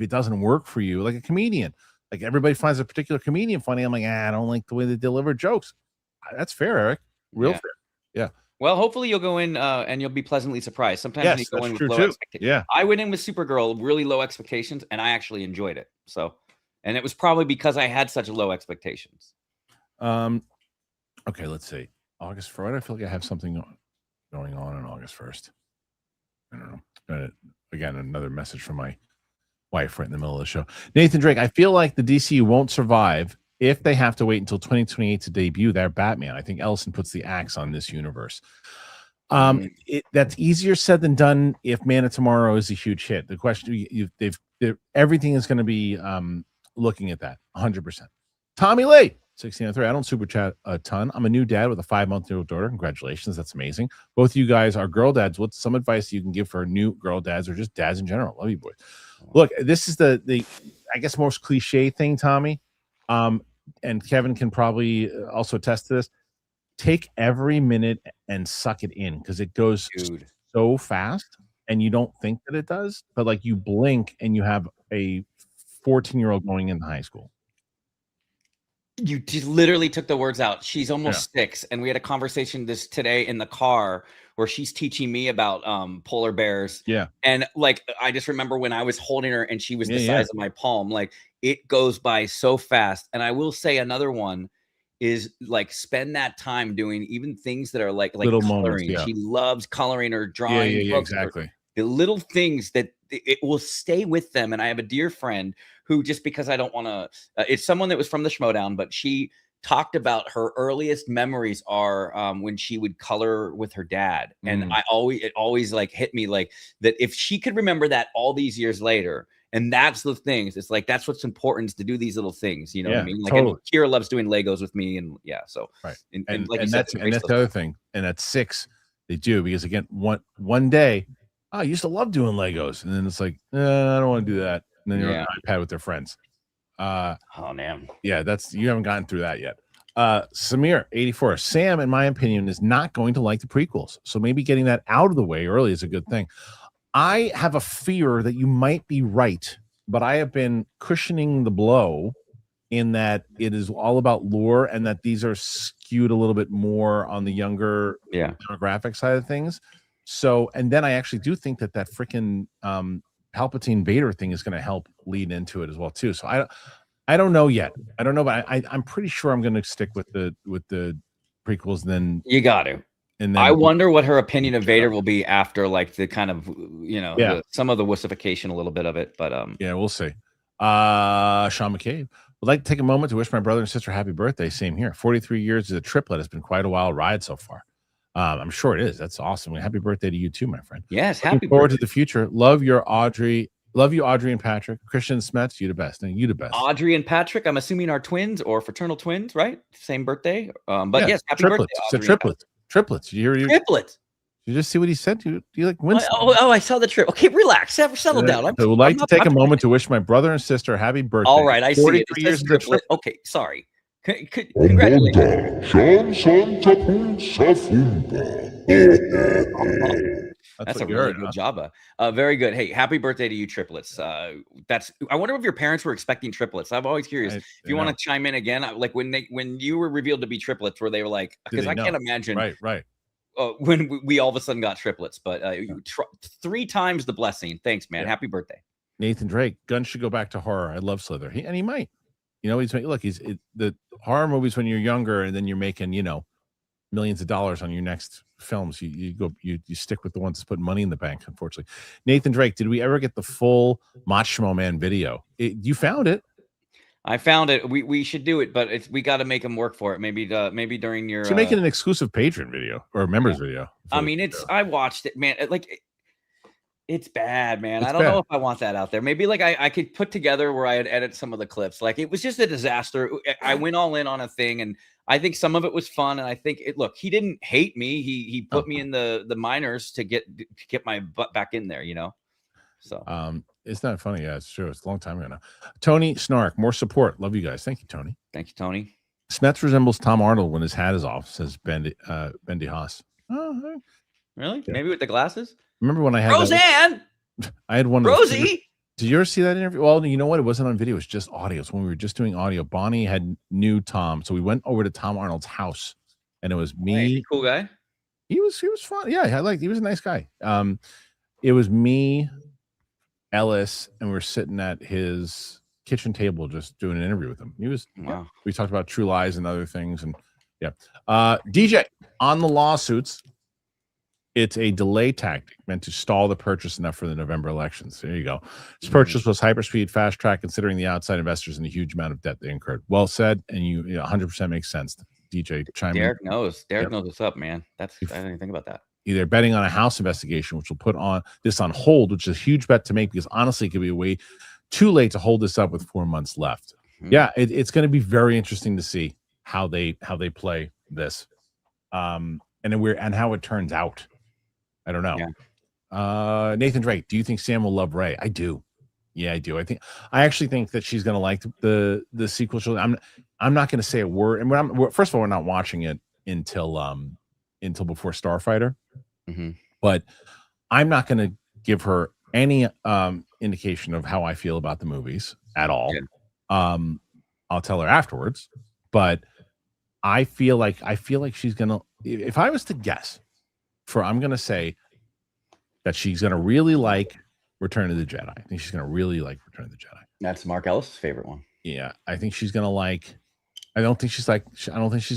it doesn't work for you, like a comedian, like everybody finds a particular comedian funny, I'm like, I don't like the way they deliver jokes. That's fair, Eric. Real fair. Yeah. Well, hopefully you'll go in and you'll be pleasantly surprised. Sometimes when you go in with low expectations. Yeah. I went in with Supergirl, really low expectations, and I actually enjoyed it. So, and it was probably because I had such low expectations. Okay, let's see. August 1st. I feel like I have something going on August 1st. I don't know. Again, another message from my wife right in the middle of the show. Nathan Drake, I feel like the DCU won't survive if they have to wait until 2028 to debut their Batman. I think Ellison puts the axe on this universe. That's easier said than done if Man of Tomorrow is a huge hit. The question, everything is going to be looking at that 100%. Tommy Lee, 1603. I don't super chat a ton. I'm a new dad with a 5-month-old daughter. Congratulations. That's amazing. Both of you guys are girl dads. What's some advice you can give for new girl dads or just dads in general? Love you, boys. Look, this is the I guess most cliche thing, Tommy. And Kevin can probably also attest to this. Take every minute and suck it in because it goes so fast and you don't think that it does, but like you blink and you have a 14-year-old going into high school. You just literally took the words out. She's almost 6, and we had a conversation this today in the car where she's teaching me about polar bears. Yeah. And like I just remember when I was holding her and she was the size of my palm, like it goes by so fast. And I will say another one is like spend that time doing even things that are like little coloring. Moments, She loves coloring or drawing. Yeah, exactly. The little things that it will stay with them. And I have a dear friend who, just because I don't want to, it's someone that was from the Schmodown, but she talked about her earliest memories are when she would color with her dad. And it always like hit me like that. If she could remember that all these years later, and that's the things, it's like, that's what's important, is to do these little things. You know what I mean? Like, totally. And Kira loves doing Legos with me. And so, right. And like that's the other thing. And at 6, they do, because again, one day, I used to love doing Legos. And then it's like, I don't want to do that. And then you're on an iPad with their friends. Oh man. Yeah, you haven't gotten through that yet. Samir 84. Sam, in my opinion, is not going to like the prequels. So maybe getting that out of the way early is a good thing. I have a fear that you might be right, but I have been cushioning the blow in that it is all about lore, and that these are skewed a little bit more on the younger demographic side of things. So, and then I actually do think that freaking Palpatine Vader thing is going to help lead into it as well too. So I don't know yet. I don't know, but I'm pretty sure I'm going to stick with the prequels. And then you got to. And then I wonder what her opinion of Vader will be after, like, the kind of, some of the wussification, a little bit of it. But yeah, we'll see. Sean McCabe would like to take a moment to wish my brother and sister happy birthday. Same here. 43 years as a triplet has been quite a wild ride so far. I'm sure it is. That's awesome. Happy birthday to you too, my friend. Yes, happy looking forward to the future. Love you, Audrey and Patrick. Kristian SMETS, you the best. And you the best. Audrey and Patrick, I'm assuming, are twins or fraternal twins, right? Same birthday. But yes, happy birthday. It's triplets. Triplets. You hear you? Triplets. You just see what he said. Do you like Winston? Oh, I saw the trip. Okay, relax. Settle down. I would like to take a moment to wish my brother and sister happy birthday. All right, I see it. It says triplet. Okay, sorry. Congratulations. That's a really good job. Very good. Hey, happy birthday to you, triplets. I wonder if your parents were expecting triplets. I'm always curious. If you want to chime in again, like when you were revealed to be triplets, were they were like, because I can't imagine. Right. When we all of a sudden got triplets, but 3 times the blessing. Thanks, man. Happy birthday. Nathan Drake, guns should go back to horror. I love Slither. He might. The horror movies when you're younger, and then you're making, millions of dollars on your next films. You stick with the ones that's putting money in the bank, unfortunately. Nathan Drake, did we ever get the full Macho Man video? You found it. I found it. We should do it, but we got to make them work for it. Maybe during your. So make it an exclusive patron video or a members video. I mean, I watched it, man. It's bad, man. I don't know if I want that out there. Maybe like I could put together where I had edited some of the clips. Like, it was just a disaster. I went all in on a thing, and I think some of it was fun. And I think he didn't hate me. He put me in the minors to get my butt back in there, So it's not funny. Yeah, it's true. It's a long time ago now. Tony Snark, more support. Love you guys. Thank you, Tony. Thank you, Tony. SMETS resembles Tom Arnold when his hat is off, says Bendy Haas. Oh, really? Yeah. Maybe with the glasses? Remember when I had Roseanne? I had one. Rosie? Did you ever see that interview? Well, you know what? It wasn't on video. It was just audio. So when we were just doing audio, Bonnie knew Tom. So we went over to Tom Arnold's house, and it was me. Hey, cool guy. He was fun. Yeah, he was a nice guy. It was me, Ellis, and we were sitting at his kitchen table just doing an interview with him. We talked about True Lies and other things, and DJ on the lawsuits. It's a delay tactic meant to stall the purchase enough for the November elections. There you go. This purchase was hyperspeed, fast track, considering the outside investors and the huge amount of debt they incurred. Well said, and you 100% makes sense. DJ chime Derek in. Derek knows what's up, man. I didn't even think about that. Either betting on a House investigation, which will put this on hold, which is a huge bet to make, because honestly, it could be way too late to hold this up with 4 months left. Mm-hmm. Yeah, it's going to be very interesting to see how they play this, and how it turns out. I don't know. Yeah. Nathan Drake, do you think Sam will love Ray? I do. Yeah, I do. I actually think that she's going to like the sequel. I'm not going to say a word. And first of all, we're not watching it until before Starfighter. Mm-hmm. But I'm not going to give her any indication of how I feel about the movies at all. Yeah. I'll tell her afterwards. but I feel like she's gonna. If I was to guess, I'm gonna say that she's gonna really like Return of the Jedi. I think she's gonna really like Return of the Jedi. That's Mark Ellis' favorite one. Yeah, I think she's gonna like. I don't think she's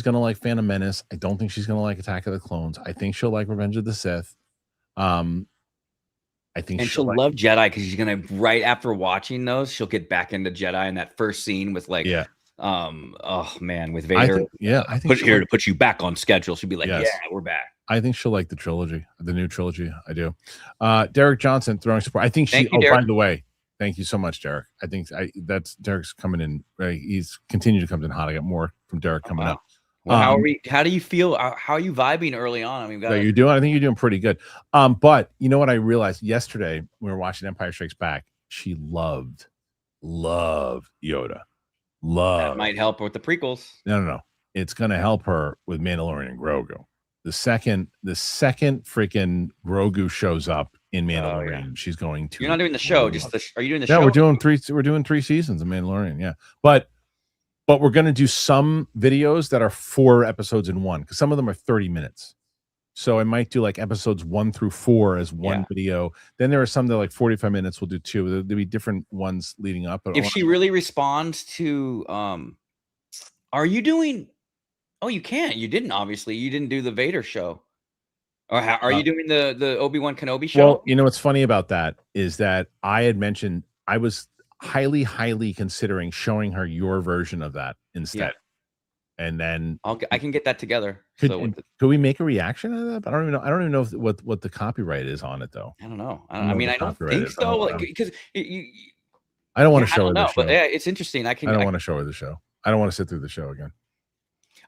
gonna like Phantom Menace. I don't think she's gonna like Attack of the Clones. I think she'll like Revenge of the Sith. I think she'll love Jedi because she's gonna, right after watching those, she'll get back into Jedi in that first scene with with Vader. I think to put you back on schedule. She'll be like, yes. Yeah, we're back. I think she'll like the trilogy, the new trilogy. I do. Derek Johnson throwing support. I think she. By the way, thank you so much, Derek. I think that's Derek's coming in. Right, he's continued to come in hot. I got more from Derek coming up. Well, how do you feel? How are you vibing early on? I mean, you're doing. I think you're doing pretty good. But you know what I realized yesterday when we were watching Empire Strikes Back? She loved Yoda. That might help her with the prequels. No. It's gonna help her with Mandalorian and Grogu. The second freaking Grogu shows up in Mandalorian, she's going to. You're not doing the show. Are you doing the show? Yeah, we're doing 3 seasons of Mandalorian. Yeah, but we're going to do some videos that are 4 episodes in one, because some of them are 30 minutes. So I might do like episodes 1 through 4 as one video. Then there are some that are like 45 minutes. We'll do 2. There'll be different ones leading up. If she really responds to, are you doing? Oh, you can't. You didn't. Obviously, you didn't do the Vader show. Or are you doing the Obi-Wan Kenobi show? Well, you know what's funny about that is that I had mentioned I was highly considering showing her your version of that instead. And then I can get that together. Could we make a reaction to that? I don't even know what the copyright is on it though. I don't know. I mean, I don't think so. Like, because I don't want to show her the show. But yeah, it's interesting. I don't want to show her the show. I don't want to sit through the show again.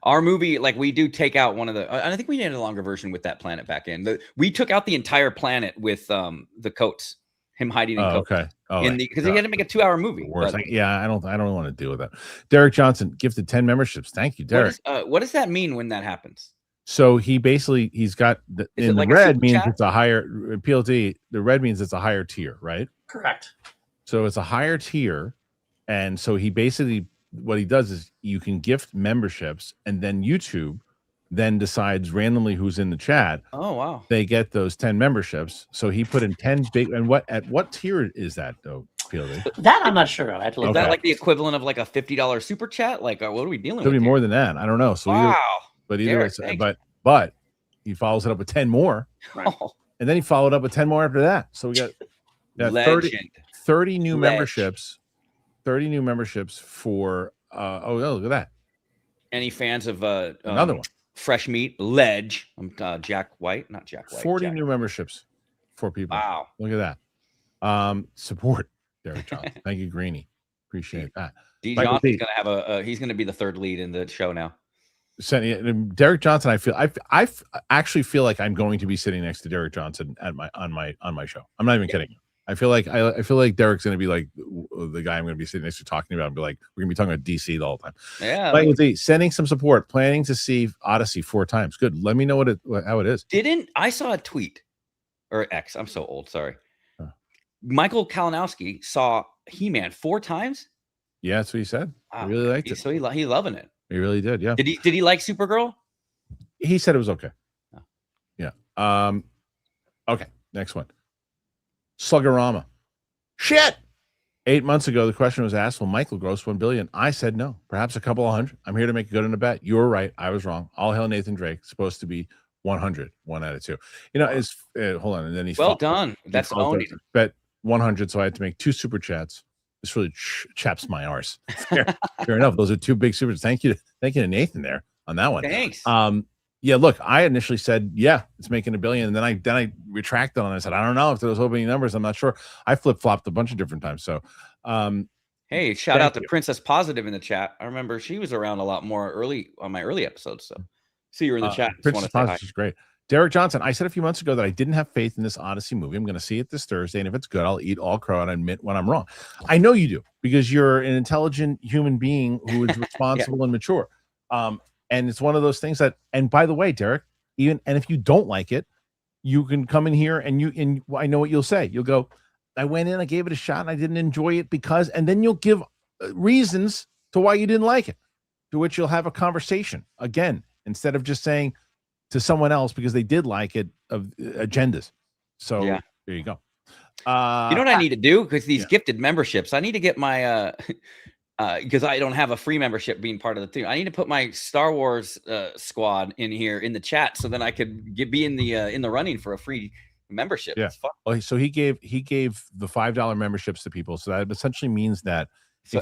Our movie, like, we do take out one of the. I think we did a longer version with that planet back in. We took out the entire planet with the coats. Him hiding in coats. Okay. Because he had to make a 2-hour movie. I don't want to deal with that. Derek Johnson gifted 10 memberships. Thank you, Derek. What does that mean when that happens? So he's got the red means it's a higher PLT. The red means it's a higher tier, right? Correct. So it's a higher tier, and so he basically what he does is you can gift memberships, and then YouTube then decides randomly who's in the chat. Oh wow! They get those 10 memberships. So he put in 10 big. And at what tier is that though, PLD? That I'm not sure. I had to look. Is that like the equivalent of like a $50 super chat? Like what are we dealing with? Could be more than that. I don't know. So either way, but he follows it up with 10 more, right. And then he followed up with 10 more after that. So we got 30 new memberships. 30 new memberships for look at that. Any fans of another one? Fresh Meat Ledge. Jack White, not Jack White. 40 new memberships for people. Wow. Look at that. Support Derek Johnson. Thank you, Greeny. Appreciate that. D. Johnson's gonna have he's gonna be the third lead in the show now. Derek Johnson, I actually feel like I'm going to be sitting next to Derek Johnson on my show. I'm not even kidding you. I feel like Derek's going to be like the guy I'm going to be sitting next to talking about and be like, we're going to be talking about DC the whole time. Yeah. Like sending some support, planning to see Odyssey 4 times. Good. Let me know how it is. I saw a tweet or X. I'm so old. Sorry. Michael Kalinowski saw He-Man 4 times. Yeah, that's what he said. Wow. He really liked it. So he loving it. He really did. Yeah. Did he like Supergirl? He said it was okay. Oh. Yeah. Okay. Next one. Sluggerama. Shit. 8 months ago, the question was asked, will Michael gross 1 billion? I said no. Perhaps a couple of hundred. I'm here to make good on a bet. You were right. I was wrong. All hail Nathan Drake. Supposed to be 100. 1 out of 2. You know, hold on. And then he's well done. That's only bet 100. So I had to make 2 super chats. This really chaps my arse. Fair enough. Those are 2 big super. Thank you to Nathan there on that one. Thanks. Yeah, look, I initially said, yeah, it's making 1 billion. And then I retracted and I said, I don't know if those opening numbers. I'm not sure. I flip-flopped a bunch of different times. So hey, shout out to Princess Positive in the chat. I remember she was around a lot more early on my early episodes. So see her in the chat. Princess Positive is great. Derek Johnson, I said a few months ago that I didn't have faith in this Odyssey movie. I'm going to see it this Thursday, and if it's good, I'll eat all crow and admit when I'm wrong. I know you do, because you're an intelligent human being who is responsible and mature. And it's one of those things that, and by the way, Derek, and if you don't like it, you can come in here and I know what you'll say. You'll go, I went in, I gave it a shot, and I didn't enjoy it because, and then you'll give reasons to why you didn't like it. to which you'll have a conversation again, instead of just saying to someone else because they did like it of agendas. So Yeah. there you go. You know what I need to do? Because these gifted memberships, I need to get my because I don't have a free membership being part of the team. I need to put my Star Wars squad in here in the chat so then I could be in the running for a free membership. Yeah. Well, so he gave the $5 memberships to people. So that essentially means that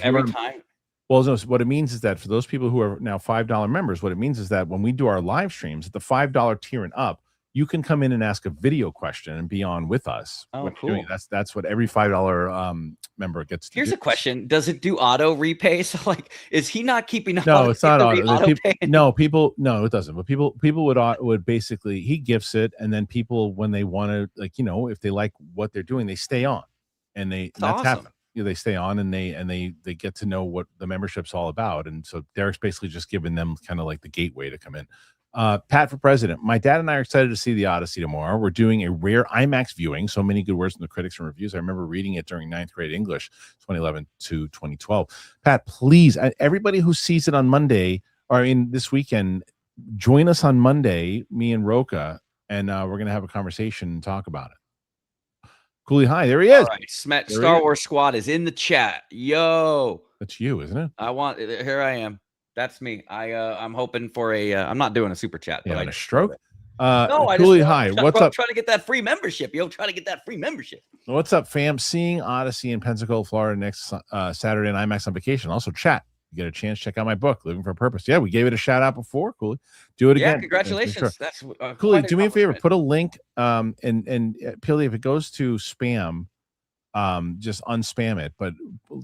every time. Well, no, what it means is that for those people who are now $5 members, what it means is that when we do our live streams at the $5 tier and up, you can come in and ask a video question and be on with us. Oh, cool. That's what every $5 member gets to do. Here's a question. Does it do auto repay? So like, is he not keeping up? No, it's not auto. No, it doesn't. But people would basically, he gifts it. And then people, when they want to, like, if they like what they're doing, they stay on and that's awesome. happened. They stay on and they get to know what the membership's all about. And so Derek's basically just giving them kind of like the gateway to come in. Pat for president. My dad and I are excited to see the Odyssey tomorrow. We're doing a rare IMAX viewing. So many good words from the critics and reviews. I remember reading it during 9th grade English, 2011 to 2012. Pat, please, everybody who sees it on Monday or in this weekend, join us on Monday, me and Roka, and we're going to have a conversation and talk about it. Cooley, hi, there he is. All right, SMETS Star Wars Squad is in the chat. Yo, that's you, isn't it? Here I am. That's me. I'm hoping for I'm not doing a super chat. Yeah, but a stroke. No, Cooley, hi. What's up? Trying to get that free membership. Trying to get that free membership. What's up, fam? Seeing Odyssey in Pensacola, Florida next Saturday and IMAX on vacation. Also, chat. You get a chance, check out my book, Living for a Purpose. Yeah, we gave it a shout out before. Cooley, do it again. Yeah, congratulations. Sure. That's Cooley. Do me a favor. Put a link. And Pilly, if it goes to spam, just unspam it. But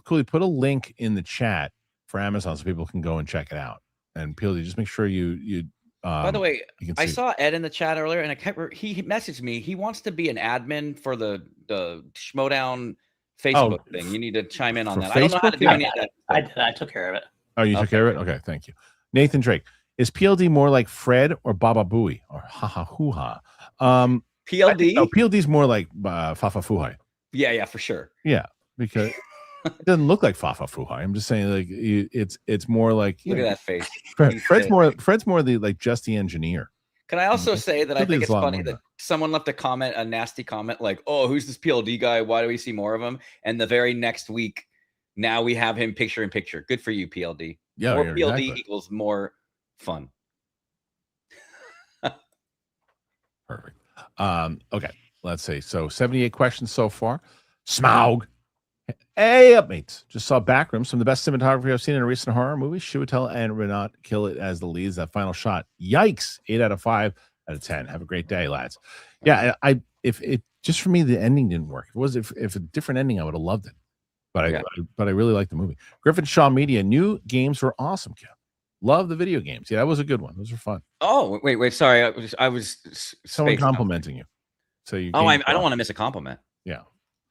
Cooley, put a link in the chat for Amazon so people can go and check it out. And Pilly, just make sure you. By the way, I saw Ed in the chat earlier, and he messaged me. He wants to be an admin for the Schmodown Facebook thing. You need to chime in on that. Facebook? I don't know how to do any of that. I took care of it. Oh, you took care of it? Okay, thank you. Nathan Drake. Is PLD more like Fred or Baba Booey or Ha Ha Hoo Ha? PLD? No, PLD's more like Fafa Fuhai. Yeah, for sure. Yeah, because it doesn't look like Fafa Fuhai. I'm just saying, like, it's more like look at that face. Fred's more the like just the engineer. Can I also say that I think it's funny that someone left a nasty comment like, "Oh, who's this PLD guy? Why do we see more of him?" And the very next week, now we have him picture in picture. Good for you, PLD. Yeah, more PLD equals more fun. Perfect. Okay, let's see. So 78 questions so far. Smaug. Hey, up, mates. Just saw Backrooms, some of the best cinematography I've seen in a recent horror movie. Chiwetel and Renat kill it as the leads. That final shot. Yikes. 8 out of 5 out of 10. Have a great day, lads. Yeah, if it just for me, the ending didn't work. If a different ending, I would have loved it. But I really like the movie. Griffin Shaw Media. New games were awesome, Kim. Love the video games. Yeah, that was a good one. Those were fun. Oh, wait. Sorry. I was someone complimenting you. So you. Oh, I don't want to miss a compliment. Yeah.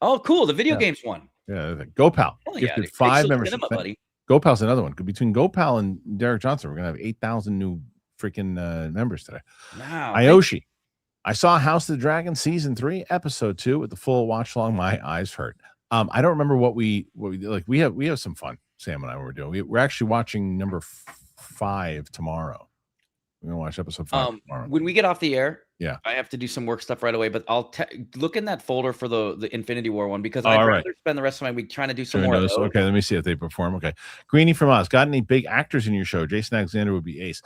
Oh, cool. The video games one. Yeah. GoPal. Gifted 5 members. GoPal's another one. Between GoPal and Derek Johnson, we're gonna have 8,000 new freaking members today. Wow. Ioshi. I saw House of the Dragon season 3, episode 2 with the full watch along. My eyes hurt. I don't remember what we like. We have some fun. Sam and I were doing. We're actually watching number 5 tomorrow. We're gonna watch episode 5 tomorrow. When we get off the air, yeah, I have to do some work stuff right away. But I'll look in that folder for the Infinity War one because I'd rather spend the rest of my week trying to do some more of those. Okay, let me see if they perform. Okay, Greenie from Oz. Got any big actors in your show? Jason Alexander would be ace.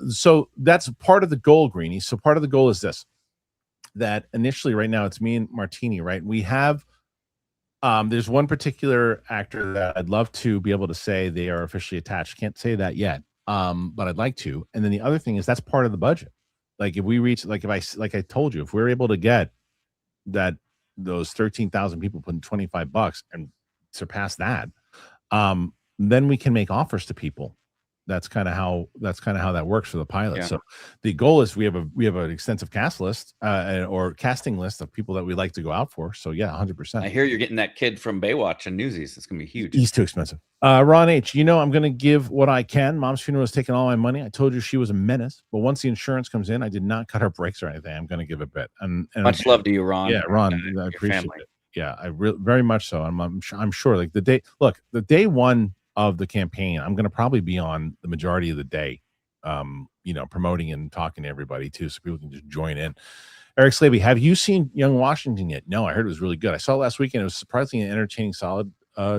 So that's part of the goal, Greenie. So part of the goal is this: that initially, right now, it's me and Martini. Right, we have. There's one particular actor that I'd love to be able to say they are officially attached. Can't say that yet, but I'd like to. And then the other thing is that's part of the budget. Like if we reach, like I told you, if we're able to get those 13,000 people putting $25 and surpass that, then we can make offers to people. That's kind of how that works for the pilot. Yeah. So the goal is we have an extensive cast list or casting list of people that we like to go out for. So yeah, 100%. I hear you're getting that kid from Baywatch and Newsies. It's gonna be huge. He's too expensive. Ron H, I'm gonna give what I can. Mom's funeral has taken all my money. I told you she was a menace, but once the insurance comes in, I did not cut her brakes or anything. I'm gonna give a bit. And much love to you, Ron. Yeah, Ron, I appreciate it. Yeah, I very much so. I'm sure. Like the day one of the campaign, I'm going to probably be on the majority of the day, promoting and talking to everybody too, so people can just join in. Eric Slaby, have you seen Young Washington yet? No, I heard it was really good. I saw it last weekend. It was surprisingly an entertaining, solid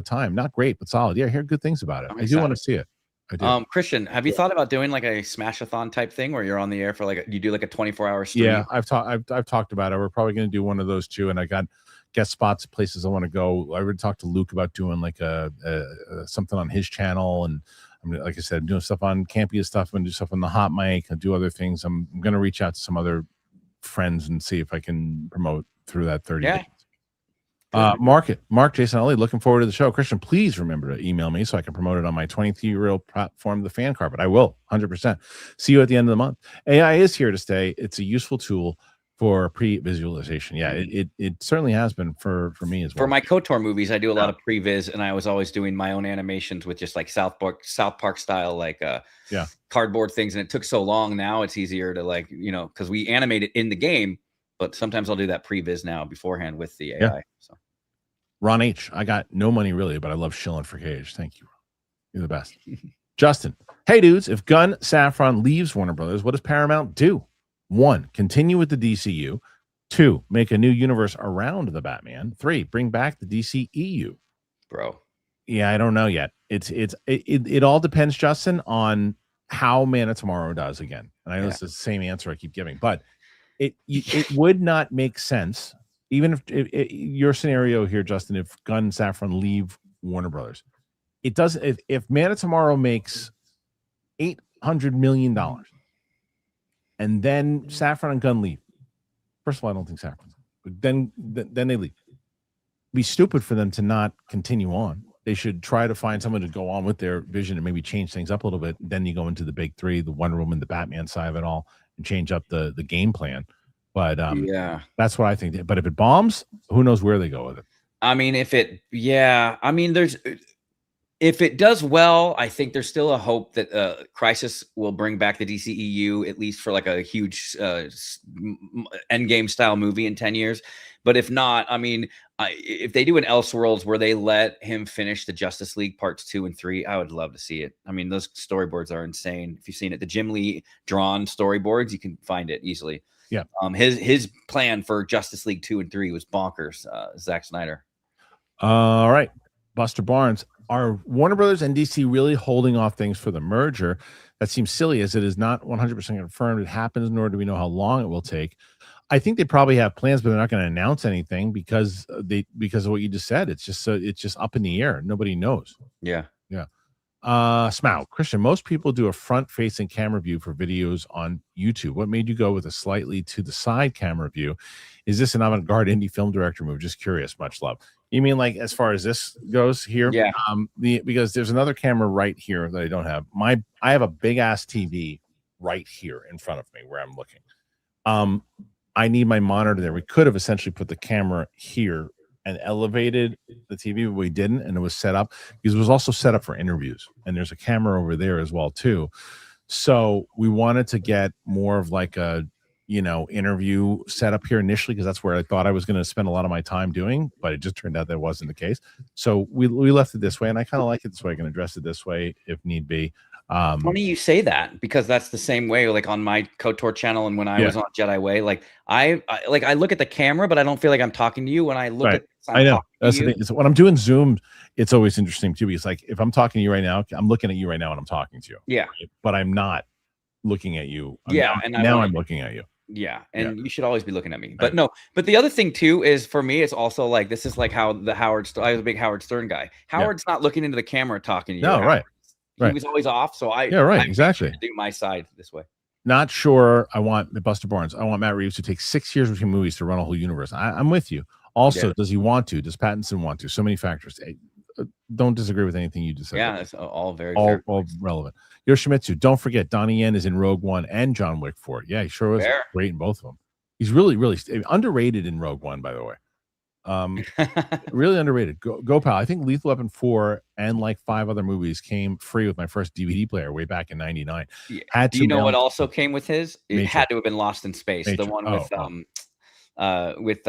time. Not great, but solid. Yeah, I heard good things about it. I do want to see it. I do. Christian, have you thought about doing like a smash-a-thon type thing where you're on the air for you do like a 24-hour stream? Yeah, I've talked about it. We're probably going to do one of those too, and I got guest spots, places I want to go. I already talked to Luke about doing like a something on his channel, and like I said, I'm doing stuff on Campia stuff. I'm going to do stuff on the hot mic. I'll do other things. I'm going to reach out to some other friends and see if I can promote through that 30 days. Mark Jason Ellie, looking forward to the show. Christian, please remember to email me so I can promote it on my 23-year-old platform, The Fan Carpet. I will, 100%. See you at the end of the month. AI is here to stay. It's a useful tool for pre-visualization. Yeah, it certainly has been for me as well. For my KOTOR movies, I do a lot of pre-vis, and I was always doing my own animations with just like South Park style, cardboard things. And it took so long. Now it's easier to because we animate it in the game, but sometimes I'll do that pre-vis now beforehand with the AI. Yeah. So Ron H, I got no money really, but I love shilling for Cage. Thank you. You're the best. Justin, hey dudes, if Gunn Safran leaves Warner Brothers, what does Paramount do? 1, continue with the DCU. 2, make a new universe around the Batman. 3, bring back the DCEU. Bro. Yeah, I don't know yet. It all depends, Justin, on how Man of Tomorrow does again. And I know it's the same answer I keep giving, but it would not make sense, even if your scenario here, Justin, if Gunn and Safran leave Warner Brothers. It doesn't. If Man of Tomorrow makes $800 million, and then Safran and Gunn leave. First of all, I don't think Safran. But then they leave. It'd be stupid for them to not continue on. They should try to find someone to go on with their vision and maybe change things up a little bit. Then you go into the big three, the Wonder Woman, the Batman side of it all, and change up the game plan. But that's what I think. But if it bombs, who knows where they go with it? I mean, if it does well, I think there's still a hope that Crisis will bring back the DCEU, at least for like a huge Endgame style movie in 10 years. But if not, I mean, if they do an Elseworlds where they let him finish the Justice League parts 2 and 3, I would love to see it. I mean, those storyboards are insane. If you've seen it, the Jim Lee drawn storyboards, you can find it easily. Yeah. His plan for Justice League 2 and 3 was bonkers. Zack Snyder. All right. Buster Barnes. Are Warner Brothers and DC really holding off things for the merger? That seems silly, as it is not 100% confirmed it happens, nor do we know how long it will take. I think they probably have plans, but they're not going to announce anything because of what you just said. It's just up in the air. Nobody knows. Yeah. Smaug, Christian, most people do a front-facing camera view for videos on YouTube. What made you go with a slightly to the side camera view? Is this an avant-garde indie film director move? Just curious. Much love. You mean like as far as this goes here? Yeah. Because there's another camera right here that I don't have. I have a big ass TV right here in front of me where I'm looking. I need my monitor there. We could have essentially put the camera here and elevated the TV, but we didn't, and it was set up because it was also set up for interviews. And there's a camera over there as well too. So we wanted to get more of like a interview set up here initially, because that's where I thought I was going to spend a lot of my time doing, but it just turned out that wasn't the case. So we left it this way, and I kind of like it this way. I can address it this way if need be. Funny you say that, because that's the same way like on my KOTOR channel and when I was on Jedi Way. Like I look at the camera, but I don't feel like I'm talking to you when I look at I know that's the thing. So when I'm doing Zoom, it's always interesting too, because like if I'm talking to you right now, I'm looking at you right now and I'm talking to you. Yeah. Right? But I'm not looking at you. I'm looking at you. Yeah, and you should always be looking at me. But no, but the other thing too is for me, it's also like this is like how I was a big Howard Stern guy. Howard's not looking into the camera talking to you. No, right. He was always off. So I exactly do my side this way. Not sure. I want Buster Barnes. I want Matt Reeves to take 6 years between movies to run a whole universe. I'm with you. Also, does he want to? Does Pattinson want to? So many factors. Don't disagree with anything you just said. Yeah, it's all very all relevant. Yoshimitsu, don't forget Donnie Yen is in Rogue One and John Wick 4. Yeah, he sure was great in both of them. He's really, really underrated in Rogue One, by the way. Really underrated. Go pal. I think Lethal Weapon 4 and like 5 other movies came free with my first DVD player way back in '99. Yeah. Do you know what also came with his? It had to have been Lost in Space. The one with with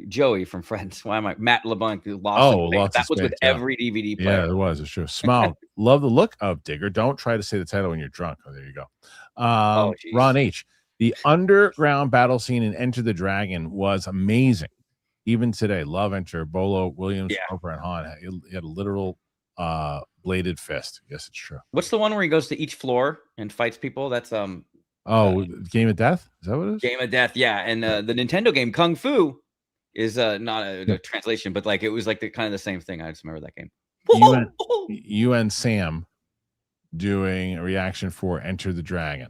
Joey from Friends. Why am I Matt LeBlanc lost? Oh, that was with every DVD player. Yeah, it was. It's true. Smile. Love the look of Digger. Don't try to say the title when you're drunk. Oh, there you go. Ron H. The underground battle scene in Enter the Dragon was amazing. Even today, love Enter. Bolo, Williams, Roper, and Han. He had a literal bladed fist. Yes, it's true. What's the one where he goes to each floor and fights people? That's Game of Death. Is that what it is? Game of Death. Yeah, and the Nintendo game Kung Fu is not a translation, but like it was like the kind of the same thing. I just remember that game. You and Sam doing a reaction for Enter the Dragon.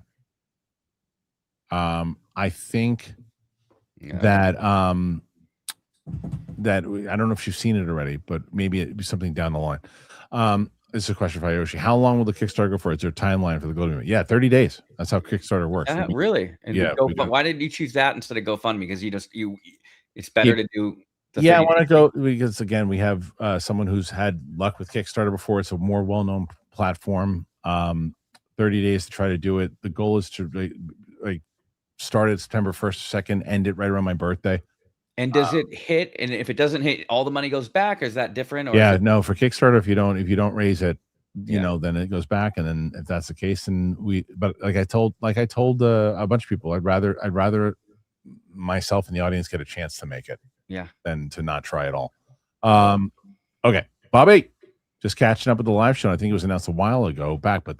I think that that I don't know if you've seen it already, but maybe it'd be something down the line. This is a question for Ayoshi. How long will the Kickstarter go for? Is there a timeline for the GoFundMe? Yeah, 30 days. That's how Kickstarter works. Really? And yeah. Why did you choose that instead of GoFundMe? Because it's better to do. I want to go because again, we have someone who's had luck with Kickstarter before. It's a more well-known platform. 30 days to try to do it. The goal is to like start it September 1st, 2nd, end it right around my birthday. And does it hit? And if it doesn't hit, all the money goes back? Or is that different? Or no, for Kickstarter, if you don't raise it, you know, then it goes back. And then if that's the case, then but like I told a bunch of people, I'd rather myself and the audience get a chance to make it. Yeah. Than to not try at all. Okay. Bobby, just catching up with the live show. I think it was announced a while ago back, but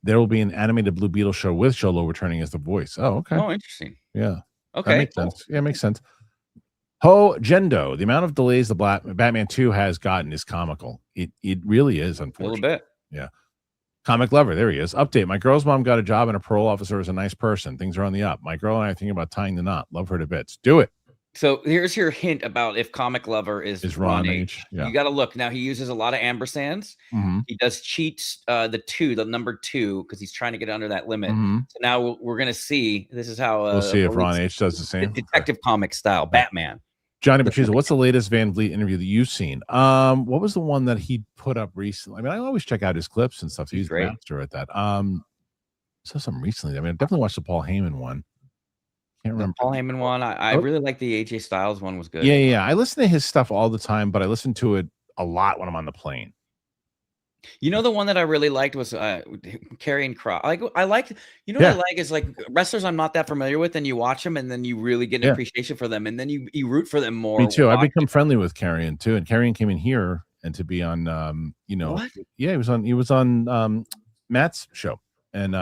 there will be an animated Blue Beetle show with Sholo returning as the voice. Oh, okay. Oh, interesting. Yeah. Okay. That makes sense. Yeah, it makes sense. Ho Gendo, the amount of delays the Batman 2 has gotten is comical. It really is, unfortunately. A little bit. Yeah. Comic Lover, there he is. Update. My girl's mom got a job and a parole officer is a nice person. Things are on the up. My girl and I are thinking about tying the knot. Love her to bits. Do it. So here's your hint about if Comic Lover is Ron H. Yeah. You got to look. Now, he uses a lot of ambersands. Mm-hmm. He does cheat the number 2, because he's trying to get under that limit. Mm-hmm. So now we're going to see. This is how we'll see if Ron H. does the same. Detective comic style, Batman. Johnny Patriza, what's the latest Van Vliet interview that you've seen? What was the one that he put up recently? I mean, I always check out his clips and stuff. He's a master at that. Saw something recently. I mean, I definitely watched the Paul Heyman one. Can't remember. The Paul Heyman one. I really like the AJ Styles one. Was good. Yeah. I listen to his stuff all the time, but I listen to it a lot when I'm on the plane. You know, the one that I really liked was Karrion Kross. I liked, what I like is like wrestlers I'm not that familiar with, and you watch them, and then you really get an appreciation for them, and then you root for them more. Me too. I've become friendly with Karrion too, and Karrion came in here and to be on, what? Yeah, he was on Matt's show, and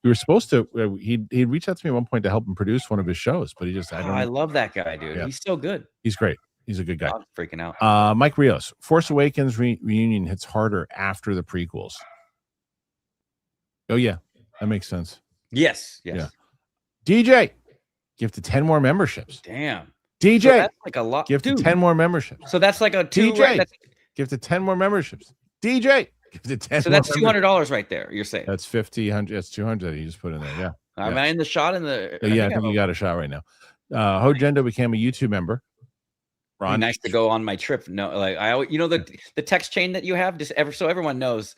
we were supposed to. He'd reached out to me at one point to help him produce one of his shows, but he just I love that guy, dude. Yeah. He's so good. He's great. He's a good guy. I'm freaking out. Mike Rios, Force Awakens reunion hits harder after the prequels. Oh yeah, that makes sense. Yes. Yeah. DJ, gifted 10 more memberships. Damn. DJ, so that's like a lot. Gifted 10 more memberships. So that's like a DJ. Gifted 10 more memberships. DJ, gifted 10. So that's $200 right there. You're saying that's 50, 100. That's 200 that you just put in there. Yeah. Am I in the shot in the? Yeah, I think you got a shot right now. Hogendo became a YouTube member. Ron, nice to go on my trip. No, like the text chain that you have, so everyone knows.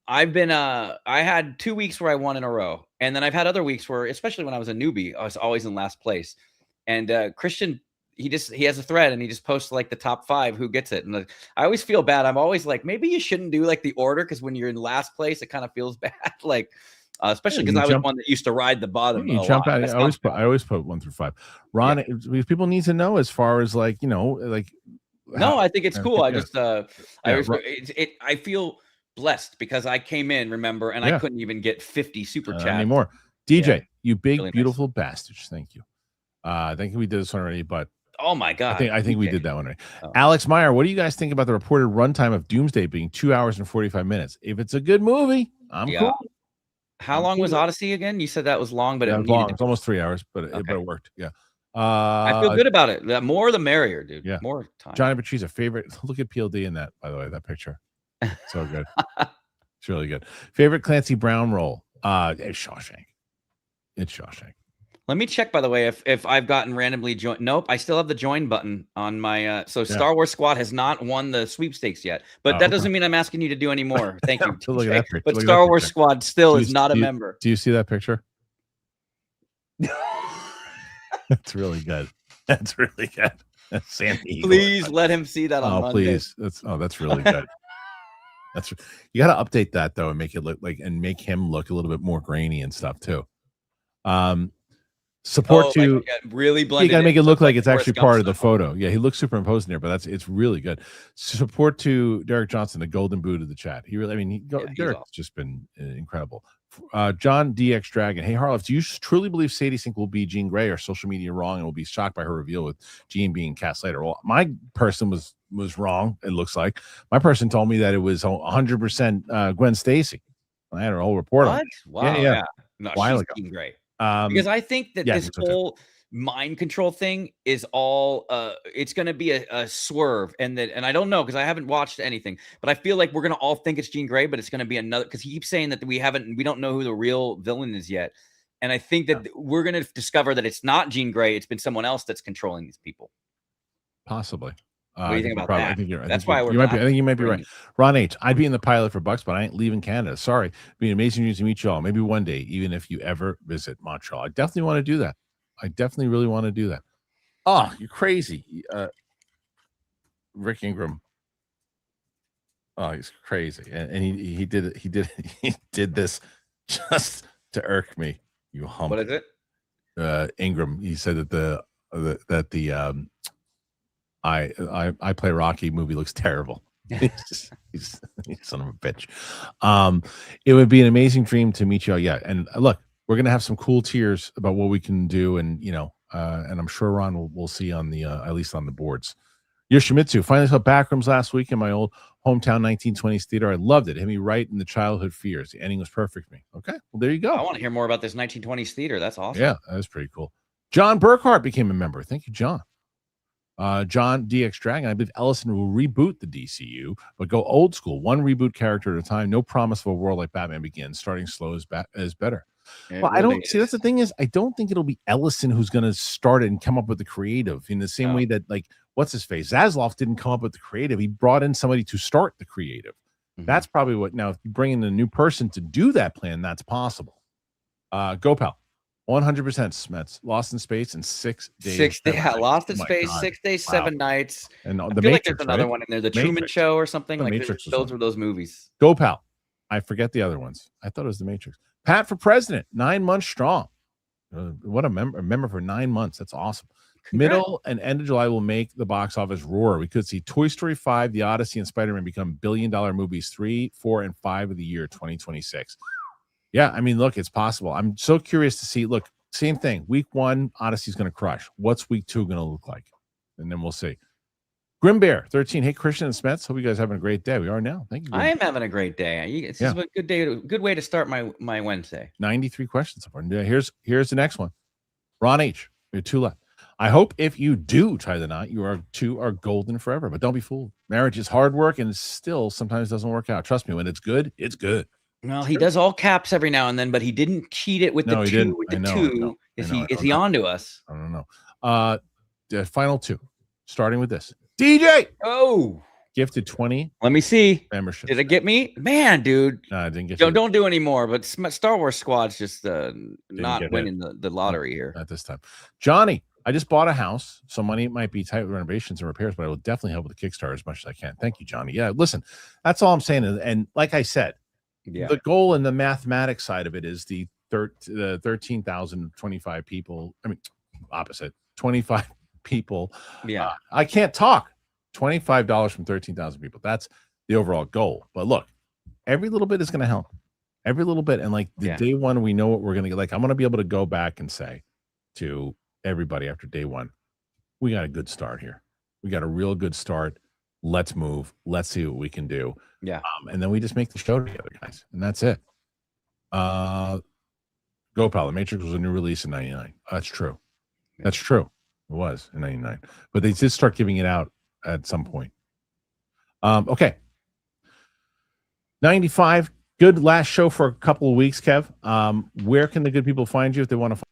I've been I had 2 weeks where I won in a row, and then I've had other weeks where, especially when I was a newbie, I was always in last place. And Kristian, he has a thread and he just posts like the top 5 who gets it. And I always feel bad. I'm always like, maybe you shouldn't do like the order, because when you're in last place, it kind of feels bad. Like. Especially because I was one that used to ride the bottom. You jump out. I always put 1 through 5. Ron, people need to know as far as like like. No, I think it's cool. I just I feel blessed because I came in, remember, and I couldn't even get 50 super chat anymore. DJ, you big really beautiful bastards. Thank you. I think we did this one already, but oh my god, I think we did that one already. Alex Meyer, what do you guys think about the reported runtime of Doomsday being 2 hours and 45 minutes? If it's a good movie, I'm cool. How long was Odyssey again? You said that was long, but it was almost 3 hours, but it worked. Yeah. I feel good about it. The more the merrier, dude. Yeah. More time. Johnny Patriza, favorite. Look at PLD in that, by the way, that picture. So good. It's really good. Favorite Clancy Brown role? It's Shawshank. It's Shawshank. Let me check, by the way, if I've gotten randomly joined. Nope, I still have the join button on my. Star Wars Squad has not won the sweepstakes yet, but that doesn't mean I'm asking you to do any more. Thank you. Look at that but Star Wars Squad still is not a member. Do you see that picture? It's really good. That's really good. Sandy Eagle. Please let him see that on Monday. Please. That's really good. You got to update that though and make it look like and make him look a little bit more grainy and stuff too. Support to really blend. You got to make it look like it's actually part of the photo. Yeah, he looks superimposed in there, but it's really good. Support to Derek Johnson, the golden boot of the chat. He really, I mean, Derek's awesome. Just been incredible. John DX Dragon. Hey Harloff, do you truly believe Sadie Sink will be Jean Grey, or social media wrong and will be shocked by her reveal with Jean being cast later? Well, my person was wrong. It looks like my person told me that it was 100% Gwen Stacy. I had a whole report on it. Wow, yeah. No, she's Jean Grey. Because I think that this whole mind control thing is all it's going to be a swerve, and I don't know because I haven't watched anything, but I feel like we're going to all think it's Jean Grey, but it's going to be another, because he keeps saying that we don't know who the real villain is yet, and I think that we're going to discover that it's not Jean Grey, it's been someone else that's controlling these people. Possibly. What do you think about that? I think you might be right. Ron H. I'd be in the pilot for Bucks, but I ain't leaving Canada. Sorry. It'd be amazing news to meet you all. Maybe one day, even if you ever visit Montreal. I definitely want to do that. I definitely really want to do that. Oh, you're crazy. Rick Ingram. Oh, he's crazy. And he did this just to irk me. You hump. What is it? Ingram. He said that the I Play Rocky movie looks terrible. he's son of a bitch. It would be an amazing dream to meet you all. Yeah, and look, we're gonna have some cool tiers about what we can do, and and I'm sure Ron will see on the at least on the boards. Yoshimitsu finally saw Backrooms last week in my old hometown 1920s theater. I loved it. It hit me right in the childhood fears. The ending was perfect for me. Okay, well there you go. I want to hear more about this 1920s theater. That's awesome. Yeah, that was pretty cool. John Burkhart became a member. Thank you, John. John DX Dragon. I believe Ellison will reboot the DCU, but go old school, one reboot character at a time. No promise of a world like Batman Begins. Starting slow is better. Well, I don't see. That's the thing is, I don't think it'll be Ellison who's going to start it and come up with the creative in the same way that, like, what's his face? Zaslav didn't come up with the creative. He brought in somebody to start the creative. That's probably what. Now, if you bring in a new person to do that plan, that's possible. Gopal. 100% SMETS. Lost in Space in 6 days. 6 days. Yeah, Lost in Space, God. 6 days, 7 nights. And I the feel Matrix, like there's another one in there, the Matrix. Truman Show or something. The like Matrix those were those movies. Gopal. I forget the other ones. I thought it was the Matrix. Pat for president, 9 months strong. What a member for 9 months. That's awesome. Congrats. Middle and end of July will make the box office roar. We could see Toy Story 5, The Odyssey, and Spider-Man become billion-dollar movies 3, 4, and 5 of the year 2026. Yeah, I mean, look, it's possible. I'm so curious to see. Look, same thing. Week 1, Odyssey's going to crush. What's week 2 going to look like? And then we'll see. Grim Bear 13. Hey, Christian and Smets. Hope you guys are having a great day. We are now. Thank you. I am having a great day. It's a good day. Good way to start my Wednesday. 93 questions so far. Here's the next one. Ron H. We have 2 left. I hope if you do tie the knot, you two are golden forever. But don't be fooled. Marriage is hard work and it still sometimes doesn't work out. Trust me, when it's good, it's good. Well, he does all caps every now and then, but he didn't cheat it with the 2 with the 2. Is he on to us? I don't know. The final 2, starting with this. DJ. Oh, gifted 20. Let me see. Membership. Did it get me? Man, dude. No, I didn't get. Don't do any more. But Star Wars Squad's just not winning the lottery here at this time. Johnny, I just bought a house, so money might be tight with renovations and repairs, but I will definitely help with the Kickstarter as much as I can. Thank you, Johnny. Yeah, listen, that's all I'm saying. And like I said, the goal and the mathematics side of it is the 13,025 people. I mean, opposite 25 people. Yeah, I can't talk. $25 from 13,000 people. That's the overall goal. But look, every little bit is going to help. Every little bit. And like the day one, we know what we're going to get. Like, I'm going to be able to go back and say to everybody after day one, we got a good start here. We got a real good start. Let's move. Let's see what we can do. Yeah. And then we just make the show together, guys. And that's it. Gopal, The Matrix was a new release in 99. That's true. Yeah. That's true. It was in 99. But they did start giving it out at some point. Okay. 95. Good last show for a couple of weeks, Kev. Where can the good people find you if they want to find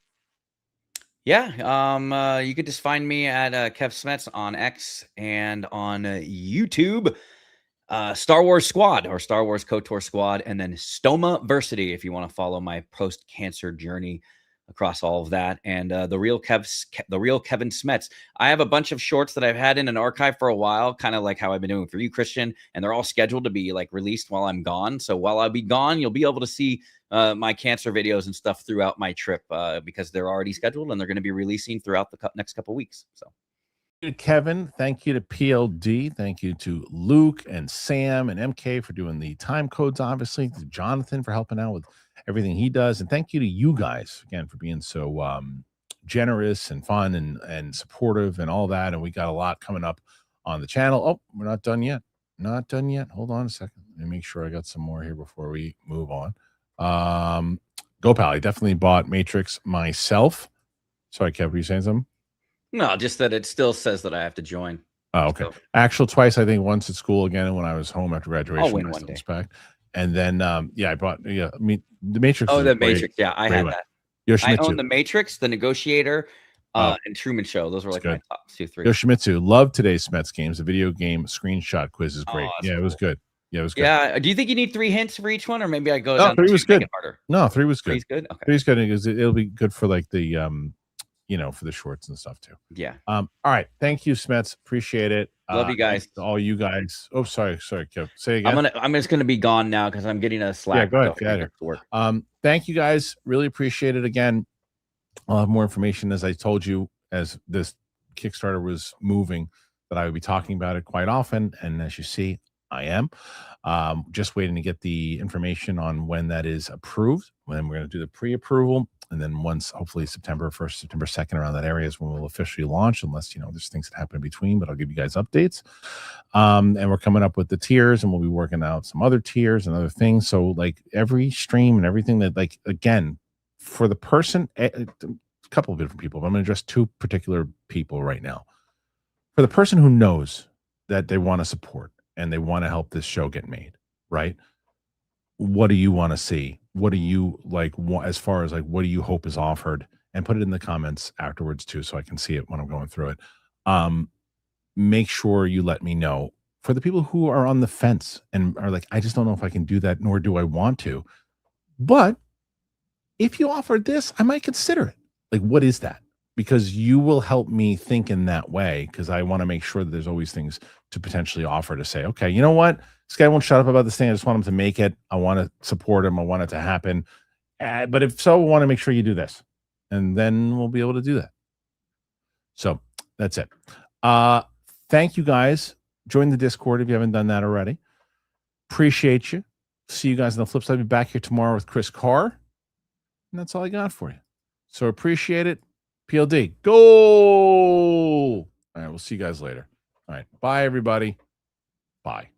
you could just find me at Kev Smets on X and on YouTube. Star Wars Squad or Star Wars KOTOR Squad, and then Stomaversity if you want to follow my post-cancer journey across all of that. And the real Kevin Smets. I have a bunch of shorts that I've had in an archive for a while, kind of like how I've been doing for you, Kristian, and they're all scheduled to be like released while I'm gone. So while I'll be gone, you'll be able to see my cancer videos and stuff throughout my trip because they're already scheduled and they're going to be releasing throughout the next couple weeks. So. Kevin, thank you to PLD, thank you to Luke and Sam and MK for doing the time codes, obviously, to Jonathan for helping out with everything he does, and thank you to you guys again for being so generous and fun and supportive and all that. And we got a lot coming up on the channel. Oh, we're not done yet. Hold on a second. Let me make sure I got some more here before we move on. Go Pal, I definitely bought Matrix myself. Sorry, Kev, were you saying something? No, just that it still says that I have to join. Oh, okay. So, actual twice, I think once at school again, and when I was home after graduation. I'll win one day. Back. And then, I bought, the Matrix. Oh, the Matrix. Yeah, I had that. Yoshimitsu. I own the Matrix, the Negotiator, and Truman Show. Those were like my top 2, 3. Yoshimitsu, love today's SMETS games. The video game screenshot quiz is great. Yeah, cool. It was good. Yeah, it was good. Yeah. Do you think you need 3 hints for each one, or maybe I go no, down 3 was good. Harder? No, 3 was good. 3's good. Okay. 3's good because it'll be good for like the for the shorts and stuff too. Yeah. All right. Thank you, Smets. Appreciate it. Love you guys. All you guys. Oh, sorry, Kev. Say again. I'm just gonna be gone now because I'm getting a Slack. Yeah, go ahead. Get out of here. Thank you guys. Really appreciate it. Again, I'll have more information as I told you as this Kickstarter was moving that I would be talking about it quite often. And as you see, I am just waiting to get the information on when that is approved. When we're going to do the pre-approval, and then once hopefully September 1st, September 2nd, around that area is when we'll officially launch, unless there's things that happen in between, but I'll give you guys updates. And we're coming up with the tiers, and we'll be working out some other tiers and other things. So like every stream and everything that, like, again, for the person, a couple of different people, but I'm going to address 2 particular people right now. For the person who knows that they want to support and they want to help this show get made, right? What do you want to see? What do you like as far as like what do you hope is offered? And put it in the comments afterwards too, so I can see it when I'm going through it. Make sure you let me know. For the people who are on the fence and are like, I just don't know if I can do that, nor do I want to. But if you offered this, I might consider it. Like, what is that? Because you will help me think in that way, because I want to make sure that there's always things to potentially offer to say, okay, you know what? This guy won't shut up about this thing. I just want him to make it. I want to support him. I want it to happen. But if so, I want to make sure you do this. And then we'll be able to do that. So that's it. Thank you guys. Join the Discord if you haven't done that already. Appreciate you. See you guys on the flip side. I'll be back here tomorrow with Chris Carr. And that's all I got for you. So appreciate it. PLD, go! All right, we'll see you guys later. All right, bye, everybody. Bye.